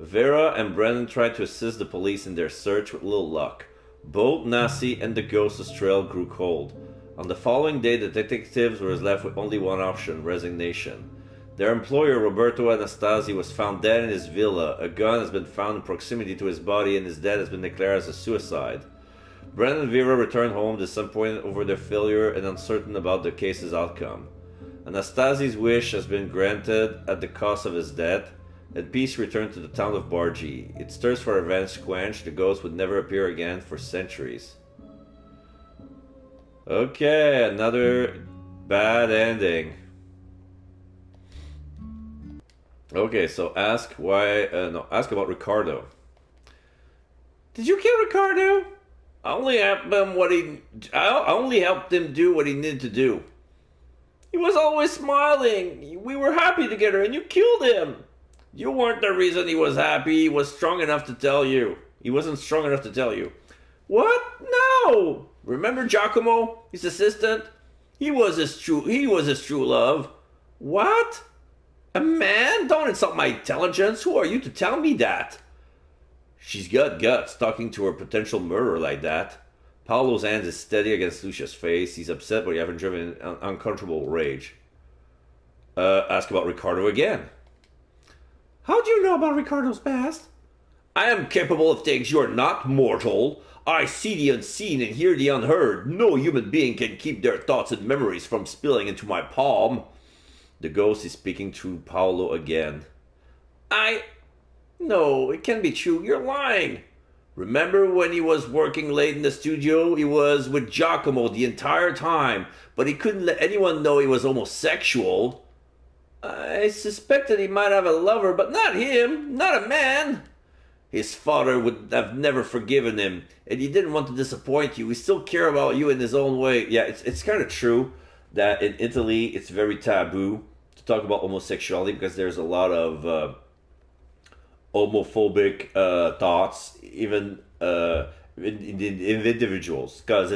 Vera and Brennan tried to assist the police in their search with little luck. Both Nasi and the ghost's trail grew cold. On the following day, the detectives were left with only one option: resignation. Their employer, Roberto Anastasi, was found dead in his villa. A gun has been found in proximity to his body, and his death has been declared as a suicide. Brennan and Vera returned home disappointed over their failure and uncertain about the case's outcome. Anastasi's wish has been granted at the cost of his death. and peace returned to the town of Bargy. Its thirst for revenge quenched, the ghost would never appear again for centuries. Okay, another bad ending. Okay, so ask about Ricardo. Did you kill Ricardo? I only helped him do what he needed to do. He was always smiling. We were happy together, and you killed him. You weren't the reason he was happy. He was strong enough to tell you. He wasn't strong enough to tell you. What? No. Remember Giacomo, his assistant? He was his true love. What? A man? Don't insult my intelligence. Who are you to tell me that? She's got guts talking to her potential murderer like that. Paolo's hand is steady against Lucia's face. He's upset, but he haven't driven an uncomfortable rage. Ask about Ricardo again. How do you know about Ricardo's past? I am capable of things you are not, mortal. I see the unseen and hear the unheard. No human being can keep their thoughts and memories from spilling into my palm. The ghost is speaking through Paolo again. No, it can't be true. You're lying. Remember when he was working late in the studio? He was with Giacomo the entire time, but he couldn't let anyone know he was homosexual. I suspected he might have a lover, but not him, not a man. His father would have never forgiven him, and he didn't want to disappoint you. He still cared about you in his own way. Yeah, it's kind of true that in Italy it's very taboo to talk about homosexuality because there's a lot of homophobic thoughts, even in individuals, because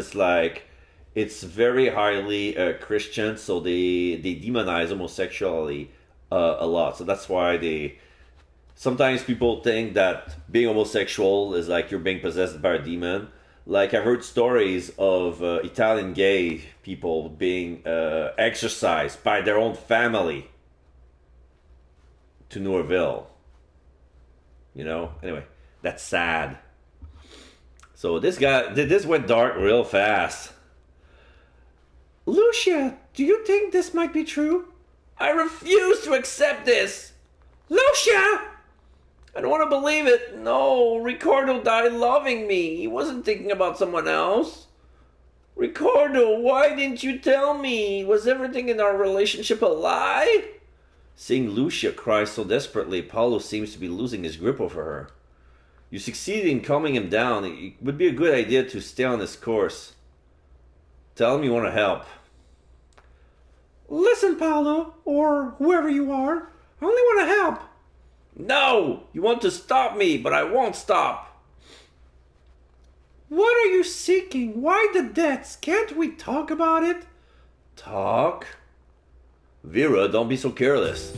it's very highly Christian, so they demonize homosexuality a lot. So that's why sometimes people think that being homosexual is like you're being possessed by a demon. Like I've heard stories of Italian gay people being exorcised by their own family to Noirville. You know? Anyway, that's sad. So this went dark real fast. Lucia, do you think this might be true? I refuse to accept this. Lucia! I don't want to believe it. No, Ricardo died loving me. He wasn't thinking about someone else. Ricardo, why didn't you tell me? Was everything in our relationship a lie? Seeing Lucia cry so desperately, Paolo seems to be losing his grip over her. You succeeded in calming him down. It would be a good idea to stay on this course. Tell him you want to help. Listen, Paolo, or whoever you are, I only want to help. No! You want to stop me, but I won't stop. What are you seeking? Why the debts? Can't we talk about it? Talk? Vera, don't be so careless.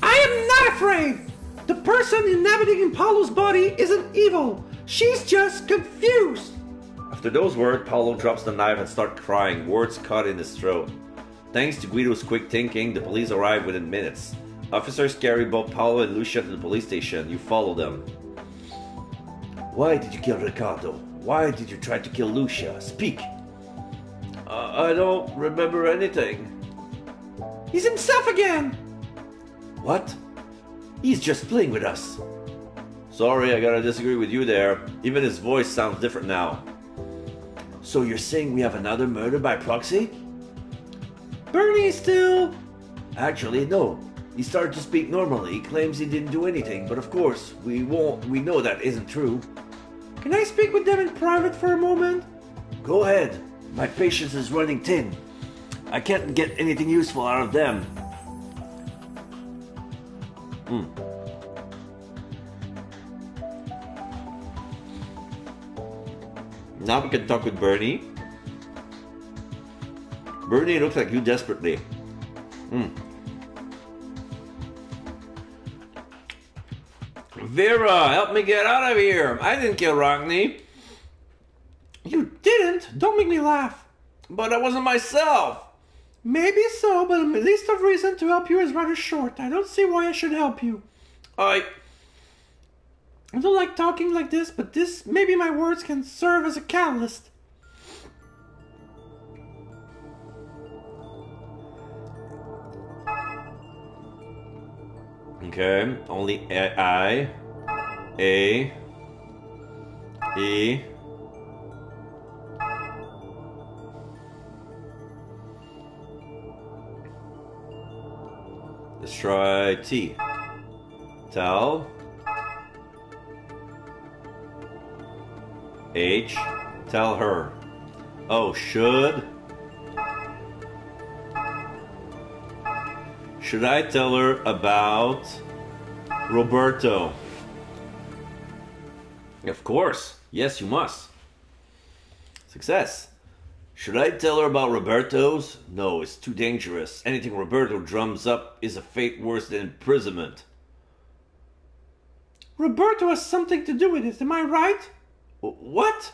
I am not afraid! The person inhabiting Paolo's body isn't evil. She's just confused. After those words, Paolo drops the knife and starts crying, words caught in his throat. Thanks to Guido's quick thinking, the police arrive within minutes. Officers carry both Paolo and Lucia to the police station. You follow them. Why did you kill Ricardo? Why did you try to kill Lucia? Speak. I don't remember anything. He's himself again. What? He's just playing with us. Sorry, I gotta disagree with you there. Even his voice sounds different now. So you're saying we have another murder by proxy? Bernie still... Actually, no. He started to speak normally. He claims he didn't do anything, but of course, we know that isn't true. Can I speak with them in private for a moment? Go ahead. My patience is running thin. I can't get anything useful out of them. Now we can talk with Bernie. Bernie looks like you desperately. Vera, help me get out of here. I didn't kill Rockney. You didn't? Don't make me laugh. But I wasn't myself. Maybe so, but the list of reason to help you is rather short. I don't see why I should help you. I don't like talking like this, but maybe my words can serve as a catalyst. Okay, only I, A, E. Let's try T. Tell. H. Tell her. Oh, should. Should I tell her about Roberto? Of course. Yes, you must. Success. Should I tell her about Roberto's? No, it's too dangerous. Anything Roberto drums up is a fate worse than imprisonment. Roberto has something to do with it, am I right? What?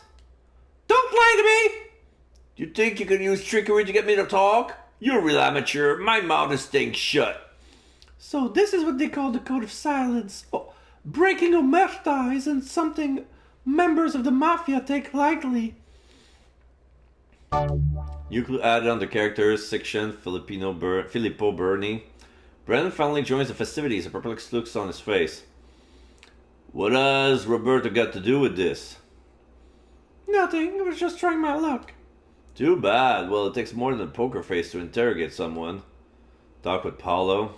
Don't lie to me! You think you can use trickery to get me to talk? You're a real amateur. My mouth is staying shut. So this is what they call the Code of Silence. Oh, breaking omerta isn't something members of the Mafia take lightly. You added on the characters section Filippo Berni. Brandon finally joins the festivities, a perplexed look on his face. What has Roberto got to do with this? Nothing, I was just trying my luck. Too bad. Well, it takes more than a poker face to interrogate someone. Talk with Paolo.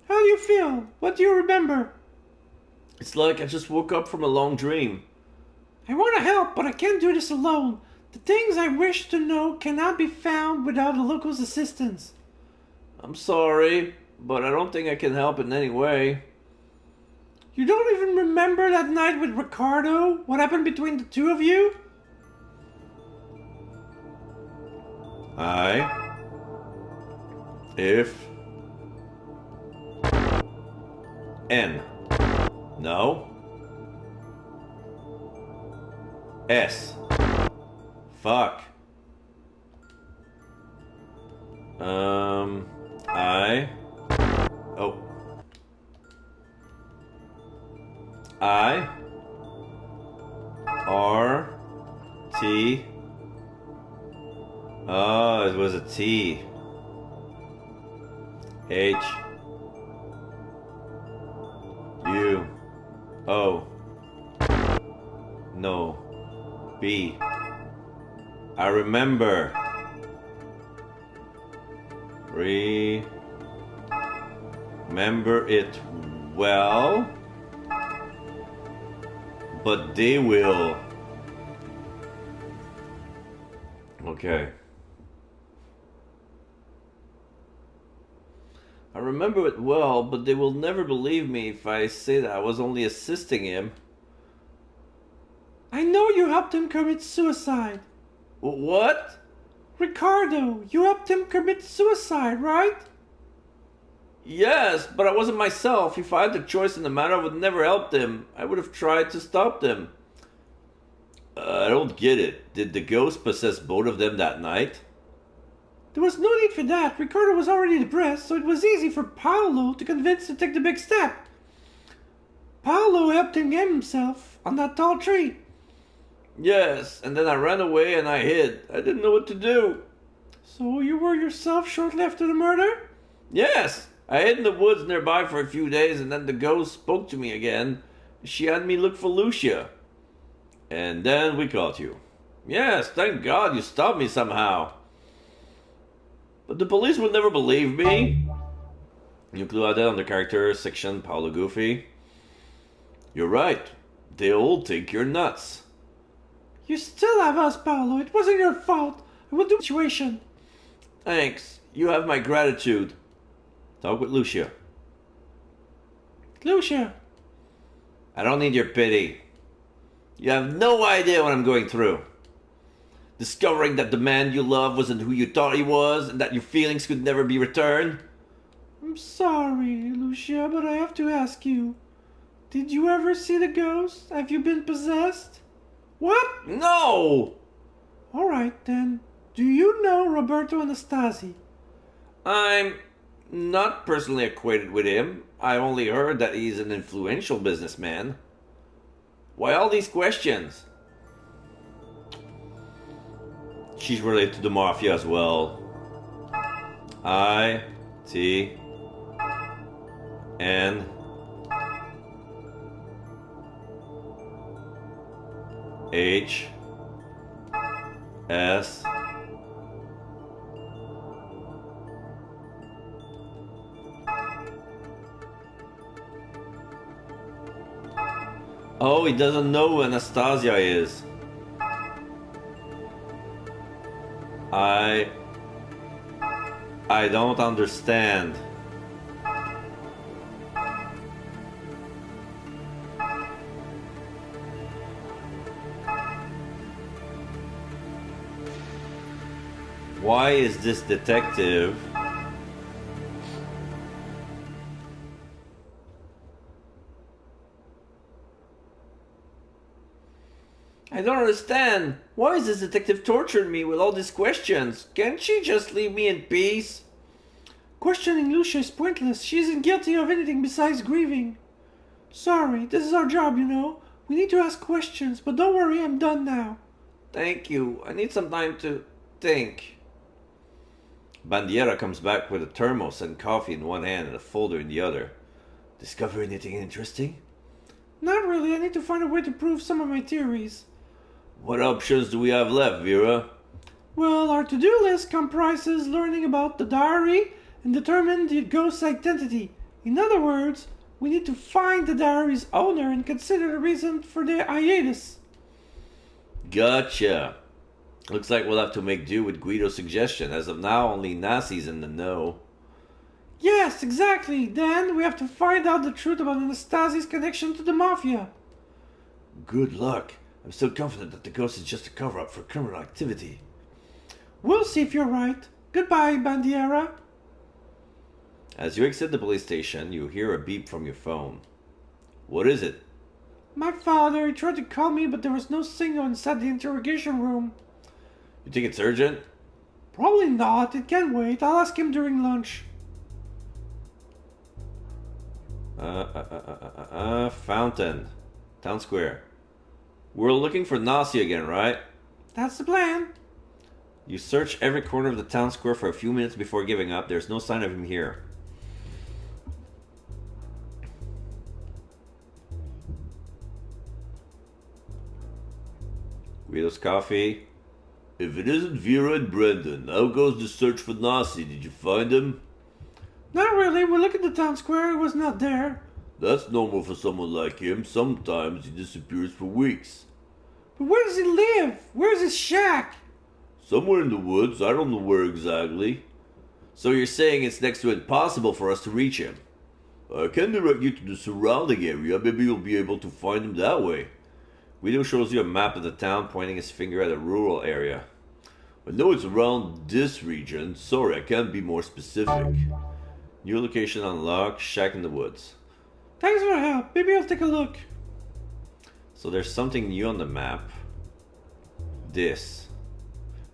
How do you feel? What do you remember? It's like I just woke up from a long dream. I want to help, but I can't do this alone. The things I wish to know cannot be found without the locals' assistance. I'm sorry, but I don't think I can help in any way. You don't even remember that night with Ricardo? What happened between the two of you? If N. No. S. Fuck. I. Oh. I. R. T. Oh, it was a T. H. U. O. No. B. I remember. Remember it well, but they will. Okay. I remember it well, but they will never believe me if I say that I was only assisting him. I know you helped him commit suicide. What? Ricardo, you helped him commit suicide, right? Yes, but I wasn't myself. If I had the choice in the matter, I would never help him. I would have tried to stop them. I don't get it. Did the ghost possess both of them that night? There was no need for that. Ricardo was already depressed, so it was easy for Paolo to convince to take the big step. Paolo helped him get himself on that tall tree. Yes, and then I ran away and I hid. I didn't know what to do. So you were yourself shortly after the murder? Yes, I hid in the woods nearby for a few days and then the ghost spoke to me again. She had me look for Lucia. And then we caught you. Yes, thank God you stopped me somehow. But the police would never believe me. You added on the character section Paolo Goofy. You're right. They all think you're nuts. You still have us, Paolo. It wasn't your fault. I will do the situation. Thanks. You have my gratitude. Talk with Lucia. Lucia. I don't need your pity. You have no idea what I'm going through. Discovering that the man you love wasn't who you thought he was and that your feelings could never be returned. I'm sorry, Lucia, but I have to ask you. Did you ever see the ghost? Have you been possessed? What? No! Alright then. Do you know Roberto Anastasi? I'm not personally acquainted with him. I only heard that he's an influential businessman. Why all these questions? She's related to the Mafia as well. I, T, N H S Oh, he doesn't know who Anastasia is. I don't understand. Why is this detective I don't understand. Why is this detective torturing me with all these questions? Can't she just leave me in peace? Questioning Lucia is pointless. She isn't guilty of anything besides grieving. Sorry, this is our job, you know. We need to ask questions, but don't worry, I'm done now. Thank you. I need some time to think. Bandiera comes back with a thermos and coffee in one hand and a folder in the other. Discover anything interesting? Not really. I need to find a way to prove some of my theories. What options do we have left, Vera? Well, our to-do list comprises learning about the diary and determine the ghost's identity. In other words, we need to find the diary's owner and consider the reason for the hiatus. Gotcha. Looks like we'll have to make do with Guido's suggestion. As of now, only Nasi's in the know. Yes, exactly. Then we have to find out the truth about Anastasia's connection to the Mafia. Good luck. I'm still confident that the ghost is just a cover-up for criminal activity. We'll see if you're right. Goodbye, Bandiera. As you exit the police station, you hear a beep from your phone. What is it? My father, he tried to call me, but there was no signal inside the interrogation room. You think it's urgent? Probably not. It can wait. I'll ask him during lunch. Fountain. Town Square. We're looking for Nasi again, right? That's the plan. You search every corner of the town square for a few minutes before giving up. There's no sign of him here. Guido's coffee. If it isn't Vera and Brendan, how goes the search for Nasi? Did you find him? Not really. We look at the town square. He was not there. That's normal for someone like him. Sometimes he disappears for weeks. But where does he live? Where's his shack? Somewhere in the woods. I don't know where exactly. So you're saying it's next to impossible for us to reach him? I can direct you to the surrounding area. Maybe you'll be able to find him that way. Guido shows you a map of the town, pointing his finger at a rural area. I know it's around this region. Sorry, I can't be more specific. New location unlocked. Shack in the woods. Thanks for the help. Maybe I'll take a look. So there's something new on the map. This.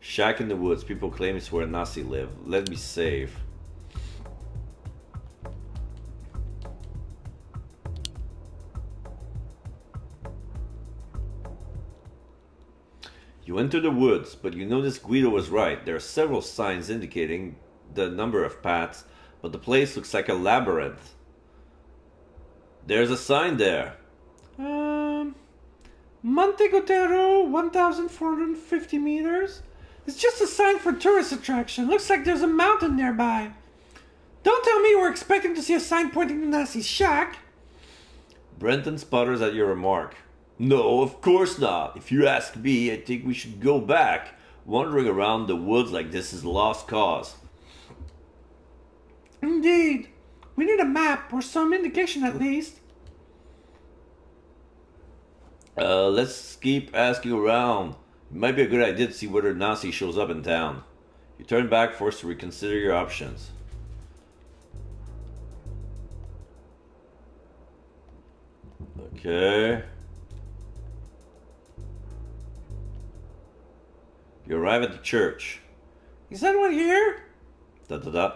Shack in the woods. People claim it's where Nasi lived. Let me save. You enter the woods, but you notice Guido was right. There are several signs indicating the number of paths, but the place looks like a labyrinth. There's a sign there. Monte Gotero, 1,450 meters. It's just a sign for tourist attraction. Looks like there's a mountain nearby. Don't tell me we're expecting to see a sign pointing to Nasi's shack. Brenton sputters at your remark. No, of course not. If you ask me, I think we should go back. Wandering around the woods like this is a lost cause. Indeed. We need a map or some indication at least. Let's keep asking around. It might be a good idea to see whether Nasi shows up in town. You turn back, forced to reconsider your options. Okay. You arrive at the church. Is anyone here? Da.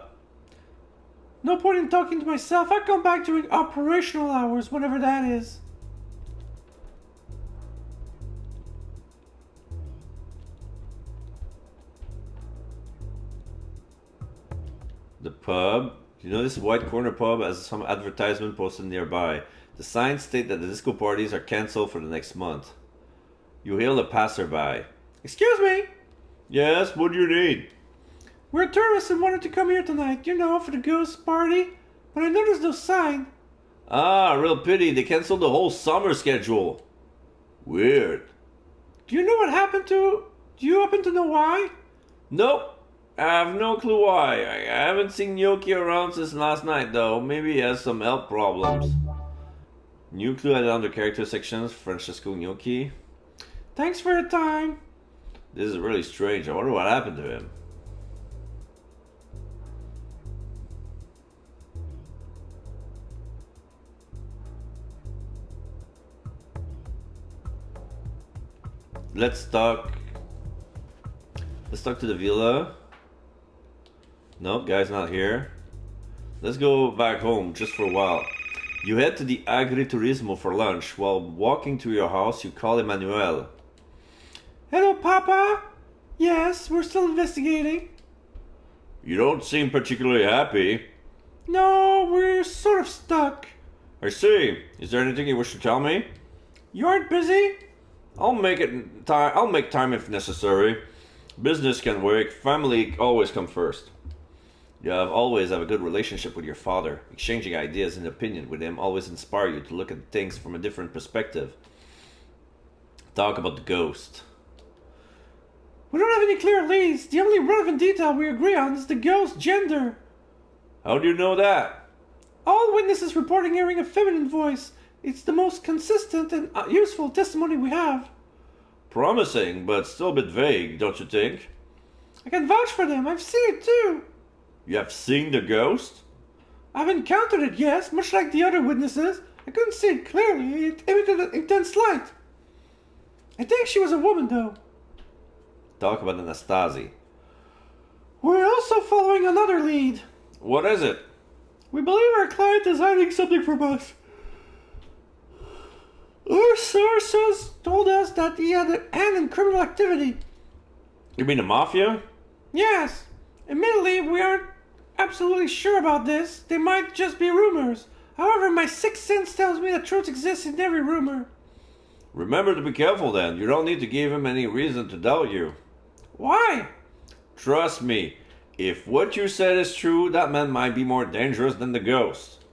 No point in talking to myself. I come back during operational hours, whatever that is. The pub. You know this White Corner pub has some advertisement posted nearby. The signs state that the disco parties are cancelled for the next month. You hail a passerby. Excuse me. Yes, what do you need? We're tourists and wanted to come here tonight, for the ghost party. But I noticed no sign. Ah, real pity. They canceled the whole summer schedule. Weird. Do you know what happened to... Do you happen to know why? Nope. I have no clue why. I haven't seen Gnocchi around since last night, though. Maybe he has some health problems. New clue added under character sections. Francesco Gnocchi. Thanks for your time. This is really strange. I wonder what happened to him. Let's talk to the villa. Nope, guy's not here. Let's go back home just for a while. You head to the Agriturismo for lunch. While walking to your house, you call Emmanuel. Hello, Papa. Yes, we're still investigating. You don't seem particularly happy. No, we're sort of stuck. I see. Is there anything you wish to tell me? You aren't busy? I'll make time if necessary. Business can wait. Family always come first. You always have a good relationship with your father. Exchanging ideas and opinion with him always inspire you to look at things from a different perspective. Talk about the ghost. We don't have any clear leads. The only relevant detail we agree on is the ghost's gender. How do you know that? All witnesses reporting hearing a feminine voice. It's the most consistent and useful testimony we have. Promising, but still a bit vague, don't you think? I can vouch for them. I've seen it too. You have seen the ghost? I've encountered it, yes, much like the other witnesses. I couldn't see it clearly. It emitted an intense light. I think she was a woman, though. Talk about Anastasi. We're also following another lead. What is it? We believe our client is hiding something from us. Our sources told us that he had an hand in criminal activity. You mean the mafia? Yes. Admittedly, we aren't absolutely sure about this. They might just be rumors. However, my sixth sense tells me that truth exists in every rumor. Remember to be careful then. You don't need to give him any reason to doubt you. Why? Trust me. If what you said is true, that man might be more dangerous than the ghost.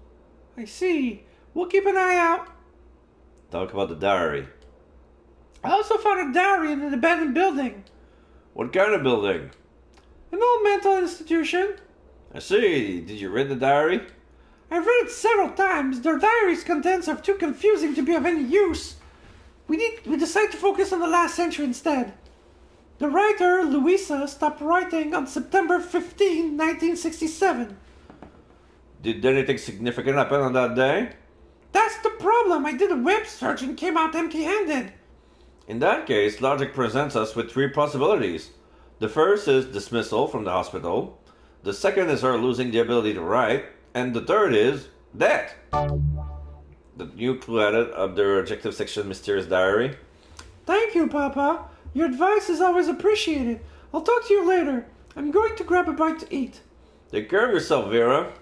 I see. We'll keep an eye out. Talk about the diary. I also found a diary in an abandoned building. What kind of building? An old mental institution. I see. Did you read the diary? I've read it several times. Their diary's contents are too confusing to be of any use. We decided to focus on the last century instead. The writer, Louisa, stopped writing on September 15, 1967. Did anything significant happen on that day? That's the problem. I did a web search and came out empty-handed. In that case, logic presents us with three possibilities. The first is dismissal from the hospital. The second is her losing the ability to write. And the third is death. The new clue added under adjective section mysterious diary. Thank you, Papa. Your advice is always appreciated. I'll talk to you later. I'm going to grab a bite to eat. Take care of yourself, Vera.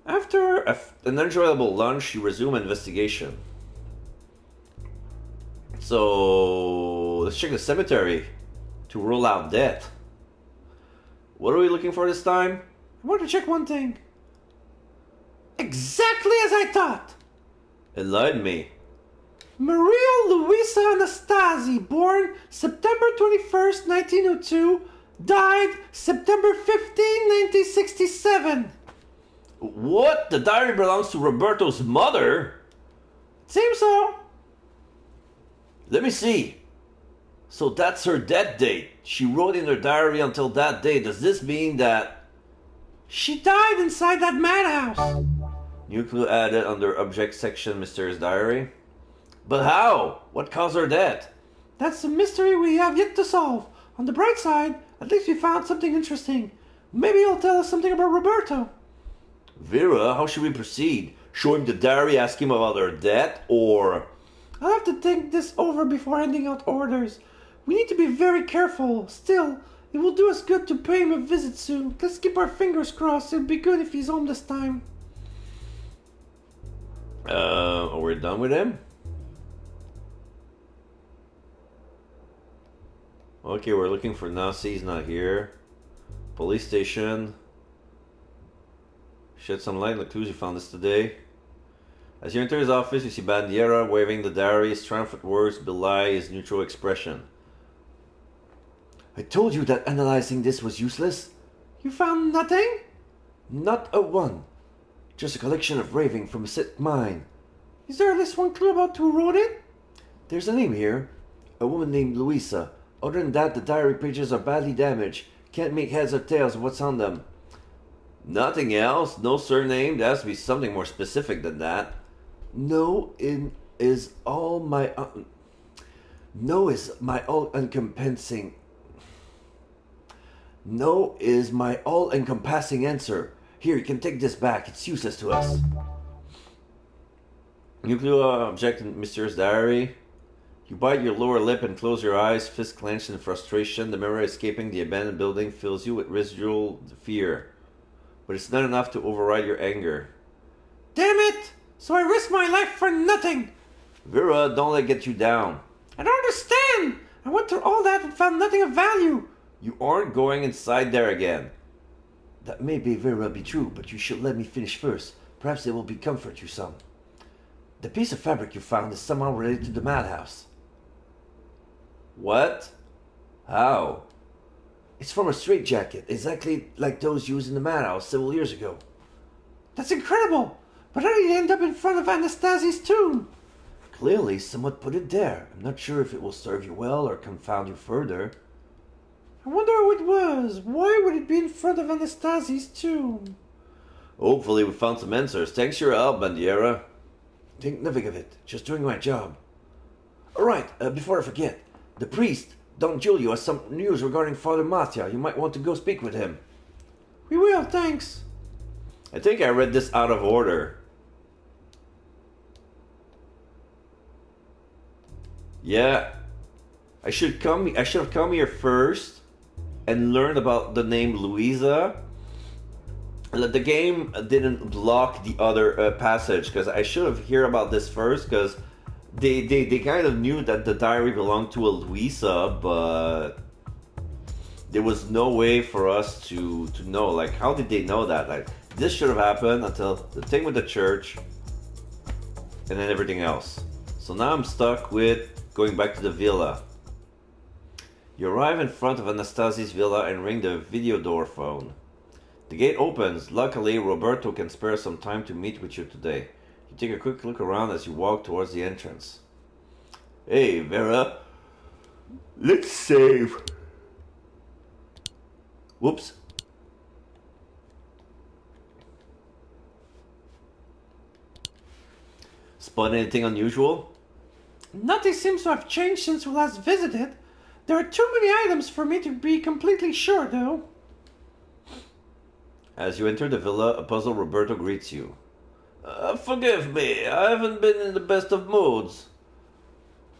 After an enjoyable lunch, you resume investigation. So, let's check the cemetery to rule out death. What are we looking for this time? I want to check one thing. Exactly as I thought. Enlighten me. Maria Luisa Anastasi, born September 21st, 1902, died September 15, 1967. What? The diary belongs to Roberto's mother? Seems so. Let me see. So that's her death date. She wrote in her diary until that day. Does this mean that... She died inside that madhouse. New clue added under object section mysterious diary. But how? What caused her death? That's a mystery we have yet to solve. On the bright side, at least we found something interesting. Maybe he'll tell us something about Roberto. Vera, how should we proceed? Show him the diary, ask him about her death, or... I'll have to think this over before handing out orders. We need to be very careful. Still, It will do us good to pay him a visit soon. Let's keep our fingers crossed. It'll be good if he's home this time. We're done with him? Okay, we're looking for Nasi. He's not here. Police station. Shed some light on the clues you found this today. As you enter his office, you see Bandiera waving the diary. His triumphant words belie his neutral expression. I told you that analyzing this was useless. You found nothing? Not a one. Just a collection of raving from a sick mind. Is there at least one clue about who wrote it? There's a name here. A woman named Louisa. Other than that, the diary pages are badly damaged. Can't make heads or tails of what's on them. Nothing else? No surname? There has to be something more specific than that. No is all my... no is my all encompassing... No is my all-encompassing answer. Here, you can take this back. It's useless to us. New clue object in mysterious diary. You bite your lower lip and close your eyes, fist clenched in frustration. The memory escaping the abandoned building fills you with residual fear. But it's not enough to override your anger. Damn it! So I risked my life for nothing! Vera, don't let it get you down. I don't understand! I went through all that and found nothing of value. You aren't going inside there again. That may very well be true, but you should let me finish first. Perhaps it will comfort you some. The piece of fabric you found is somehow related to the madhouse. What? How? It's from a straitjacket, exactly like those used in the madhouse several years ago. That's incredible! But how did it end up in front of Anastasi's tomb? Clearly, someone put it there. I'm not sure if it will serve you well or confound you further. I wonder who it was. Why would it be in front of Anastasi's tomb? Hopefully we found some answers. Thanks for your help, Bandiera. Think nothing of it. Just doing my job. Alright, before I forget. The priest, Don Giulio, has some news regarding Father Mattia. You might want to go speak with him. We will, thanks. I think I read this out of order. Yeah. I should have come here first and learned about the name Louisa. The game didn't block the other passage because I should have heard about this first because they kind of knew that the diary belonged to a Louisa, but there was no way for us to know. Like, how did they know that? Like, this should have happened until the thing with the church and then everything else. So now I'm stuck with going back to the villa. You arrive in front of Anastasi's villa and ring the video door phone. The gate opens. Luckily, Roberto can spare some time to meet with you today. You take a quick look around as you walk towards the entrance. Hey, Vera. Let's save. Whoops. Spot anything unusual? Nothing seems to have changed since we last visited. There are too many items for me to be completely sure, though. As you enter the villa, a puzzled Roberto greets you. Forgive me, I haven't been in the best of moods.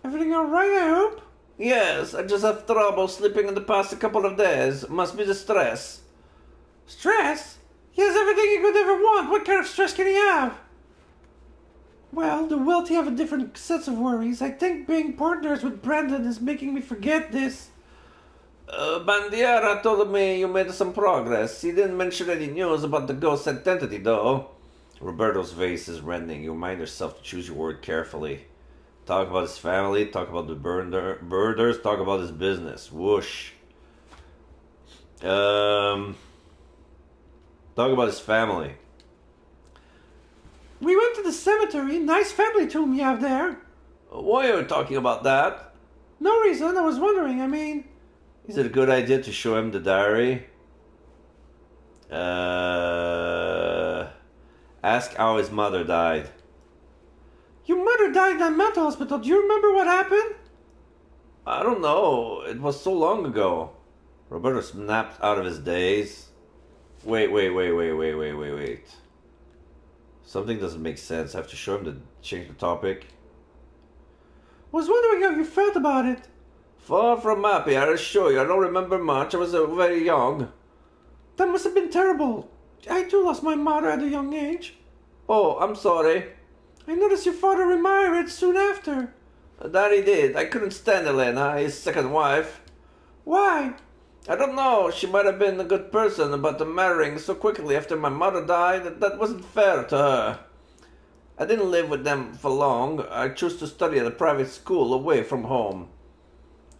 Everything alright, I hope? Yes, I just have trouble sleeping in the past couple of days. Must be the stress. Stress? He has everything he could ever want. What kind of stress can he have? Well, the wealthy have a different sets of worries. I think being partners with Brandon is making me forget this. Bandiera told me you made some progress. He didn't mention any news about the ghost identity, though. Roberto's face is reddening. You remind yourself to choose your word carefully. Talk about his family, talk about the birders, talk about his business. Whoosh. Talk about his family. We went to the cemetery. Nice family tomb you have there. Why are you talking about that? No reason. I was wondering. I mean... Is it a good idea to show him the diary? Ask how his mother died. Your mother died in a mental hospital. Do you remember what happened? I don't know. It was so long ago. Roberto snapped out of his daze. Wait. Something doesn't make sense. I have to show him to change the topic. Was wondering how you felt about it. Far from happy, I assure you. I don't remember much. I was very young. That must have been terrible. I too lost my mother at a young age. Oh, I'm sorry. I noticed your father remarried soon after. That he did. I couldn't stand Elena, his second wife. Why? I don't know. She might have been a good person, but marrying so quickly after my mother died, that wasn't fair to her. I didn't live with them for long. I chose to study at a private school away from home.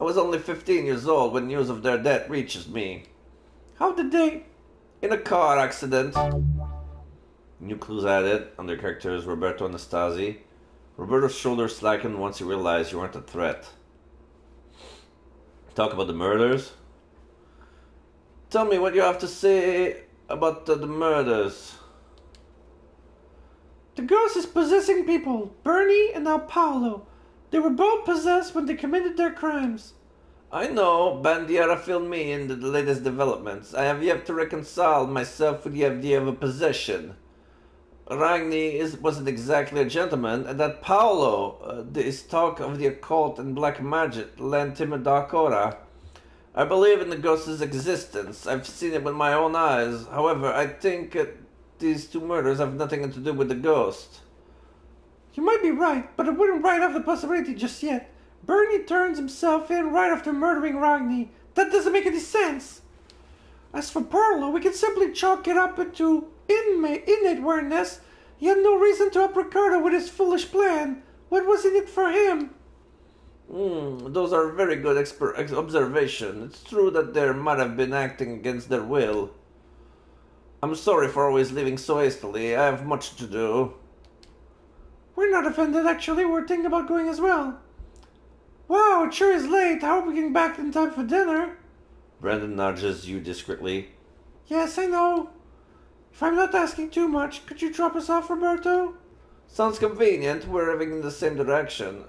I was only 15 years old when news of their death reaches me. How did they... In a car accident. New clues added under characters Roberto Anastasi. Roberto's shoulders slackened once he realized you weren't a threat. Talk about the murders. Tell me what you have to say about the murders. The ghost is possessing people, Bernie and now Paolo. They were both possessed when they committed their crimes. I know, Bandiera filled me in the latest developments. I have yet to reconcile myself with the idea of a possession. Ragni wasn't exactly a gentleman, and that Paolo, this talk of the occult and black magic, lent him a dark aura. I believe in the ghost's existence. I've seen it with my own eyes. However, I think these two murders have nothing to do with the ghost. You might be right, but I wouldn't write off the possibility just yet. Bernie turns himself in right after murdering Ragni. That doesn't make any sense. As for Paolo, we can simply chalk it up to innate awareness. He had no reason to help Ricardo with his foolish plan. What was in it for him? Those are very good observations. It's true that they might have been acting against their will. I'm sorry for always leaving so hastily. I have much to do. We're not offended, actually. We're thinking about going as well. Wow, it sure is late. I hope we're getting back in time for dinner. Brandon nudges you discreetly. Yes, I know. If I'm not asking too much, could you drop us off, Roberto? Sounds convenient. We're heading in the same direction.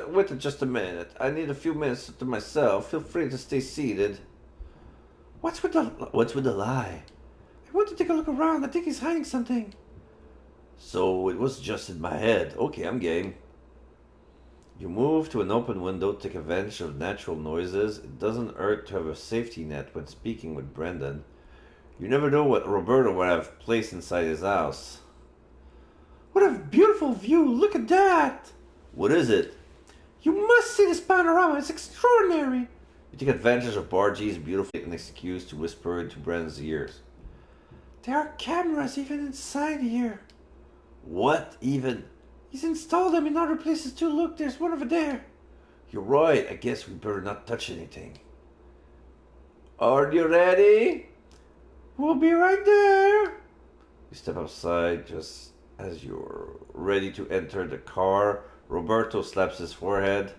Wait just a minute. I need a few minutes to myself. Feel free to stay seated. What's with the lie? I want to take a look around. I think he's hiding something. So it was just in my head. Okay, I'm game. You move to an open window, take advantage of natural noises. It doesn't hurt to have a safety net when speaking with Brendan. You never know what Roberto would have placed inside his house. What a beautiful view! Look at that! What is it? You must see this panorama. It's extraordinary. You take advantage of Bargie's beautiful an excuse to whisper into Brendan's ears. There are cameras even inside here. What even? He's installed them in other places too. Look, there's one over there. You're right. I guess we better not touch anything. Are you ready? We'll be right there. You step outside just as you're ready to enter the car. Roberto slaps his forehead.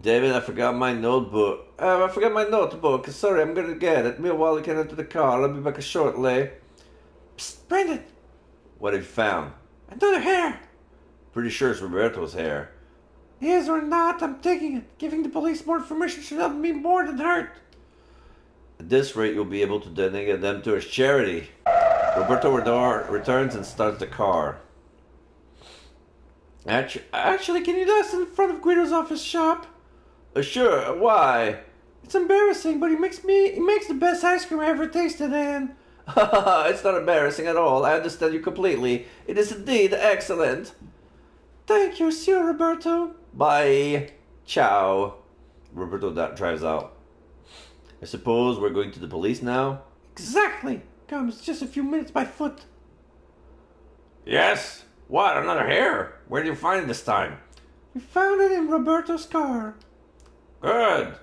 David, I forgot my notebook. I forgot my notebook. Sorry, I'm gonna get it. Meanwhile, you can enter the car. I'll be back shortly. Psst, Brendan. What have you found? Another hair. Pretty sure it's Roberto's hair. Is or not, I'm taking it. Giving the police more information should help me more than hurt. At this rate, you'll be able to donate them to his charity. Roberto returns and starts the car. Actually, can you do this in front of Guido's office shop? Sure, why? It's embarrassing, but he makes the best ice cream I ever tasted, and... It's not embarrassing at all. I understand you completely. It is indeed excellent. Thank you. See you, Roberto. Bye. Ciao. Roberto drives out. I suppose we're going to the police now? Exactly. Come, it's just a few minutes by foot. Yes? What, another hair? Where did you find it this time? We found it in Roberto's car. Good.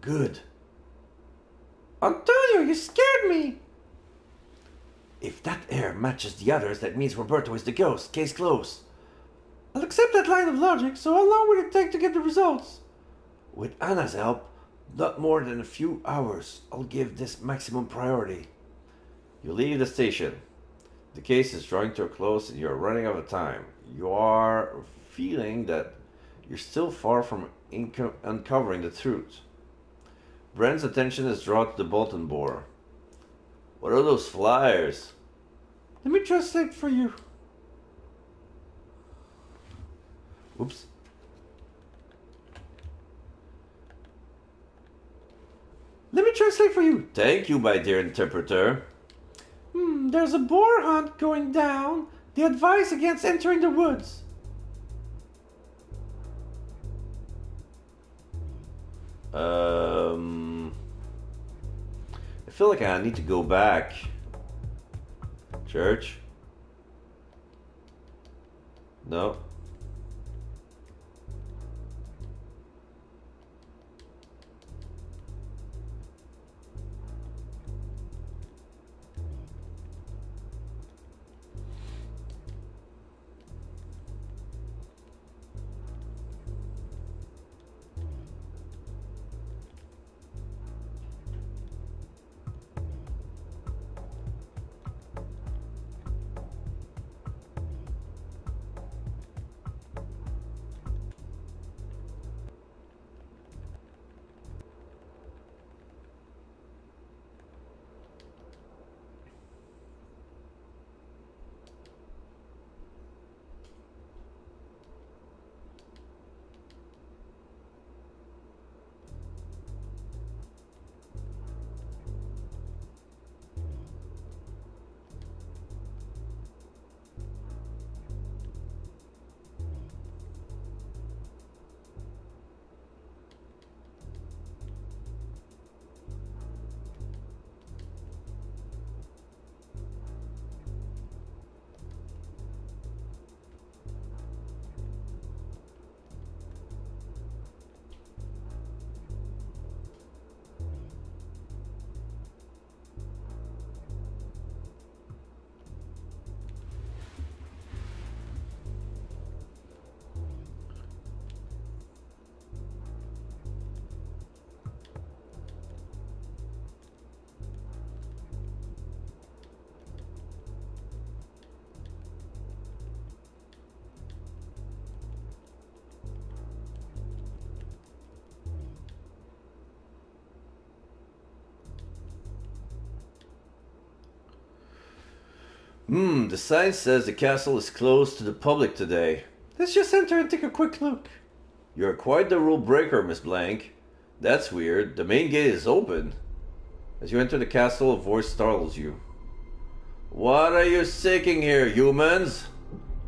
Good. Antonio, you scared me. If that hair matches the others, that means Roberto is the ghost. Case closed. I'll accept that line of logic, so how long would it take to get the results? With Anna's help, not more than a few hours. I'll give this maximum priority. You leave the station. The case is drawing to a close and you're running out of time. You are feeling that you're still far from uncovering the truth. Brent's attention is drawn to the bulletin board. What are those flyers? Let me translate for you. Oops. Let me translate for you. Thank you, my dear interpreter. There's a boar hunt going down. They advise against entering the woods. I feel like I need to go back. Church? No. The sign says the castle is closed to the public today. Let's just enter and take a quick look. You're quite the rule breaker, Miss Blank. That's weird. The main gate is open. As you enter the castle, a voice startles you. What are you seeking here, humans?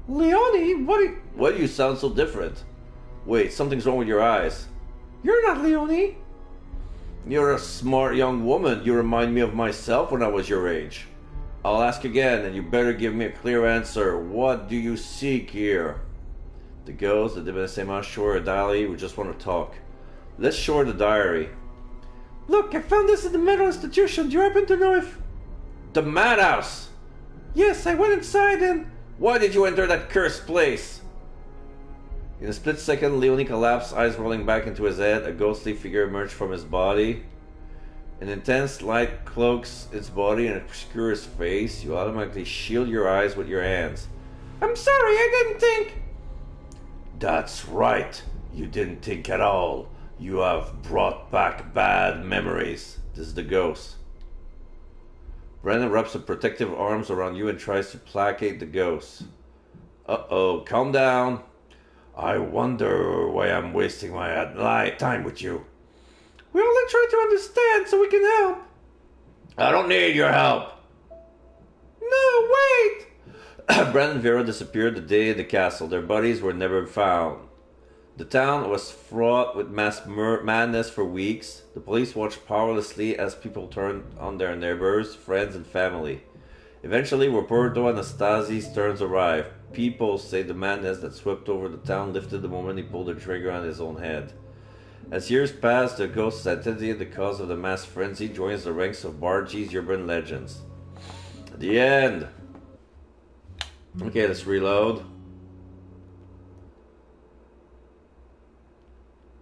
Leonie, Why do you sound so different? Wait, something's wrong with your eyes. You're not Leonie. You're a smart young woman. You remind me of myself when I was your age. I'll ask again, and you better give me a clear answer. What do you seek here? The ghost, the Dibasema, Shore, Dali, we just want to talk. Let's shore the diary. Look, I found this at the mental institution. Do you happen to know if... The madhouse! Yes, I went inside and... Why did you enter that cursed place? In a split second, Leonie collapsed, eyes rolling back into his head. A ghostly figure emerged from his body. An intense light cloaks its body and obscures his face. You automatically shield your eyes with your hands. I'm sorry, I didn't think... That's right. You didn't think at all. You have brought back bad memories. This is the ghost. Brennan wraps her protective arms around you and tries to placate the ghost. Uh-oh, calm down. I wonder why I'm wasting my time with you. We only try to understand so we can help. I don't need your help. No, wait! Brandon and Vera disappeared the day in the castle. Their bodies were never found. The town was fraught with mass madness for weeks. The police watched powerlessly as people turned on their neighbors, friends, and family. Eventually, Roberto Anastasi's turns arrived. People say the madness that swept over the town lifted the moment he pulled the trigger on his own head. As years pass, the ghost's identity and the cause of the mass frenzy joins the ranks of Bargie's urban legends. The end. Okay, let's reload.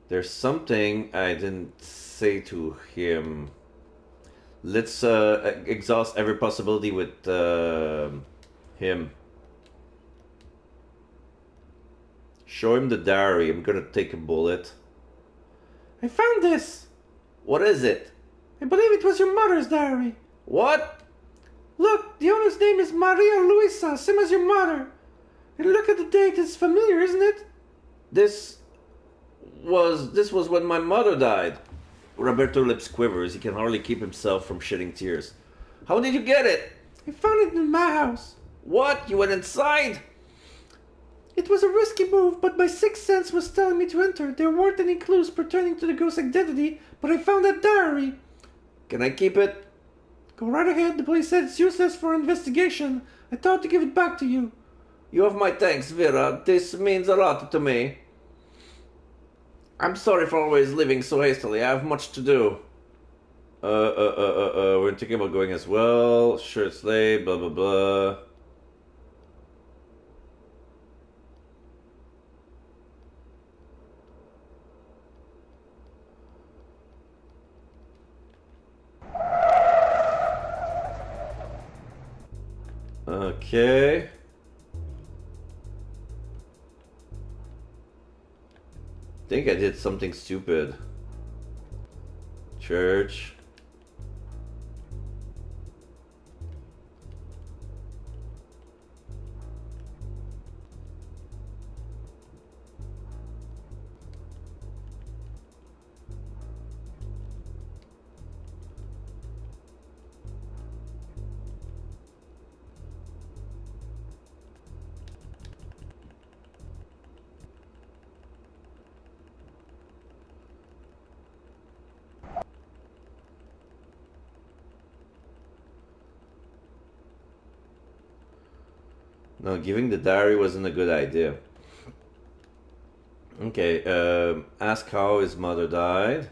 There's something I didn't say to him. Let's exhaust every possibility with him. Show him the diary. I'm gonna take a bullet. I found this. What is it? I believe it was your mother's diary. What? Look, the owner's name is Maria Luisa, same as your mother. And look at the date, it's familiar, isn't it? This was when my mother died. Roberto's lips quiver as he can hardly keep himself from shedding tears. How did you get it? I found it in my house. What? You went inside? It was a risky move, but my sixth sense was telling me to enter. There weren't any clues pertaining to the ghost's identity, but I found that diary. Can I keep it? Go right ahead. The police said it's useless for investigation. I thought to give it back to you. You have my thanks, Vera. This means a lot to me. I'm sorry for always leaving so hastily. I have much to do. We're thinking about going as well. Sure, it's late, blah, blah, blah. Okay. Think I did something stupid. Church. No, giving the diary wasn't a good idea. Okay, ask how his mother died.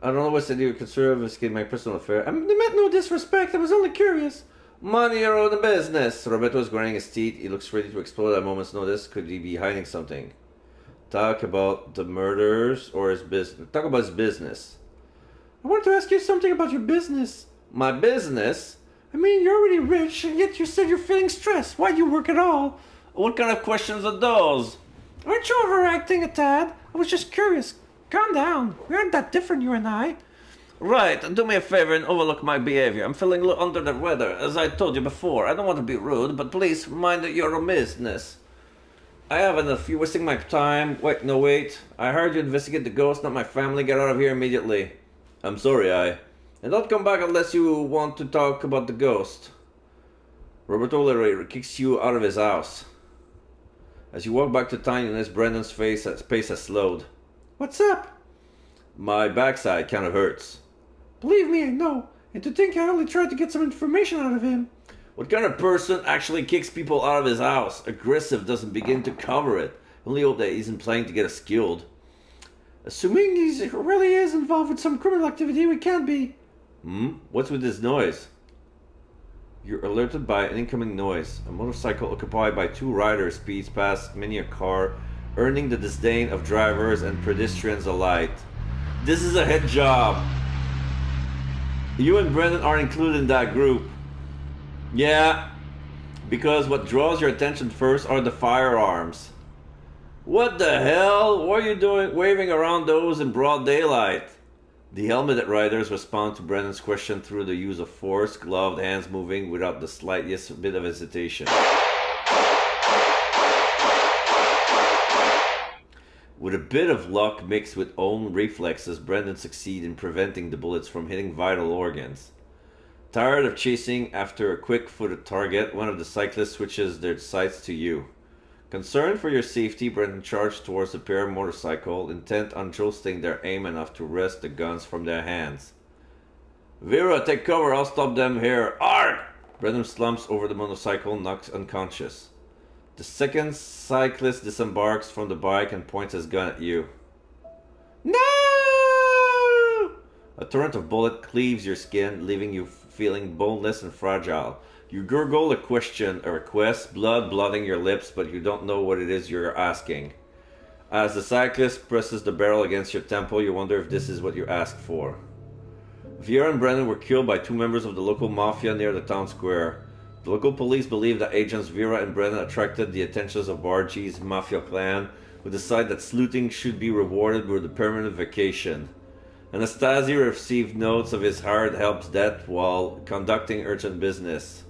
I don't know what's the deal. Consider investigating my personal affair. They meant no disrespect. I was only curious. Money your own business. Roberto was grinding his teeth. He looks ready to explode at a moment's notice. Could he be hiding something? Talk about the murders or his business. Talk about his business. I wanted to ask you something about your business. My business? I mean, you're already rich, and yet you said you're feeling stressed. Why do you work at all? What kind of questions are those? Aren't you overacting a tad? I was just curious. Calm down. We aren't that different, you and I. Right, do me a favor and overlook my behavior. I'm feeling a little under the weather, as I told you before. I don't want to be rude, but please mind your own business. I have enough. You're wasting my time. Wait, no, wait. I heard you investigate the ghost, not my family. Get out of here immediately. I'm sorry, And don't come back unless you want to talk about the ghost. Roberto literally kicks you out of his house. As you walk back to tininess, Brendan's pace has slowed. What's up? My backside kind of hurts. Believe me, I know. And to think I only tried to get some information out of him. What kind of person actually kicks people out of his house? Aggressive doesn't begin to cover it. Only hope that he isn't planning to get us killed. Assuming he really is involved with some criminal activity, we can't be. What's with this noise? You're alerted by an incoming noise. A motorcycle occupied by two riders speeds past many a car, earning the disdain of drivers and pedestrians alike. This is a hit job. You and Brendan are included in that group. Yeah, because what draws your attention first are the firearms. What the hell? What are you doing waving around those in broad daylight? The helmeted riders respond to Brendan's question through the use of force, gloved hands moving without the slightest bit of hesitation. With a bit of luck mixed with own reflexes, Brendan succeeds in preventing the bullets from hitting vital organs. Tired of chasing after a quick-footed target, one of the cyclists switches their sights to you. Concerned for your safety, Brendan charged towards the pair motorcycle, intent on josting their aim enough to wrest the guns from their hands. Vera, take cover, I'll stop them here. Arg! Brendan slumps over the motorcycle, knocks unconscious. The second cyclist disembarks from the bike and points his gun at you. No! A torrent of bullet cleaves your skin, leaving you feeling boneless and fragile. You gurgle a request, blood blotting your lips, but you don't know what it is you're asking. As the cyclist presses the barrel against your temple, you wonder if this is what you asked for. Vera and Brendan were killed by two members of the local mafia near the town square. The local police believe that agents Vera and Brendan attracted the attentions of Bargie's mafia clan, who decide that sleuthing should be rewarded with a permanent vacation. Anastasi received notes of his hired help's death while conducting urgent business.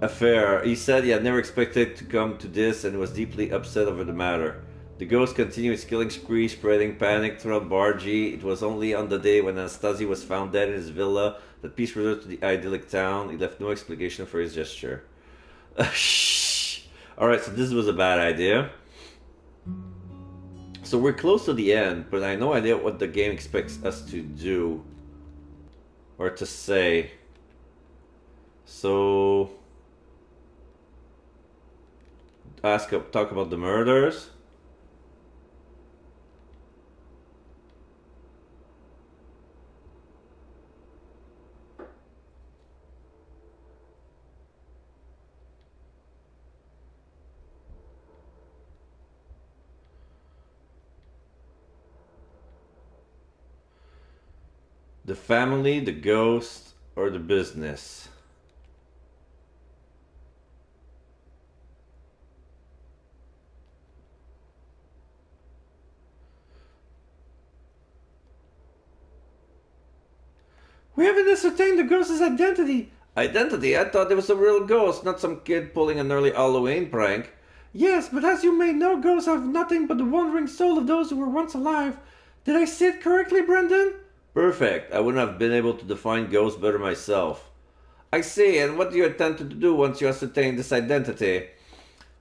affair. He said he had never expected to come to this and was deeply upset over the matter. The ghost continued his killing spree, spreading panic throughout Bargy. It was only on the day when Anastasi was found dead in his villa that peace returned to the idyllic town. He left no explanation for his gesture. Alright, so this was a bad idea. So we're close to the end, but I have no idea what the game expects us to do or to say. So talk about the murders. The family, the ghost, or the business? We haven't ascertained the ghost's identity. Identity? I thought it was a real ghost, not some kid pulling an early Halloween prank. Yes, but as you may know, ghosts have nothing but the wandering soul of those who were once alive. Did I say it correctly, Brendan? Perfect. I wouldn't have been able to define ghosts better myself. I see, and what do you intend to do once you ascertain this identity?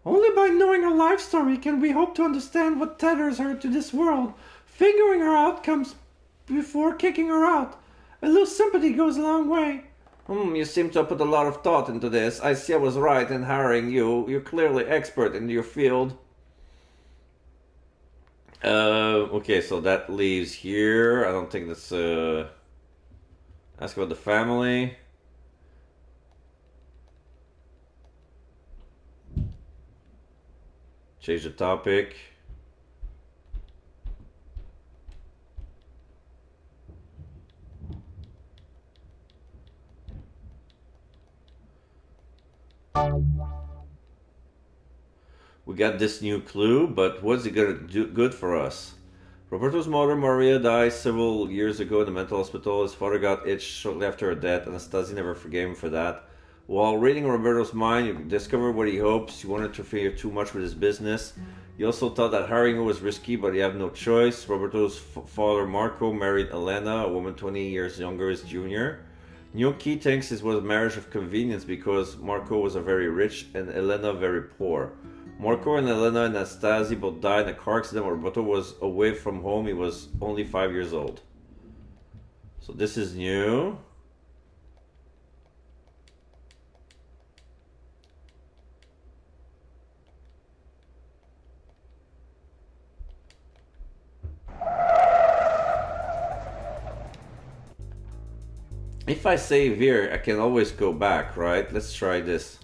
Only by knowing her life story can we hope to understand what tethers her to this world. Figuring her out comes before kicking her out. A little sympathy goes a long way. You seem to have put a lot of thought into this. I see I was right in hiring you. You're clearly expert in your field. Okay, so that leaves here. I don't think that's, ask about the family. Change the topic. We got this new clue, but what's it gonna do good for us? Roberto's mother, Maria, died several years ago in the mental hospital. His father got itched shortly after her death. Anastasi never forgave him for that. While reading Roberto's mind, you discover what he hopes. He wanted to interfere too much with his business. He also thought that hiring her was risky, but he had no choice. Roberto's father, Marco, married Elena, a woman 20 years younger, his junior. Gnocchi thinks it was a marriage of convenience because Marco was a very rich and Elena very poor. Marco and Elena and Anastasi both died in a car accident when Roberto was away from home. He was only 5 years old. So this is new. If I save here, I can always go back, right? Let's try this.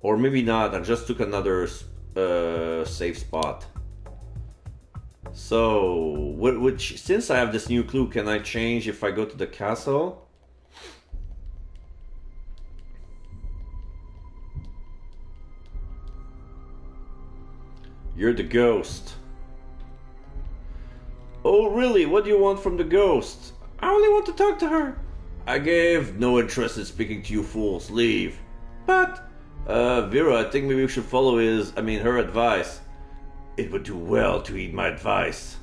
Or maybe not, I just took another safe spot. So, since I have this new clue, can I change if I go to the castle? You're the ghost. Oh, really? What do you want from the ghost? I only want to talk to her. I gave no interest in speaking to you fools. Leave. But... Vera, I think maybe we should follow her advice. It would do well to heed my advice.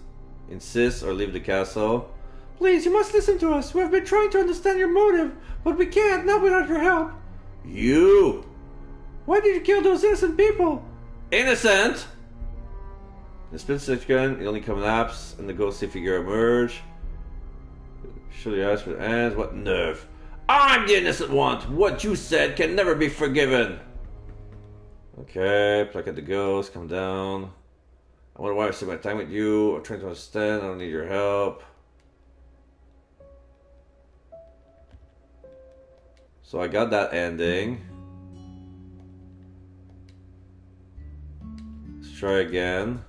Insist or leave the castle. Please, you must listen to us. We have been trying to understand your motive, but we can't, not without your help. You! Why did you kill those innocent people? Innocent! In a split second, it only collapse and the ghostly figure emerge. Show your eyes with hands. What nerve! I'm the innocent one! What you said can never be forgiven! Okay, pluck at the ghost, come down. I wonder why I spend my time with you. I'm trying to understand, I don't need your help. So I got that ending. Let's try again.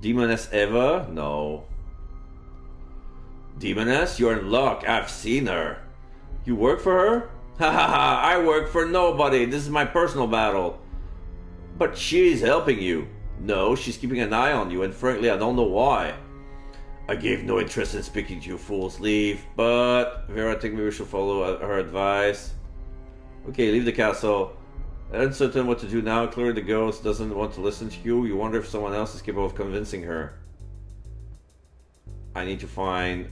Demoness Eva? No. Demoness? You're in luck. I've seen her. You work for her? Ha ha ha, I work for nobody. This is my personal battle. But she's helping you. No, she's keeping an eye on you, and frankly, I don't know why. I gave no interest in speaking to you fools. Leave. But, Vera, I think we should follow her advice. Okay, leave the castle. Uncertain what to do now. Clearly the ghost doesn't want to listen to you. You wonder if someone else is capable of convincing her. I need to find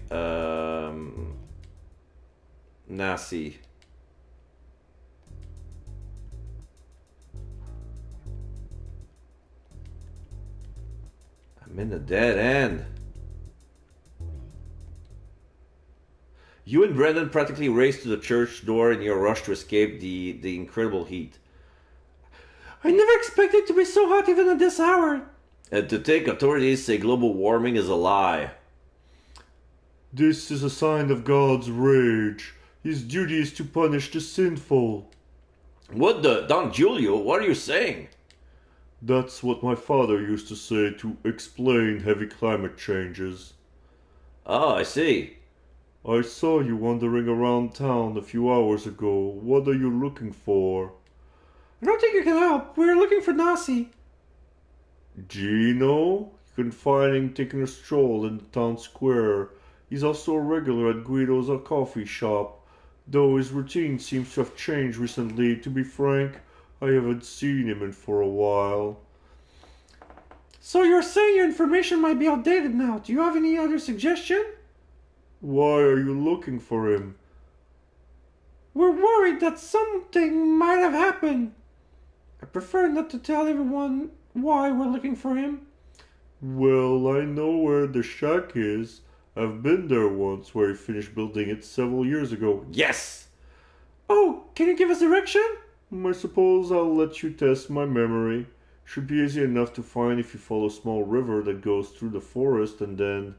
Nasi. I'm in the dead end. You and Brendan practically race to the church door in your rush to escape the incredible heat. I never expected it to be so hot even at this hour. And to think authorities say global warming is a lie. This is a sign of God's rage. His duty is to punish the sinful. What the? Don Julio, what are you saying? That's what my father used to say to explain heavy climate changes. Oh, I see. I saw you wandering around town a few hours ago. What are you looking for? I don't think you can help. We're looking for Nasi. Gino? You can find him taking a stroll in the town square. He's also a regular at Guido's coffee shop, though his routine seems to have changed recently. To be frank, I haven't seen him in for a while. So you're saying your information might be outdated now. Do you have any other suggestion? Why are you looking for him? We're worried that something might have happened. I prefer not to tell everyone why we're looking for him. Well, I know where the shack is. I've been there once, where he finished building it several years ago. Yes! Oh, can you give us direction? I suppose I'll let you test my memory. Should be easy enough to find if you follow a small river that goes through the forest and then...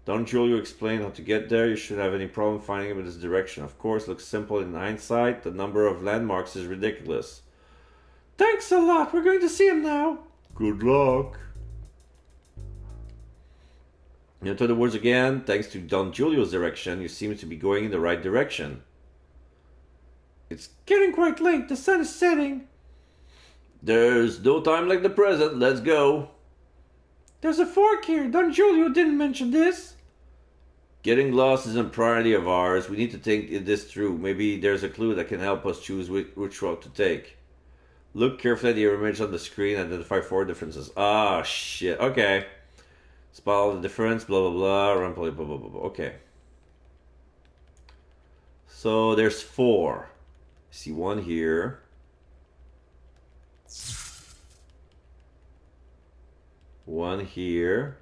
Don Julio explained how to get there. You shouldn't have any problem finding him in this direction. Of course, looks simple in hindsight. The number of landmarks is ridiculous. Thanks a lot. We're going to see him now. Good luck. Into the woods again. Thanks to Don Julio's direction, you seem to be going in the right direction. It's getting quite late. The sun is setting. There's no time like the present. Let's go. There's a fork here. Don Julio didn't mention this. Getting lost isn't a priority of ours. We need to think this through. Maybe there's a clue that can help us choose which route to take. Look carefully at the image on the screen and identify 4 differences. Ah, shit. Okay. Spell the difference, blah, blah, blah, run, blah, blah, blah, blah. Okay. So there's 4. I see 1 here. One here.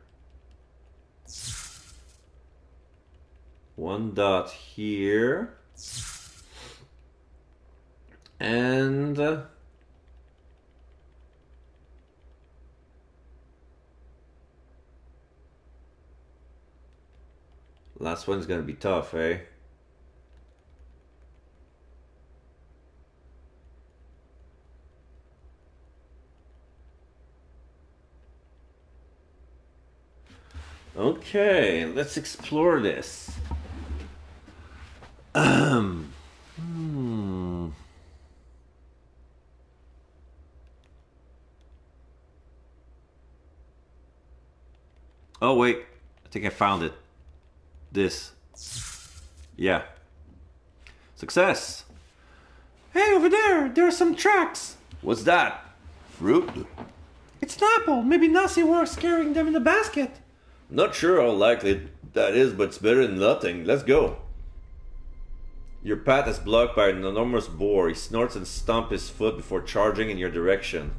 1 dot here. And... last one's gonna be tough, eh? Okay, let's explore this. Oh wait, I think I found it. This. Yeah. Success! Hey, over there. There are some tracks. What's that? Fruit? It's an apple. Maybe Nasi was carrying them in the basket. Not sure how likely that is, but it's better than nothing. Let's go. Your path is blocked by an enormous boar. He snorts and stomps his foot before charging in your direction.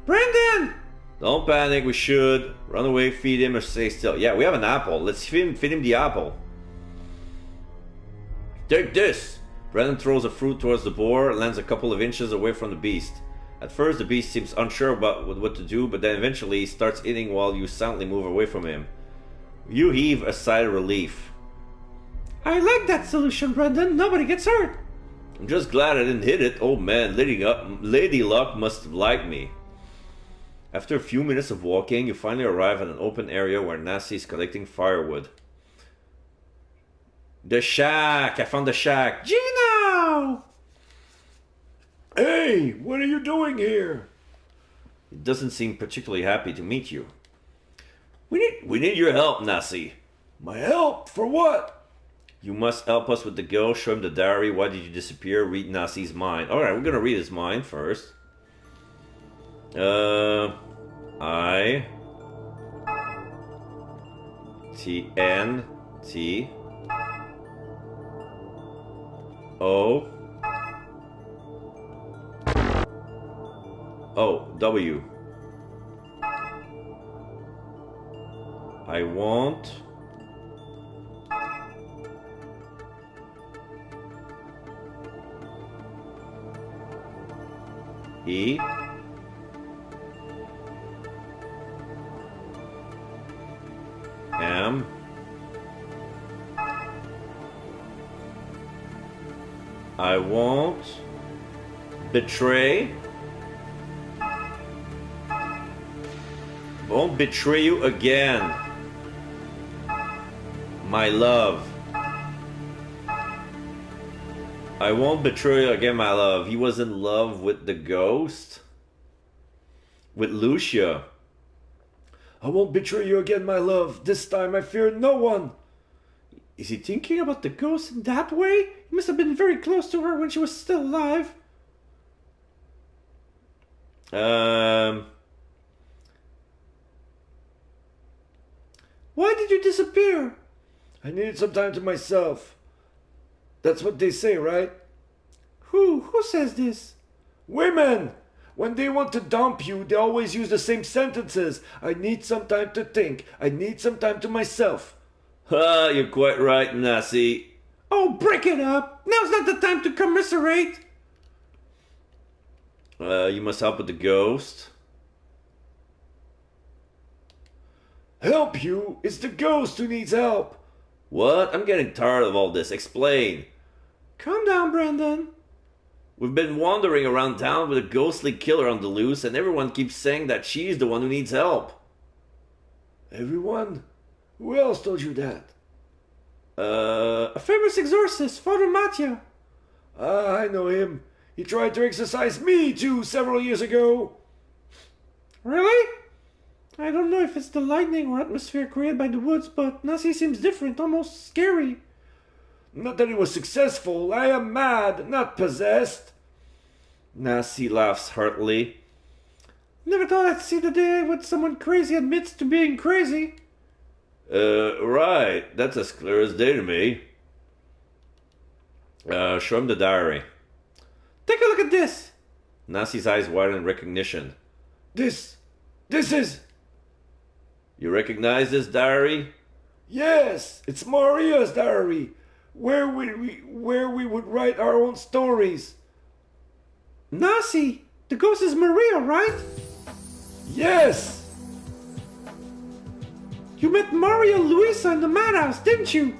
Brendan! Don't panic, we should. Run away, feed him, or stay still. Yeah, we have an apple. Let's feed him the apple. Take this! Brendan throws a fruit towards the boar and lands a couple of inches away from the beast. At first, the beast seems unsure about what to do, but then eventually he starts eating while you silently move away from him. You heave a sigh of relief. I like that solution, Brendan. Nobody gets hurt. I'm just glad I didn't hit it. Oh man, Lady Luck must have liked me. After a few minutes of walking, you finally arrive at an open area where Nasi is collecting firewood. The shack! I found the shack! Gino! Hey, what are you doing here? It doesn't seem particularly happy to meet you. We need your help, Nasi. My help? For what? You must help us with the ghost. Show him the diary. Why did you disappear? Read Nasi's mind. Alright, we're gonna read his mind first. I T N T O W. I want E M I won't betray. Won't betray you again. My love. I won't betray you again, my love. He was in love with the ghost. With Lucia. I won't betray you again, my love. This time I fear no one. Is he thinking about the ghost? In that way? He must have been very close to her when she was still alive. Why did you disappear? I needed some time to myself. That's what they say, right? Who says this? Women! When they want to dump you, they always use the same sentences. I need some time to think. I need some time to myself. Ah, you're quite right, Nasi. Oh, break it up. Now's not the time to commiserate. You must help with the ghost. Help you? It's the ghost who needs help. What? I'm getting tired of all this. Explain. Calm down, Brandon. We've been wandering around town with a ghostly killer on the loose, and everyone keeps saying that she's the one who needs help. Everyone? Who else told you that? A famous exorcist, Father Mattia. Ah, I know him. He tried to exorcise me too several years ago. Really? I don't know if it's the lightning or atmosphere created by the woods, but Nasi seems different, almost scary. Not that it was successful. I am mad, not possessed. Nasi laughs heartily. Never thought I'd see the day when someone crazy admits to being crazy. Right. That's as clear as day to me. Show him the diary. Take a look at this. Nasi's eyes widen in recognition. This is... You recognize this diary? Yes, it's Maria's diary. Where we would write our own stories. Nasi, the ghost is Maria, right? Yes! You met Maria Luisa in the madhouse, didn't you?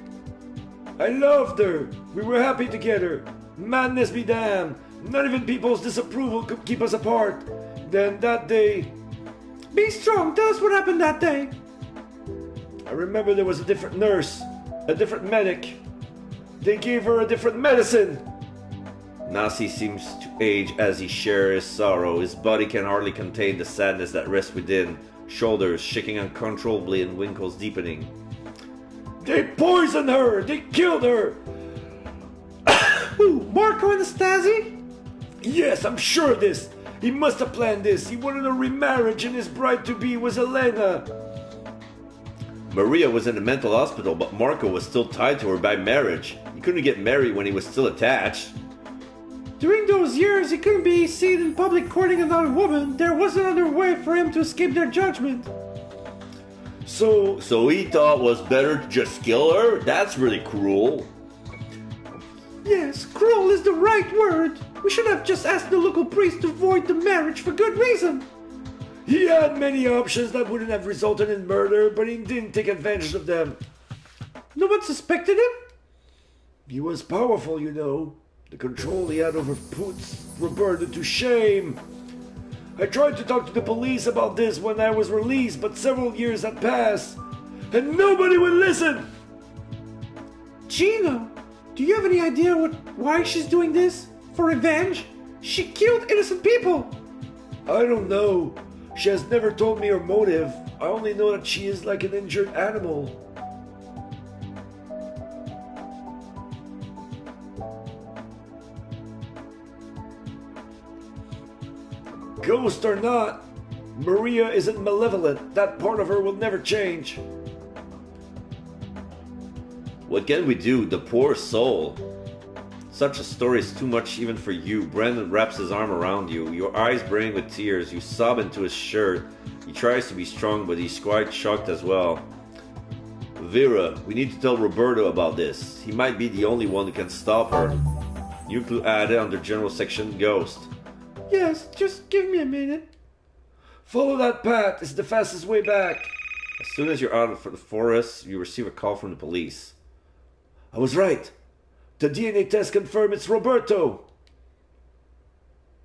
I loved her. We were happy together. Madness be damned. Not even people's disapproval could keep us apart. Then that day... Be strong, tell us what happened that day. I remember there was a different nurse, a different medic. They gave her a different medicine. Nasi seems to age as he shares his sorrow. His body can hardly contain the sadness that rests within. Shoulders shaking uncontrollably and wrinkles deepening. They poisoned her! They killed her! Who, Marco and Stasi? Yes, I'm sure of this. He must have planned this. He wanted a remarriage and his bride-to-be was Elena. Maria was in a mental hospital, but Marco was still tied to her by marriage. He couldn't get married when he was still attached. During those years, he couldn't be seen in public courting another woman. There wasn't another way for him to escape their judgment. So he thought it was better to just kill her? That's really cruel. Yes, cruel is the right word. We should have just asked the local priest to void the marriage for good reason. he had many options that wouldn't have resulted in murder, but he didn't take advantage of them. No one suspected him? He was powerful, you know. The control he had over puts Roberta to shame. I tried to talk to the police about this when I was released, but several years had passed, and nobody would listen. Gina, do you have any idea why she's doing this? For revenge? She killed innocent people. I don't know. She has never told me her motive. I only know that she is like an injured animal. Ghost or not, Maria isn't malevolent. That part of her will never change. What can we do? The poor soul. Such a story is too much even for you. Brendan wraps his arm around you, your eyes brimming with tears. You sob into his shirt. He tries to be strong, but he's quite shocked as well. Vera, we need to tell Roberto about this. He might be the only one who can stop her. New clue added under general section Ghost. Yes, just give me a minute. Follow that path. It's the fastest way back. As soon as you're out of the forest, you receive a call from the police. I was right. The DNA test confirmed it's Roberto.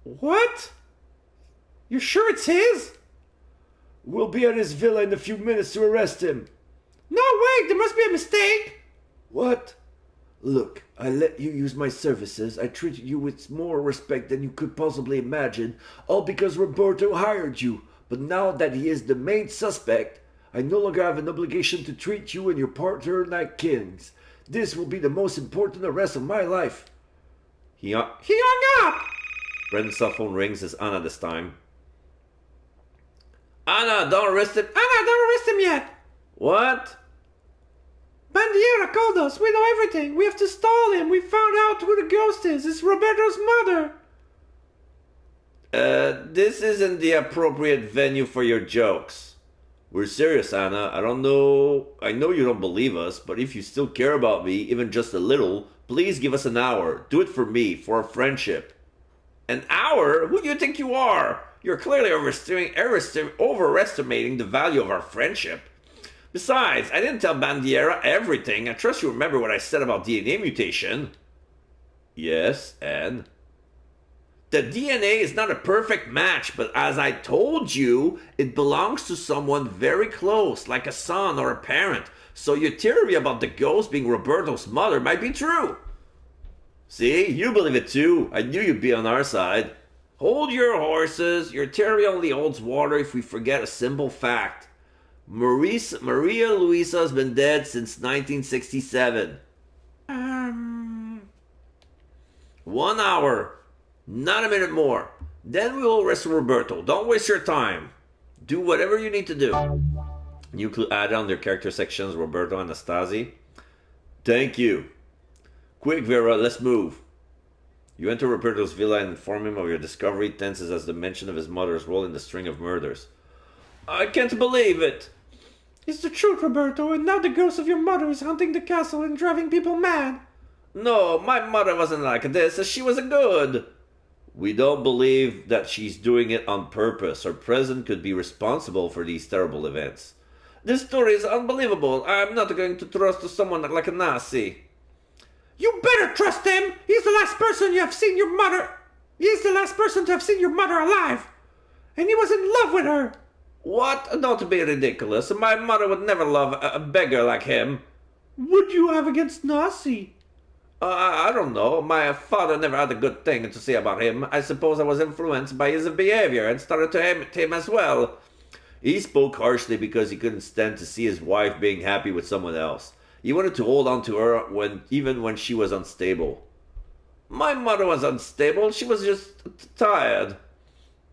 What? You're sure it's his? We'll be at his villa in a few minutes to arrest him. No, wait, there must be a mistake. What? Look, I let you use my services. I treated you with more respect than you could possibly imagine, all because Roberto hired you. But now that he is the main suspect, I no longer have an obligation to treat you and your partner like kings. This will be the most important arrest of my life. He hung up. Brendan's cell phone rings. It's Anna this time. Anna, don't arrest him. Anna, don't arrest him yet. What? Bandiera called us. We know everything. We have to stall him. We found out who the ghost is. It's Roberto's mother. This isn't the appropriate venue for your jokes. We're serious, Anna. I know you don't believe us, but if you still care about me, even just a little, please give us an hour. Do it for me, for our friendship. An hour? Who do you think you are? You're clearly overestimating the value of our friendship. Besides, I didn't tell Bandiera everything. I trust you remember what I said about DNA mutation. Yes, and? The DNA is not a perfect match, but as I told you, it belongs to someone very close, like a son or a parent. So your theory about the ghost being Roberto's mother might be true. See, you believe it too. I knew you'd be on our side. Hold your horses. Your theory only holds water if we forget a simple fact. Maria Luisa has been dead since 1967. 1 hour. Not a minute more. Then we will arrest Roberto. Don't waste your time. Do whatever you need to do. New clue added on their character sections, Roberto and Anastasi. Thank you. Quick, Vera, let's move. You enter Roberto's villa and inform him of your discovery, tenses as the mention of his mother's role in the string of murders. I can't believe it. It's the truth, Roberto, and now the ghost of your mother is haunting the castle and driving people mad. No, my mother wasn't like this. She was good. We don't believe that she's doing it on purpose. Her presence could be responsible for these terrible events. This story is unbelievable. I'm not going to trust someone like a Nazi. You better trust him. He's the last person you have seen your mother. He's the last person to have seen your mother alive. And he was in love with her. What? Don't be ridiculous. My mother would never love a beggar like him. What do you have against Nazi? I don't know. My father never had a good thing to say about him. I suppose I was influenced by his behavior and started to imitate him as well. He spoke harshly because he couldn't stand to see his wife being happy with someone else. He wanted to hold on to her even when she was unstable. My mother was unstable. She was just tired.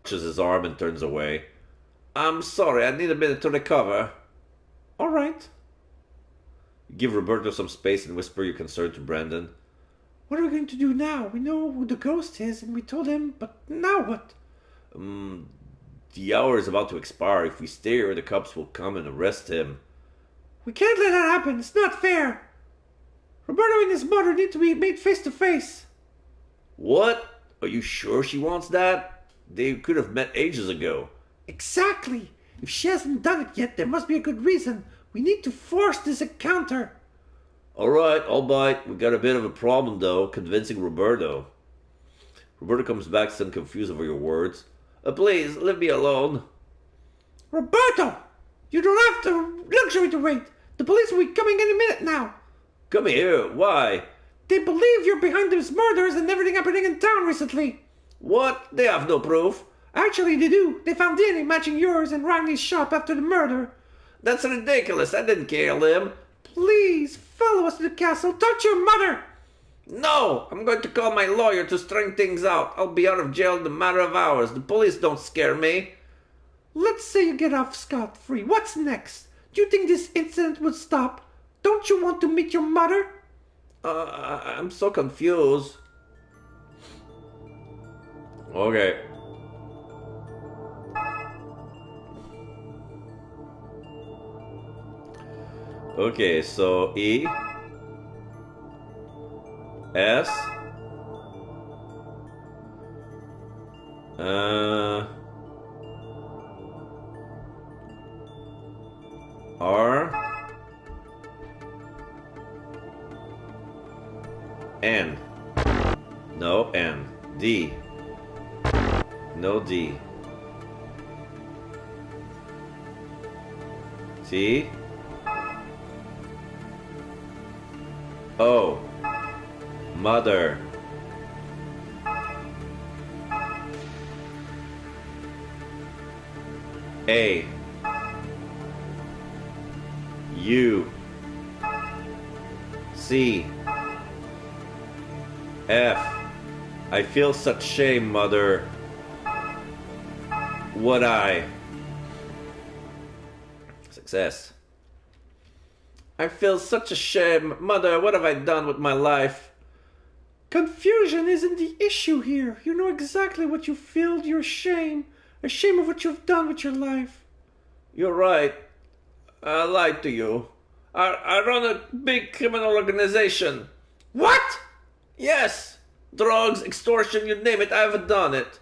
Touches his arm and turns away. I'm sorry. I need a minute to recover. All right. Give Roberto some space and whisper your concern to Brandon. What are we going to do now? We know who the ghost is and we told him, but now what? The hour is about to expire. If we stay here, the cops will come and arrest him. We can't let that happen. It's not fair. Roberto and his mother need to be made face to face. What? Are you sure she wants that? They could have met ages ago. Exactly. If she hasn't done it yet, there must be a good reason. We need to force this encounter. Alright, I'll bite. We got a bit of a problem, though, convincing Roberto. Roberto comes back, still confused over your words. Please, leave me alone. Roberto! You don't have the luxury to wait. The police will be coming any minute now. Come here. Why? They believe you're behind these murders and everything happening in town recently. What? They have no proof. Actually, they do. They found DNA matching yours in Ragney's shop after the murder. That's ridiculous. I didn't kill him. Please, follow us to the castle. Talk to your mother. No, I'm going to call my lawyer to straighten things out. I'll be out of jail in a matter of hours. The police don't scare me. Let's say you get off scot-free. What's next? Do you think this incident would stop? Don't you want to meet your mother? I'm so confused. Okay. Okay, so E S R N. No N. D. No D. T. O. Mother. A. U. C. F. I feel such shame, Mother. Would I? Success. I feel such a shame. Mother, what have I done with my life? Confusion isn't the issue here. You know exactly what you feel. You're ashamed. Ashamed of what you've done with your life. You're right. I lied to you. I run a big criminal organization. What? Yes! Drugs, extortion, you name it, I haven't done it.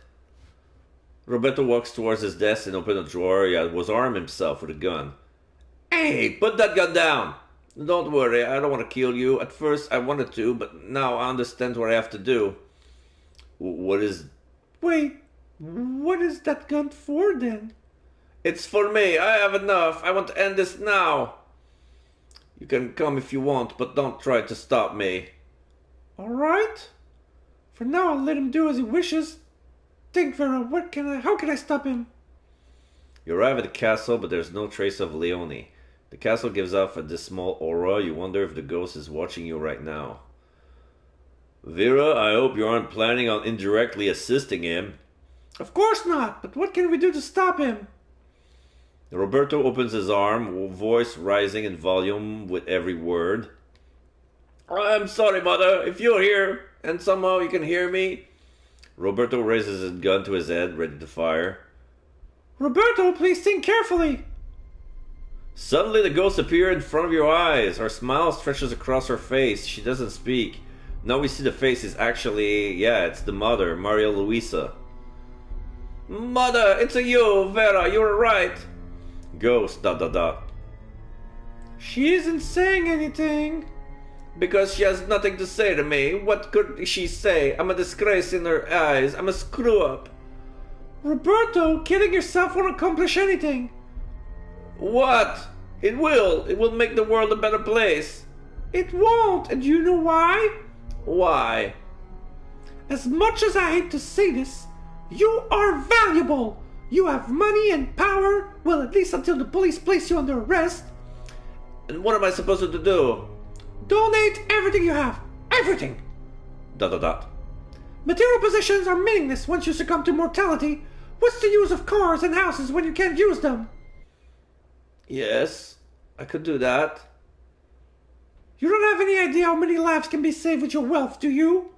Roberto walks towards his desk and opens a drawer. He was armed himself with a gun. Hey, put that gun down! Don't worry, I don't want to kill you. At first I wanted to, but now I understand what I have to do. What is... Wait, what is that gun for then? It's for me. I have enough. I want to end this now. You can come if you want, but don't try to stop me. Alright. For now, I'll let him do as he wishes. Think, Vera, how can I stop him? You arrive at the castle, but there's no trace of Leone. The castle gives off a dismal aura. You wonder if the ghost is watching you right now. Vera, I hope you aren't planning on indirectly assisting him. Of course not, but what can we do to stop him? Roberto opens his arm, voice rising in volume with every word. I'm sorry, Mother. If you're here and somehow you can hear me. Roberto raises his gun to his head, ready to fire. Roberto, please think carefully. Suddenly the ghost appears in front of your eyes. Her smile stretches across her face. She doesn't speak. Now we see the face is actually, it's the mother, Maria Luisa. Mother, it's you, Vera, you're right. Ghost, ... She isn't saying anything. Because she has nothing to say to me. What could she say? I'm a disgrace in her eyes. I'm a screw-up. Roberto, killing yourself won't accomplish anything. What? It will. It will make the world a better place. It won't, and you know why? Why? As much as I hate to say this, you are valuable. You have money and power, well, at least until the police place you under arrest. And what am I supposed to do? Donate everything you have. Everything. ... Material possessions are meaningless once you succumb to mortality. What's the use of cars and houses when you can't use them? Yes, I could do that. You don't have any idea how many lives can be saved with your wealth, do you?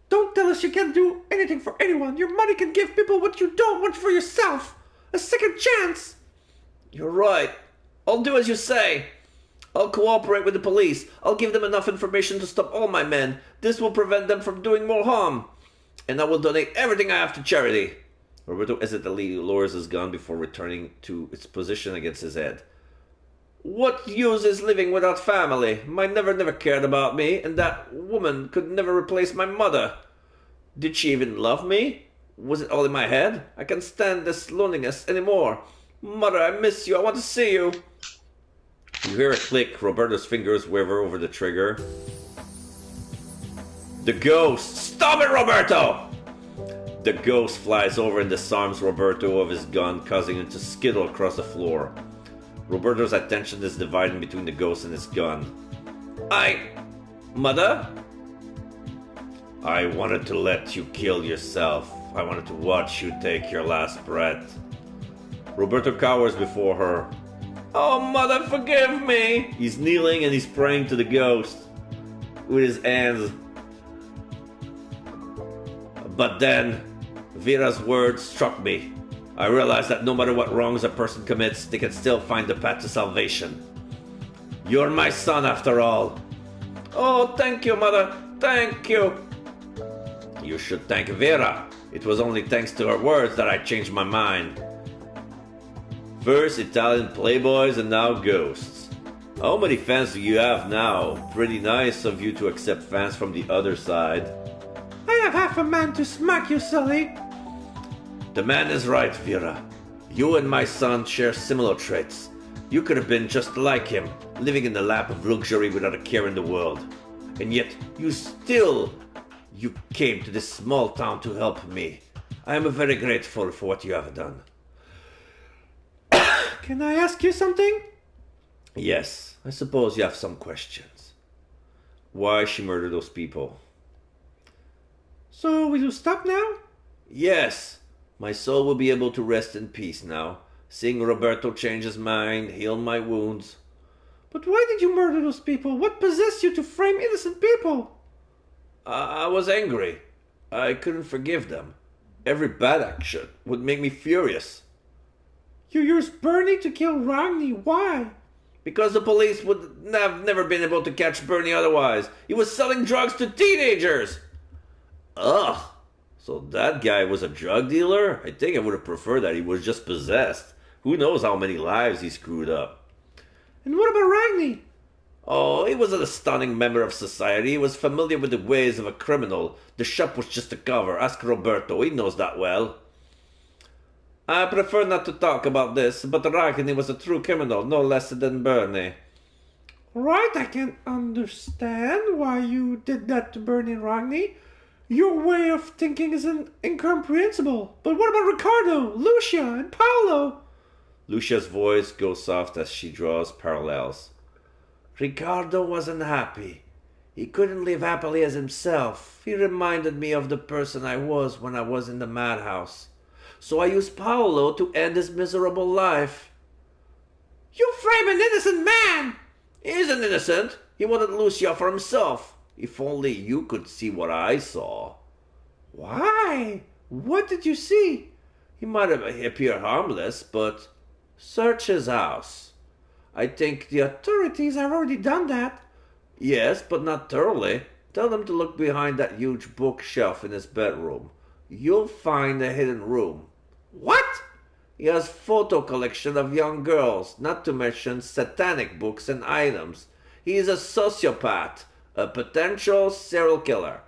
Don't tell us you can't do anything for anyone. Your money can give people what you don't want for yourself. A second chance. You're right. I'll do as you say. I'll cooperate with the police. I'll give them enough information to stop all my men. This will prevent them from doing more harm. And I will donate everything I have to charity. Roberto hesitantly lowers his gun before returning to its position against his head. What use is living without family? My never cared about me, and that woman could never replace my mother. Did she even love me? Was it all in my head? I can't stand this loneliness anymore. Mother, I miss you. I want to see you. You hear a click. Roberto's fingers waver over the trigger. The ghost. Stop it, Roberto! The ghost flies over and disarms Roberto of his gun, causing him to skittle across the floor. Roberto's attention is divided between the ghost and his gun. Mother? I wanted to let you kill yourself. I wanted to watch you take your last breath. Roberto cowers before her. Oh, Mother, forgive me! He's kneeling and he's praying to the ghost with his hands. But then, Vera's words struck me. I realized that no matter what wrongs a person commits, they can still find the path to salvation. You're my son after all. Oh, thank you, Mother. Thank you. You should thank Vera. It was only thanks to her words that I changed my mind. First Italian playboys and now ghosts. How many fans do you have now? Pretty nice of you to accept fans from the other side. I have half a man to smack you, Sully. The man is right, Vera. You and my son share similar traits. You could have been just like him, living in the lap of luxury without a care in the world. And yet, you came to this small town to help me. I am very grateful for what you have done. Can I ask you something? Yes, I suppose you have some questions. Why she murdered those people? So, will you stop now? Yes, my soul will be able to rest in peace now. Seeing Roberto change his mind, heal my wounds. But why did you murder those people? What possessed you to frame innocent people? I was angry. I couldn't forgive them. Every bad action would make me furious. You used Bernie to kill Ragni. Why? Because the police would have never been able to catch Bernie otherwise. He was selling drugs to teenagers. Ugh. So that guy was a drug dealer? I think I would have preferred that he was just possessed. Who knows how many lives he screwed up. And what about Ragni? Oh, he was a stunning member of society. He was familiar with the ways of a criminal. The shop was just a cover. Ask Roberto, he knows that well. I prefer not to talk about this, but Ragni was a true criminal, no less than Bernie. Right, I can understand why you did that to Bernie and Ragni. Your way of thinking is incomprehensible. But what about Ricardo, Lucia, and Paolo? Lucia's voice goes soft as she draws parallels. Ricardo wasn't happy. He couldn't live happily as himself. He reminded me of the person I was when I was in the madhouse. So I used Paolo to end his miserable life. You frame an innocent man! He isn't innocent. He wanted Lucia for himself. If only you could see what I saw. Why? What did you see? He might have appeared harmless, but search his house. I think the authorities have already done that. Yes, but not thoroughly. Tell them to look behind that huge bookshelf in his bedroom. You'll find a hidden room. What? He has photo collection of young girls, not to mention satanic books and items. He is a sociopath, a potential serial killer.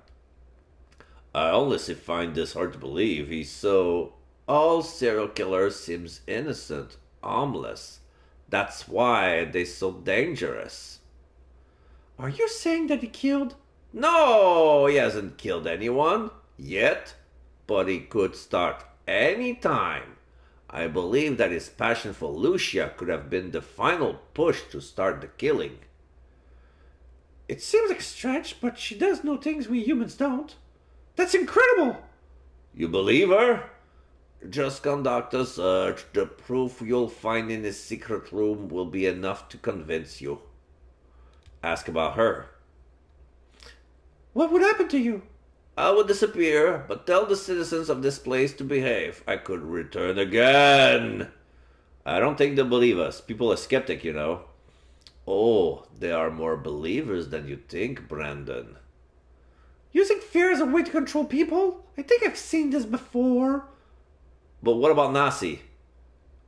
I honestly find this hard to believe. All serial killers seems innocent, harmless. That's why they're so dangerous. Are you saying that he killed? No, he hasn't killed anyone yet, but he could start any time. I believe that his passion for Lucia could have been the final push to start the killing. It seems like a stretch, but she does know things we humans don't. That's incredible! You believe her? Just conduct a search. The proof you'll find in his secret room will be enough to convince you. Ask about her. What would happen to you? I would disappear, but tell the citizens of this place to behave. I could return again. I don't think they'll believe us. People are skeptic, you know. Oh, they are more believers than you think, Brandon. Using fear as a way to control people? I think I've seen this before. But what about Nasi?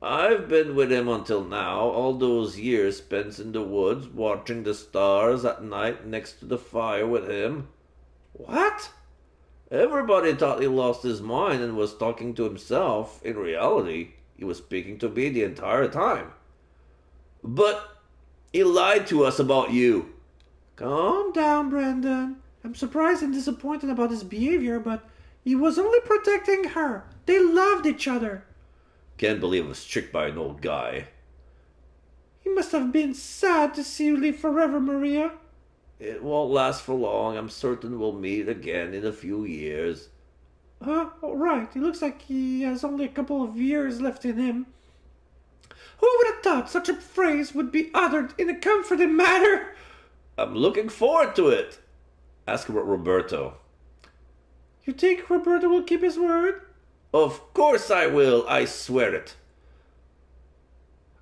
I've been with him until now, all those years spent in the woods, watching the stars at night next to the fire with him. What? Everybody thought he lost his mind and was talking to himself. In reality, he was speaking to me the entire time. But he lied to us about you. Calm down, Brandon. I'm surprised and disappointed about his behavior, but He was only protecting her. They loved each other. Can't believe I was tricked by an old guy. He must have been sad to see you leave forever, Maria. It won't last for long. I'm certain we'll meet again in a few years. Oh, right. It looks like he has only a couple of years left in him. Who would have thought such a phrase would be uttered in a comforting manner? I'm looking forward to it. Ask about Roberto. You think Roberto will keep his word? Of course I will, I swear it.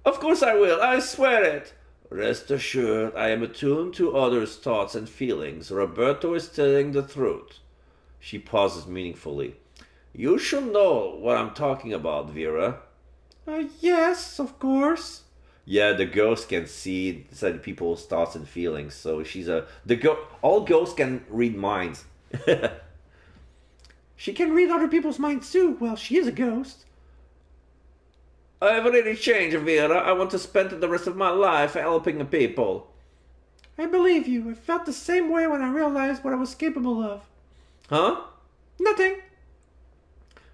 Of course I will, I swear it. Rest assured, I am attuned to others' thoughts and feelings. Roberto is telling the truth. She pauses meaningfully. You should know what I'm talking about, Vera. Yes, of course. Yeah, the ghost can see inside people's thoughts and feelings. So she's all ghosts can read minds. She can read other people's minds too. Well, she is a ghost. I've already changed, Vera. I want to spend the rest of my life helping people. I believe you. I felt the same way when I realized what I was capable of. Huh? Nothing.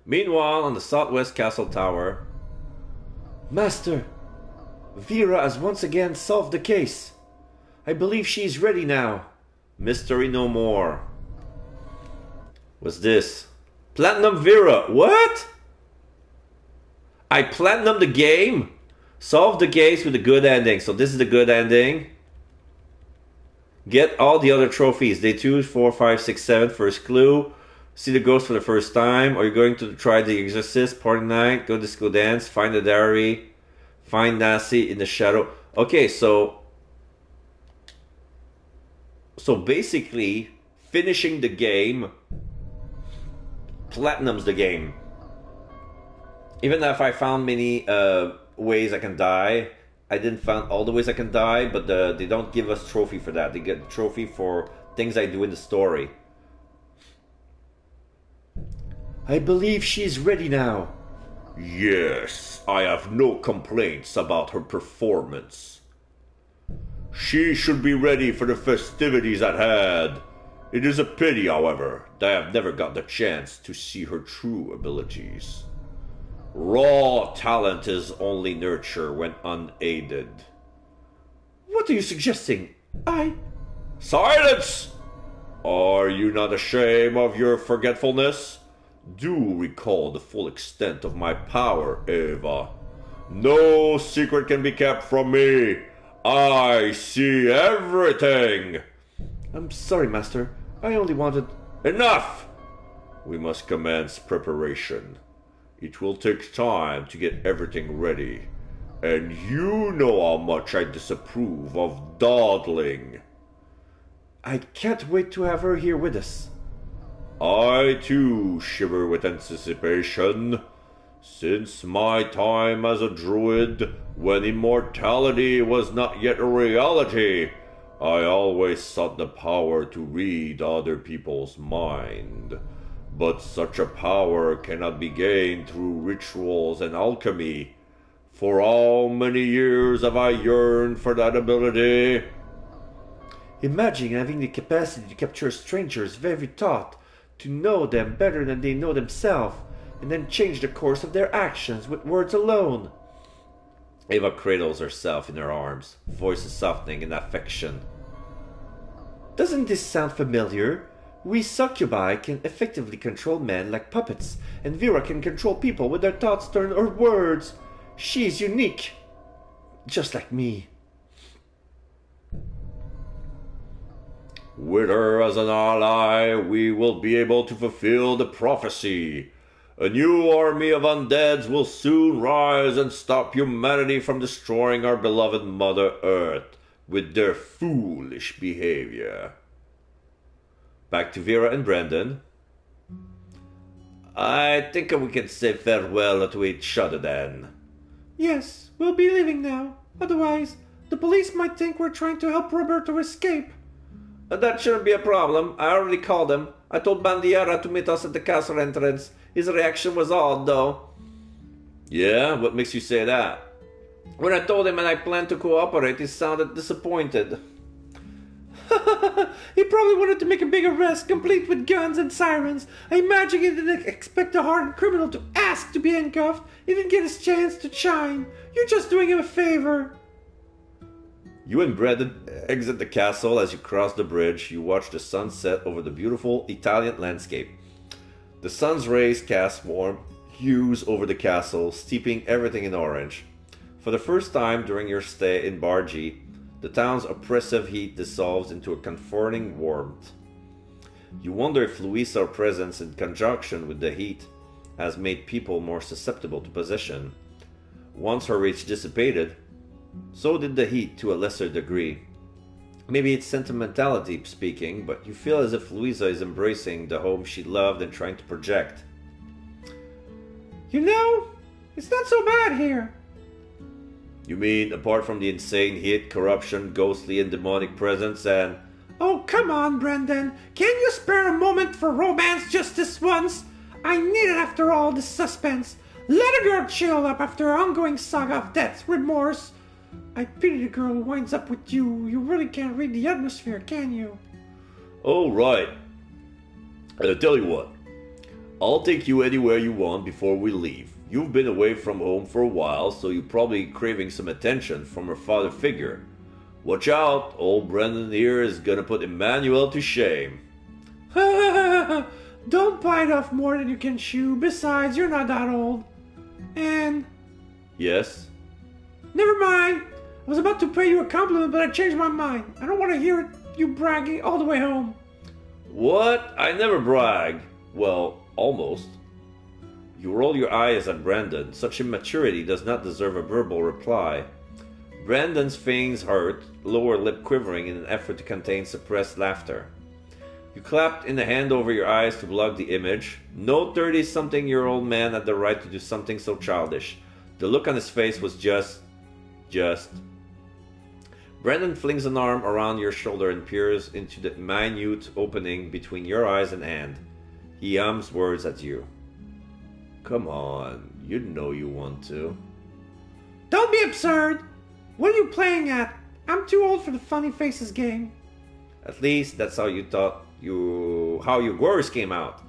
Meanwhile, on the southwest castle tower. Master, Vera has once again solved the case. I believe she is ready now. Mystery no more. What's this? Platinum Vera. What? I platinum the game? Solve the case with a good ending. So this is the good ending. Get all the other trophies. Day 2, 4, 5, 6, 7. First clue. See the ghost for the first time. Are you going to try the exorcist? Party night. Go disco dance. Find the diary. Find Nancy in the shadow. Okay, so basically finishing the game platinums the game. Even if I found many ways I can die, I didn't find all the ways I can die, but they don't give us trophy for that. They get a trophy for things I do in the story. I believe she is ready now. Yes, I have no complaints about her performance. She should be ready for the festivities at hand. It is a pity, however, that I have never got the chance to see her true abilities. Raw talent is only nurture when unaided. What are you suggesting? Silence! Are you not ashamed of your forgetfulness? Do recall the full extent of my power, Eva. No secret can be kept from me. I see everything. I'm sorry, Master. I only wanted... Enough! We must commence preparation. It will take time to get everything ready. And you know how much I disapprove of dawdling. I can't wait to have her here with us. I too shiver with anticipation. Since my time as a druid, when immortality was not yet a reality, I always sought the power to read other people's mind. But such a power cannot be gained through rituals and alchemy. For how many years have I yearned for that ability? Imagine having the capacity to capture strangers' very thought, to know them better than they know themselves, and then change the course of their actions with words alone. Eva cradles herself in her arms, voice softening in affection. Doesn't this sound familiar? We succubi can effectively control men like puppets, and Vera can control people with their thoughts turned or words. She's unique, just like me. With her as an ally, we will be able to fulfill the prophecy. A new army of undeads will soon rise and stop humanity from destroying our beloved Mother Earth with their foolish behavior. Back to Vera and Brandon. I think we can say farewell to each other then. Yes, we'll be leaving now. Otherwise, the police might think we're trying to help Roberto escape. That shouldn't be a problem. I already called him. I told Bandiera to meet us at the castle entrance. His reaction was odd, though. Yeah? What makes you say that? When I told him and I planned to cooperate, he sounded disappointed. He probably wanted to make a big arrest, complete with guns and sirens. I imagine he didn't expect a hardened criminal to ask to be handcuffed. He didn't get his chance to shine. You're just doing him a favor. You and Brendan exit the castle. As you cross the bridge, you watch the sun set over the beautiful Italian landscape. The sun's rays cast warm hues over the castle, steeping everything in orange. For the first time during your stay in Bargy, the town's oppressive heat dissolves into a comforting warmth. You wonder if Louisa's presence in conjunction with the heat has made people more susceptible to possession. Once her rage dissipated, so did the heat to a lesser degree. Maybe it's sentimentality speaking, but you feel as if Louisa is embracing the home she loved and trying to project. You know, it's not so bad here. You mean, apart from the insane heat, corruption, ghostly and demonic presence, and... Oh, come on, Brendan. Can you spare a moment for romance just this once? I need it after all this suspense. Let a girl chill up after her ongoing saga of death, remorse. I pity the girl who winds up with you. You really can't read the atmosphere, can you? Oh, right. I'll tell you what. I'll take you anywhere you want before we leave. You've been away from home for a while, so you're probably craving some attention from her father figure. Watch out, old Brendan here is gonna put Emmanuel to shame. Don't bite off more than you can chew. Besides, you're not that old. And... Yes? Never mind. I was about to pay you a compliment, but I changed my mind. I don't want to hear you bragging all the way home. What? I never brag. Well, almost. You roll your eyes at Brandon. Such immaturity does not deserve a verbal reply. Brandon's fangs hurt, lower lip quivering in an effort to contain suppressed laughter. You clapped in a hand over your eyes to block the image. No 30-something-year-old man had the right to do something so childish. The look on his face was just... Brandon flings an arm around your shoulder and peers into the minute opening between your eyes and hand. He hums words at you. Come on, you know you want to. Don't be absurd. What are you playing at? I'm too old for the funny faces game. At least that's how you thought how your words came out.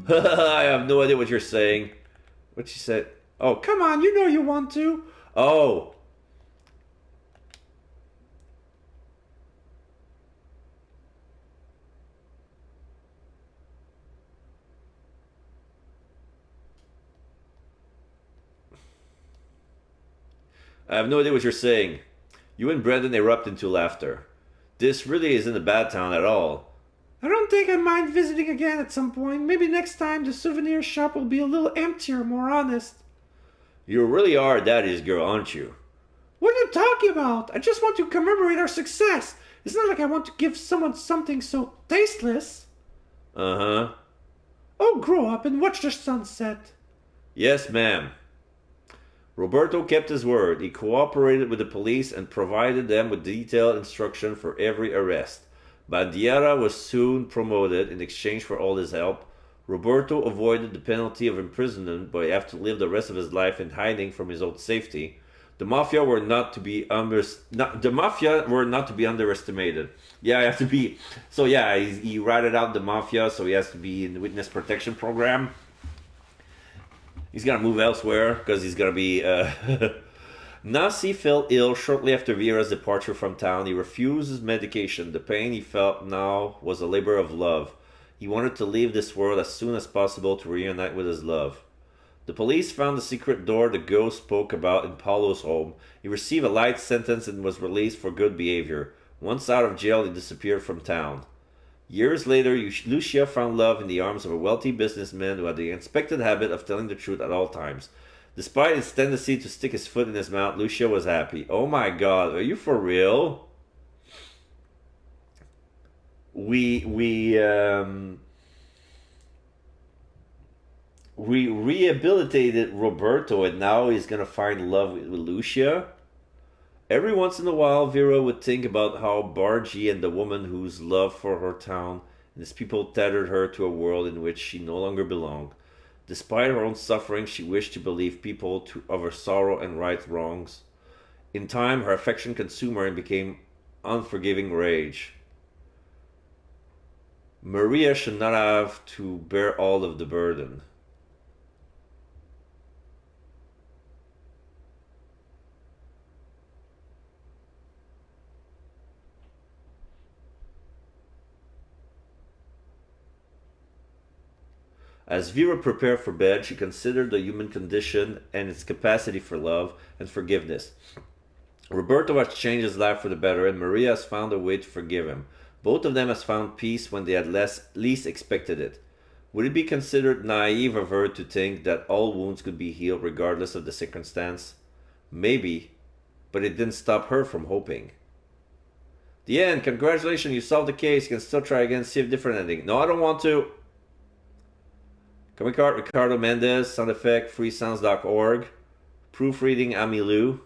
I have no idea what you're saying. What she said? Oh, Come on, you know you want to. oh. I have no idea what you're saying. You and Brendan erupt into laughter. This really isn't a bad town at all. I don't think I mind visiting again at some point. Maybe next time the souvenir shop will be a little emptier, more honest. You really are Daddy's girl, aren't you? What are you talking about? I just want to commemorate our success. It's not like I want to give someone something so tasteless. Uh-huh. Oh, grow up and watch the sunset. Yes, ma'am. Roberto kept his word. He cooperated with the police and provided them with detailed instruction for every arrest. Bandiera was soon promoted in exchange for all his help. Roberto avoided the penalty of imprisonment, but he had to live the rest of his life in hiding from his own safety. The mafia were not to be underestimated. Yeah, I have to be. So yeah, he ratted out the mafia, so he has to be in the witness protection program. He's gonna move elsewhere because he's gonna be. Nasi fell ill shortly after Vera's departure from town. He refused his medication. The pain he felt now was a labor of love. He wanted to leave this world as soon as possible to reunite with his love. The police found the secret door the ghost spoke about in Paulo's home. He received a light sentence and was released for good behavior. Once out of jail, he disappeared from town. Years later, Lucia found love in the arms of a wealthy businessman who had the unexpected habit of telling the truth at all times. Despite his tendency to stick his foot in his mouth, Lucia was happy. Oh my god, are you for real? We rehabilitated Roberto and now he's gonna find love with Lucia? Every once in a while, Vera would think about how Bargy and the woman whose love for her town and its people tethered her to a world in which she no longer belonged. Despite her own suffering, she wished to believe people of her sorrow and right wrongs. In time, her affection consumed her and became unforgiving rage. Maria should not have to bear all of the burden. As Vera prepared for bed, she considered the human condition and its capacity for love and forgiveness. Roberto has changed his life for the better, and Maria has found a way to forgive him. Both of them has found peace when they had least expected it. Would it be considered naive of her to think that all wounds could be healed regardless of the circumstance? Maybe, but it didn't stop her from hoping. The end. Congratulations, you solved the case. You can still try again, see a different ending. No, I don't want to. Comic art, Ricardo Mendez. Sound effect, freesounds.org. Proofreading, Amilu.